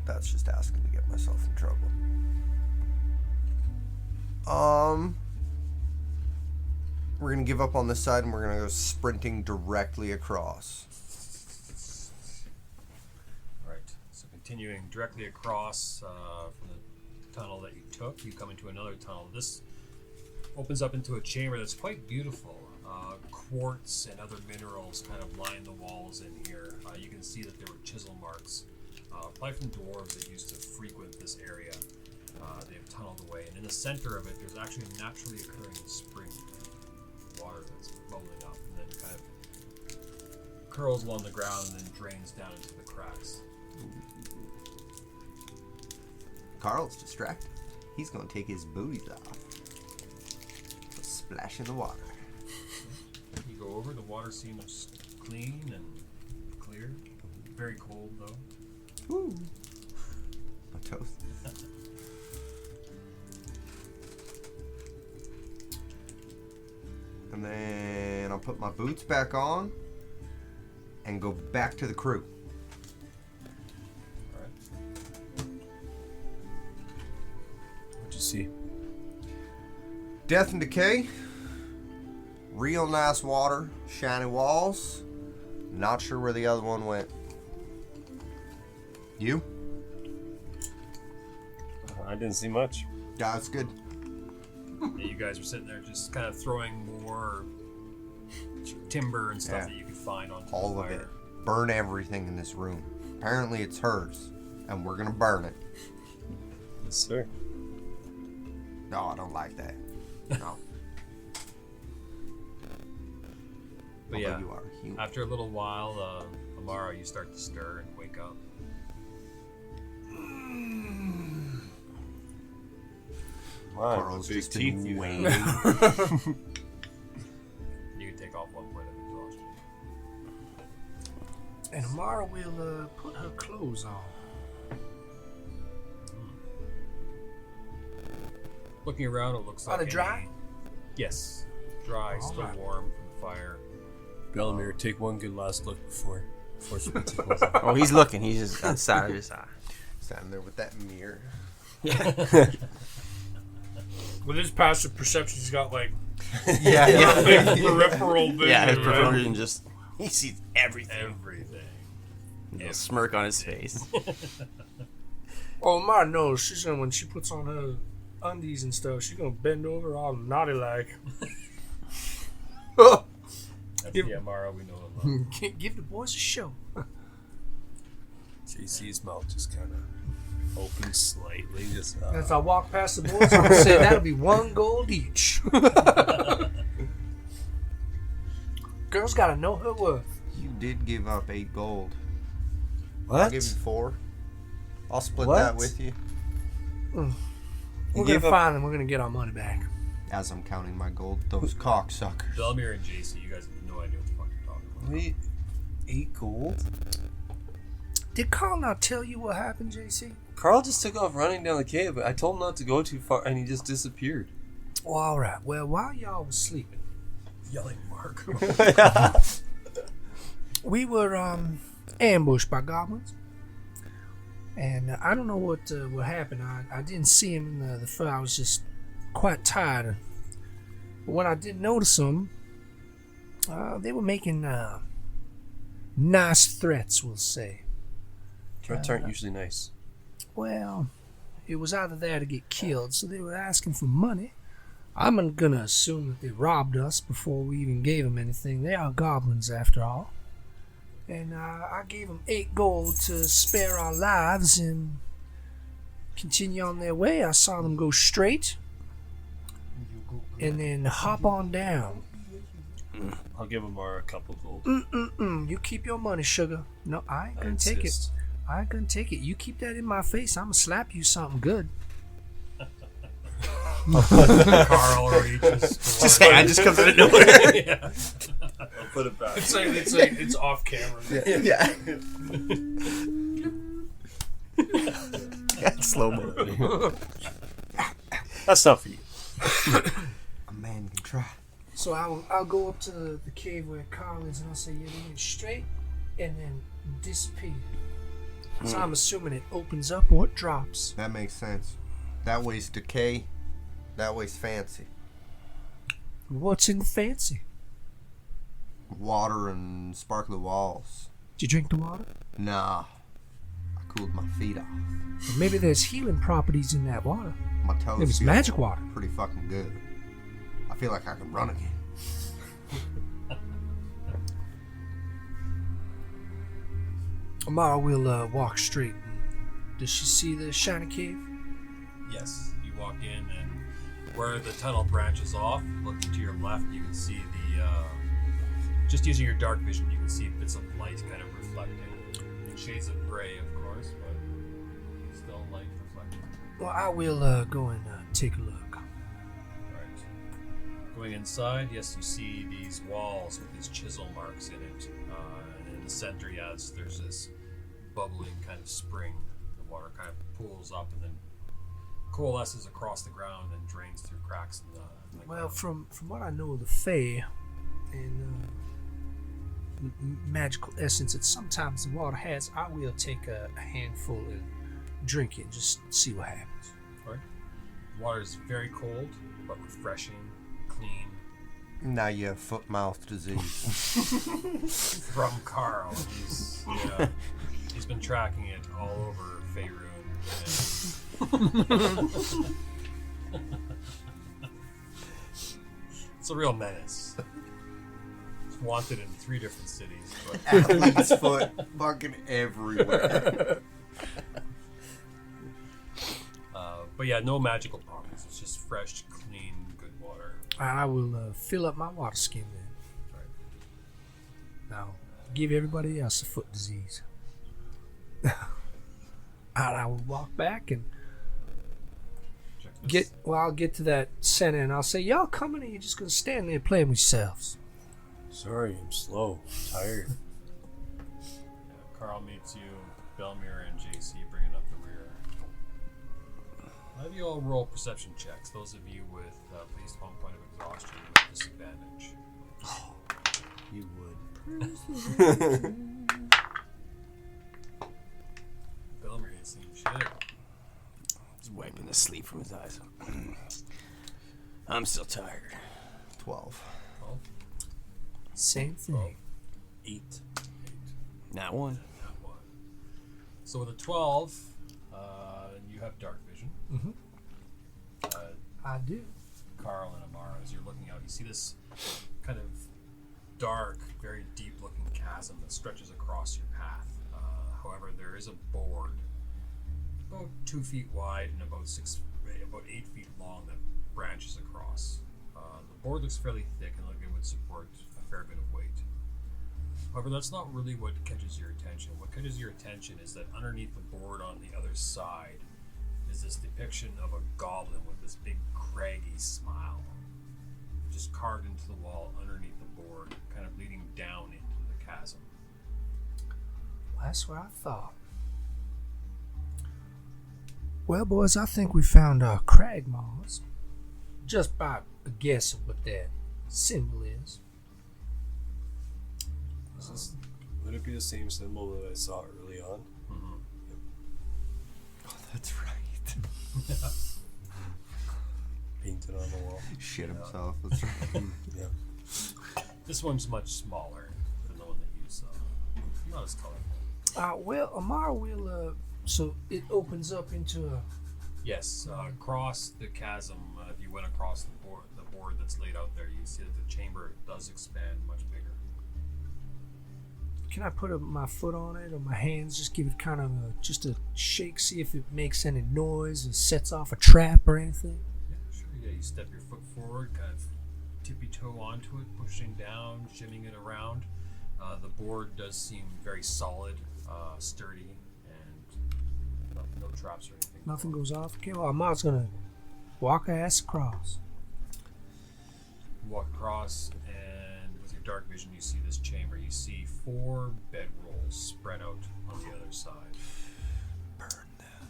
That's just asking to get myself in trouble. We're gonna give up on this side and we're gonna go sprinting directly across. Right. So continuing directly across from the tunnel that you took, you come into another tunnel. This opens up into a chamber that's quite beautiful. Quartz and other minerals kind of line the walls in here. You can see that there were chisel marks, probably from dwarves that used to frequent this area. They've tunneled away, and in the center of it, there's actually a naturally occurring spring, water that's bubbling up, and then kind of curls along the ground and then drains down into the cracks. Carl's distracted. He's gonna take his booties off. Splash in the water. You go over, the water seems clean and clear. Very cold though. Woo! My toast. And then I'll put my boots back on and go back to the crew. Alright. What'd you see? Death and decay. Real nice water. Shiny walls. Not sure where the other one went. You? I didn't see much. Yeah, it's good. Yeah, you guys are sitting there just kind of throwing more timber and stuff Yeah. that you could find onto All the of fire. it. Burn everything in this room. Apparently it's hers. And we're gonna burn it. Yes, sir. No, I don't like that. No. But Although yeah, you are human. after a little while, Amara, you start to stir and wake up. Wow, Carl's big just teeth been you waiting. have. You can take off 1 point of exhaustion. And Amara will put her clothes on. Looking around, it looks Are like they dry? Yes, dry, still Alright. warm from the fire. Bellamere, take one good last look before she puts her clothes on. Oh, he's looking. He's just on the side of his eye. Standing there with that mirror. With his passive perception, he's got like Yeah, peripheral vision. yeah. His right? peripheral vision just he sees everything. Everything. A smirk on his face. Oh, Amara knows she's gonna when she puts on her undies and stuff. She's gonna bend over all naughty like. That's the Amara we know and love. Give the boys a show. JC's mouth just kind of opens slightly. Just As I walk past the boards, I'm gonna say that'll be 1 gold each. Girl's gotta know her worth. You did give up 8 gold. what? I'll give you 4. I'll split What? that with you We're gonna gave up- find them. We're gonna get our money back. as I'm counting my gold. Those cocksuckers. Belmir and JC, you guys have no idea what the fuck you're talking about. Wait, 8 gold? Did Carl not tell you what happened, JC? Carl just took off running down the cave. I told him not to go too far, and he just disappeared. Well, all right. Well, while y'all was sleeping, yelling Mark, we were ambushed by goblins, and I don't know what happened. I didn't see him in the fur. I was just quite tired. But when I did notice them, they were making nice threats, we'll say. Threats aren't usually nice. Well, it was either there to get killed, so they were asking for money. I'm gonna assume that they robbed us before we even gave them anything. They are goblins, after all. And I gave them 8 gold to spare our lives and continue on their way. I saw them go straight and then hop on down. I'll give him a couple gold. You keep your money, sugar. No, I ain't I gonna take it. insist. I ain't gonna take it. You keep that in my face, I'm gonna slap you something good. Carl reaches. Just say, I just comes out of nowhere. Yeah. I'll put it back. It's off camera. Yeah. Slow mo. That's not for you. A man can try. So I'll go up to the cave where Carl is and I'll say, yeah, they went straight and then disappear. So I'm assuming it opens up or it drops. That makes sense. That way's decay. That way's fancy. What's in the fancy? Water and sparkly walls. Did you drink the water? Nah. I cooled my feet off. Or maybe there's healing properties in that water. My toes It was feel magic water. pretty fucking good. I feel like I can run again. Amara will walk straight. Does she see the shiny cave? Yes, you walk in, and where the tunnel branches off, looking to your left, you can see the. Just using your dark vision, you can see bits of light kind of reflecting. In shades of gray, of course, but still light reflecting. Well, I will go and take a look. Right. Going inside, yes, you see these walls with these chisel marks in it. And in the center, yes, there's this bubbling kind of spring. The water kind of pools up and then coalesces across the ground and drains through cracks in the Well, ground. from what I know of the Fae and magical essence that sometimes the water has, I will take a handful and drink it, just see what happens. Right. The water is very cold, but refreshing, clean. Now you have foot mouth disease. From Carl. He's been tracking it all over Faerun. It's a real menace. It's wanted in 3 different cities. But Athlete's foot fucking everywhere. but yeah, no magical properties. It's just fresh, clean, good water. I will fill up my water skin then. Right. Now, give everybody else a foot disease. And I will walk back and Check this. I'll get to that center and I'll say, y'all coming or you just gonna stand there playing with yourselves? Sorry, I'm slow. Tired. Yeah, Carl meets you, Belmir and JC bringing up the rear. I'll have you all roll perception checks. Those of you with at least 1 point of exhaustion with disadvantage. You would. Belmir ain't seen shit. He's wiping the sleep from his eyes. I'm still tired. 12. Well, Same thing. 8. Not one. not one. So with a 12, you have dark vision. I do. Carl and Amara, as you're looking out, you see this kind of dark, very deep-looking chasm that stretches across your path. However, there is a board about 2 feet wide and about 8 feet long that branches across. The board looks fairly thick and like it would support a fair bit of weight. However, that's not really what catches your attention. What catches your attention is that underneath the board on the other side is this depiction of a goblin with this big craggy smile, just carved into the wall underneath the board, kind of leading down into the chasm. Well, that's what I thought. Well, boys, I think we found crag moss. Just by a guess of what that symbol is. Would it be the same symbol that I saw early on? Mm-hmm. Oh, that's right. Painted on the wall. Shit himself. That's right. Yeah. This one's much smaller than the one that you saw. Not as colorful. Well, Amar will, so it opens up into a... Yes, across the chasm, if you went across the board that's laid out there, you see that the chamber does expand much bigger. Can I put my foot on it or my hands, just give it kind of just a shake, see if it makes any noise or sets off a trap or anything? Yeah, sure. Yeah, you step your foot forward, kind of tippy-toe onto it, pushing down, shimming it around. The board does seem very solid, sturdy, and no traps or anything. Nothing goes off? Okay, well, Amar's gonna walk her ass across. Walk across, and with your dark vision, you see this chamber. You see 4 bedrolls spread out on the other side. Burn them.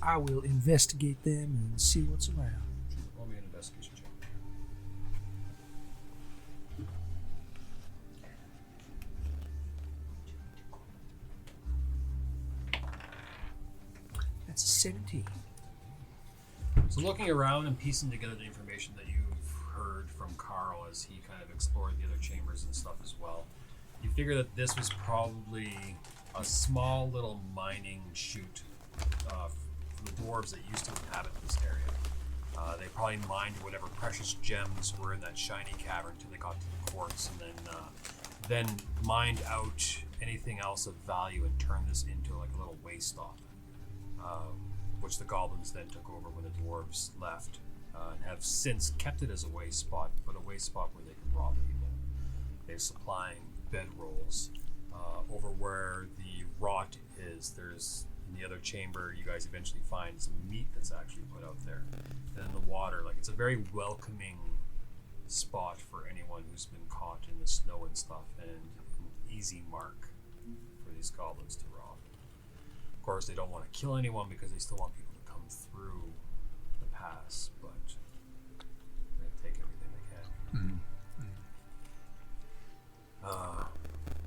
I will investigate them and see what's around. Roll me an investigation check. That's a 17. So looking around and piecing together the information that you've heard from Carl as he kind of explored the other chambers and stuff as well, you figure that this was probably a small little mining chute for the dwarves that used to inhabit this area. They probably mined whatever precious gems were in that shiny cavern until they got to the quartz, and then mined out anything else of value and turned this into like a little waste stop. Which the goblins then took over when the dwarves left, and have since kept it as a waste spot, but a waste spot where they can rob people. They're supplying bedrolls over where the rot is. There's in the other chamber you guys eventually find some meat that's actually put out there. And then the water, like it's a very welcoming spot for anyone who's been caught in the snow and stuff, and an easy mark for these goblins to rob. Of course, they don't want to kill anyone because they still want people to come through the pass, but they're going to take everything they can.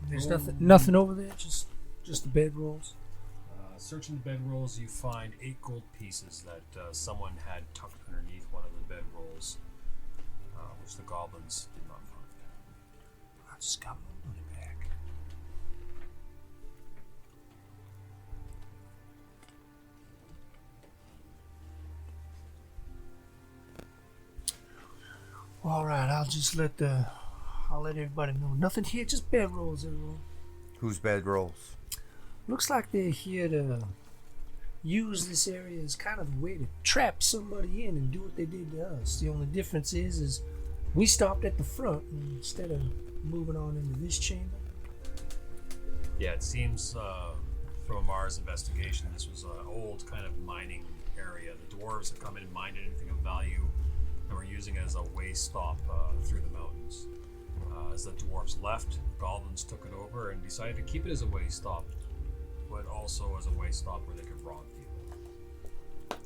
There's nothing over there, just the bedrolls. Searching the bedrolls, you find 8 gold pieces that someone had tucked underneath one of the bedrolls, which the goblins did not find. I just got my money back. All right, I'll let everybody know. Nothing here, just bedrolls, everyone. Whose bedrolls? Looks like they're here to use this area as kind of a way to trap somebody in and do what they did to us. The only difference is we stopped at the front instead of moving on into this chamber. Yeah, it seems from Amar's investigation, this was an old kind of mining area. The dwarves have come in and mined anything of value, and were using it as a way stop through the mountains. As the dwarves left, goblins took it over and decided to keep it as a way stop, but also as a way stop where they could rob people.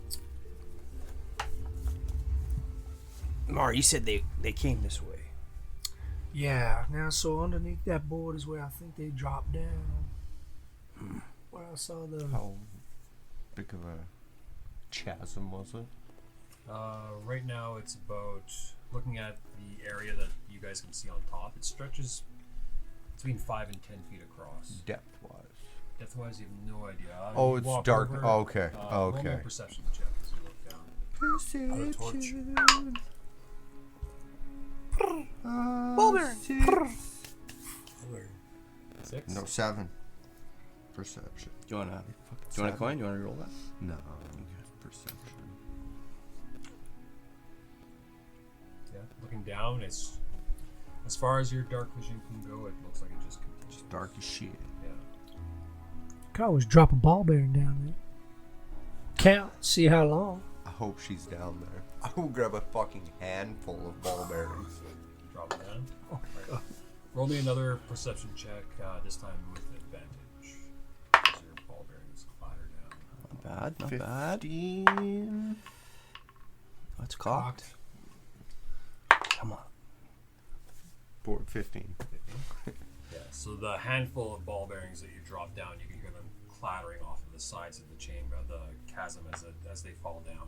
Mar, you said they came this way. Yeah, now so underneath that board is where I think they dropped down. Where I saw the... How big of a chasm was it? Right now it's about, looking at the area that you guys can see on top, it stretches between 5 and 10 feet across. Depth-wise. Depth-wise, you have no idea. Oh, You it's walk dark. over, Oh, okay. roll me a Okay. perception check as you look down. Out of torch. Bolem! 6? No, 7. Perception. Do you want a coin? Do you want to roll that? No. Perception. Yeah, looking down, it's as far as your dark vision can go. It looks like it just continues. It's dark as shit. Yeah. Could always drop a ball bearing down there. Count, see how long. I hope she's down there. I will grab a fucking handful of ball bearings. Drop it down. Oh my god. Roll me another perception check. This time with advantage. As your ball bearings clatter down. Not bad. 15. That's cocked. Come on. 15. Yeah. So the handful of ball bearings that you drop down, you can hear them clattering off of the sides of the chamber, the chasm, as they fall down.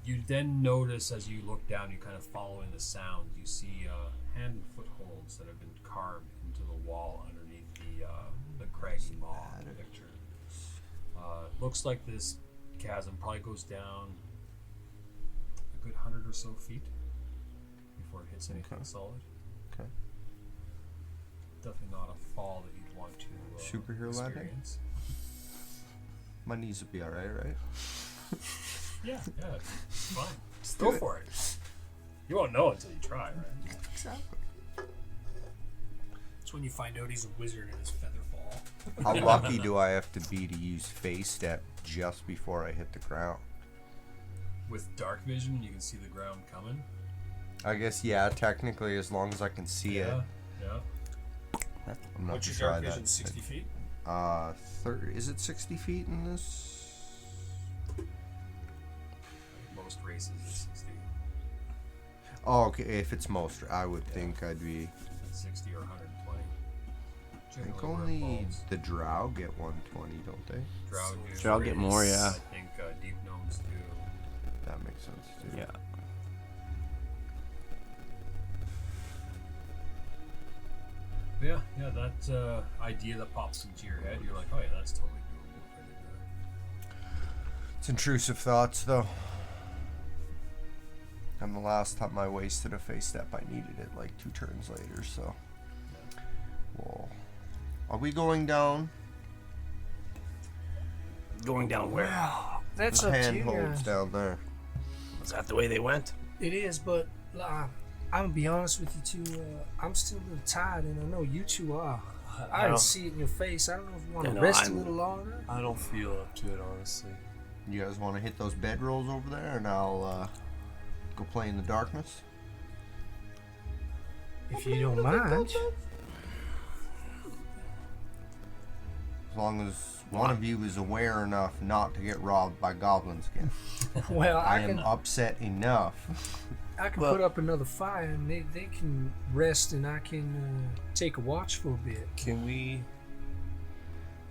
You then notice, as you look down, you kind of follow in the sound. You see hand and footholds that have been carved into the wall underneath the craggy maw picture. Looks like this chasm probably goes down a good 100 or so feet before it hits anything solid. Okay. Definitely not a fall that you'd want to Superhero landing? experience. My knees will be alright, right? Yeah, it's fine. Just go for it. You won't know until you try, right? Exactly. That's when you find out he's a wizard in his feather fall. How lucky do I have to be to use phase step just before I hit the ground? With dark vision, you can see the ground coming. I guess, yeah, technically, as long as I can see it. Yeah. I'm not What's to your try dark that. vision? 60 feet? Is it 60 feet in this? Most races is 60. Oh, okay. If it's most, I would think I'd be. 60 or 120. I think Generally where it only falls. the drow get 120, don't they? Drow Drow get more, yeah. I think deep gnomes do. That makes sense too. Yeah. Yeah, that idea that pops into your head, you're like, oh yeah, that's totally doable. I did that. It's intrusive thoughts, though. And the last time I wasted a face step, I needed it like 2 turns later, so. Well, are we going down? Going down where? That's The up to you handholds guys. down there. Is that the way they went? It is, but I'm gonna be honest with you two. I'm still a little tired, and I know you two are. I can see it in your face. I don't know if you want to No, rest a I'm- little longer. I don't feel up to it, honestly. You guys want to hit those bedrolls over there, and I'll go play in the darkness? If you don't mind. As long as one of you is aware enough not to get robbed by goblins again. Well, I I am can upset enough. put up another fire, and they can rest, and I can take a watch for a bit. Can we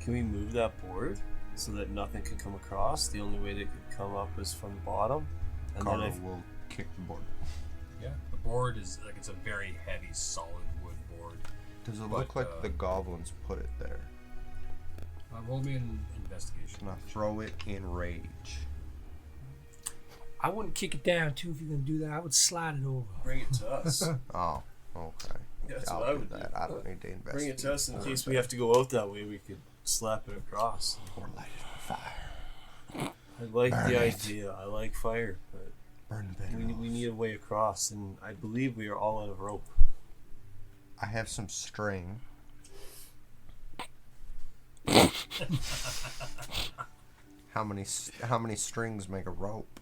move that board so that nothing can come across? The only way they could come up is from the bottom, and then Carter will kick the board. Yeah, the board is like, it's a very heavy, solid wood board. Does it But, look like the goblins put it there? Roll me an investigation. Can I throw it in rage? I wouldn't kick it down too if you're gonna do that. I would slide it over. bring it to us. Oh, okay. That's I'll what I do would that. I don't need to investigate. Bring it to us in case we have to go out that way. We could slap it across. Or light it on fire. I like Burn the it. idea. I like fire, but Burn the we bedrolls. need a way across, and I believe we are all out of rope. I have some string. How many strings make a rope?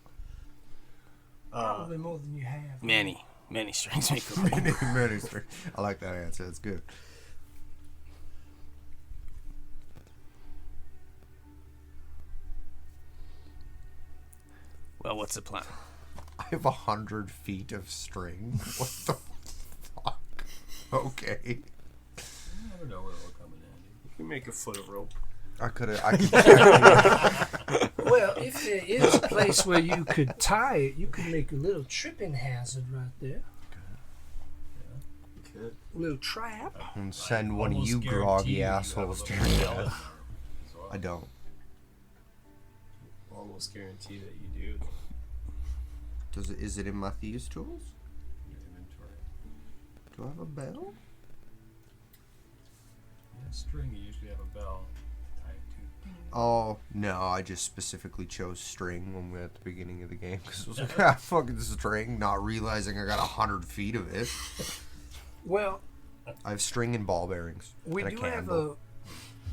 Probably more than you have. Many strings make a rope. Many strings. I like that answer. That's good. Well, what's the plan? I have 100 feet of string. What the fuck? Okay. You never know where it'll come in handy. You can make a foot of rope. I could. Well, if there is a place where you could tie it, you could make a little tripping hazard right there. Good. A little trap. And send one of Almost you guarantee groggy you have a assholes to little your bell in death. there as well. I don't. Almost guarantee that you do. Is it in my thieves' tools? Your inventory. Do I have a bell? Yeah, String, you usually have a bell tied to. Oh, no, I just specifically chose string when we were at the beginning of the game because it was like, ah, fucking string, not realizing I got 100 feet of it. Well, I have string and ball bearings. we and do a have candle.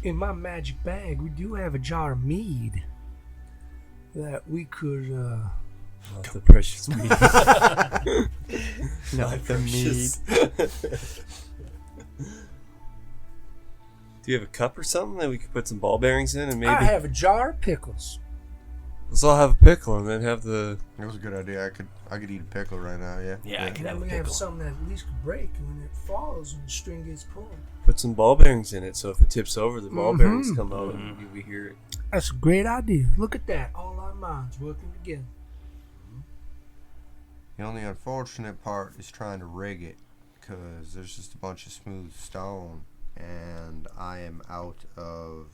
in my magic bag, we do have a jar of mead that we could, Not the precious meat. Not the mead. Do you have a cup or something that we could put some ball bearings in and maybe I have a jar of pickles. let's all have a pickle and then have the It was a good idea. I could eat a pickle right now, yeah. Yeah, I And can then have a we have pickle. something that at least could break when it falls and the string gets pulled. put some ball bearings in it so if it tips over the ball bearings come out and we hear it. That's a great idea. Look at that. All our minds working together. The only unfortunate part is trying to rig it because there's just a bunch of smooth stone and I am out of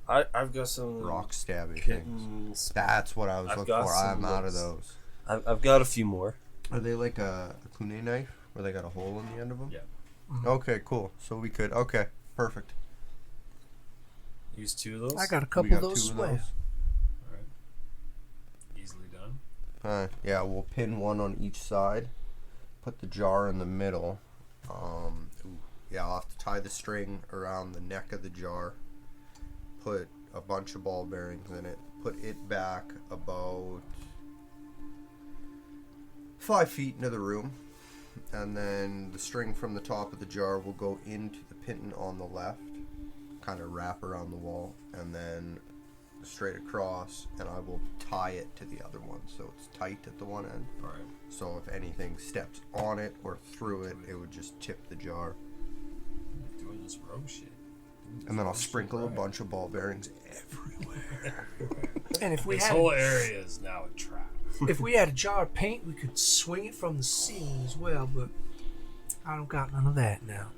I've got some rock stabbing things. kittens. That's what I was I've looking got for. some I'm out of those. those. I've got a few more. Are they like a kune knife where they got a hole in the end of them? Yeah. Okay, cool. So we could. Okay, perfect. Use 2 of those. I got a We couple got of those 2 as of well. those. Alright. Easily done. Yeah, we'll pin one on each side. Put the jar in the middle. Yeah, I'll have to tie the string around the neck of the jar. Put a bunch of ball bearings in it. Put it back about 5 feet into the room. And then the string from the top of the jar will go into the pin on the left. Kind of wrap around the wall. And then straight across. And I will tie it to the other one. So it's tight at the one end. Alright. So if anything steps on it or through it, it would just tip the jar. Doing this rogue shit. And then I'll sprinkle a bunch of ball bearings everywhere. And if we This had whole area is now a trap. if we had a jar of paint, we could swing it from the ceiling as well. But I don't got none of that now.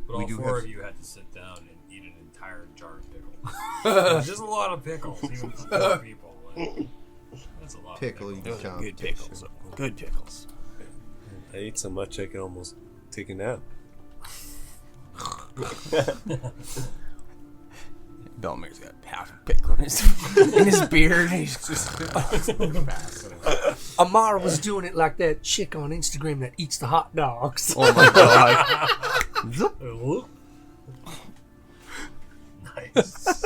But We all do 4 have- of you had to sit down and eat an entire jar of pickles. There's a lot of pickles, even for 4 people. Like, that's a lot Pickle of you pickles. can Good pickles. Good pickles. I ate so much I could almost take a nap. Belmer's got half a pickle in his beard. He's just Amara was doing it like that chick on Instagram that eats the hot dogs. oh my god. Nice.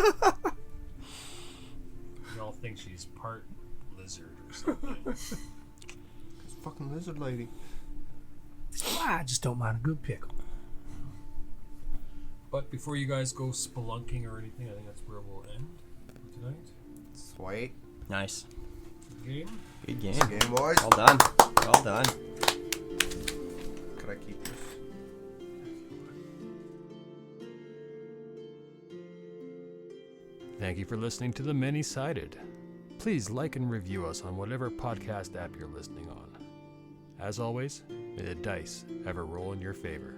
Y'all think she's part lizard or something. It's fucking lizard lady. I just don't mind a good pickle. But before you guys go spelunking or anything, I think that's where we'll end for tonight. Sweet. Nice. Good game. Good game. Game boys. Well done. Well done. Could I keep this? Thank you for listening to The Many-Sided. Please like and review us on whatever podcast app you're listening on. As always, may the dice ever roll in your favor.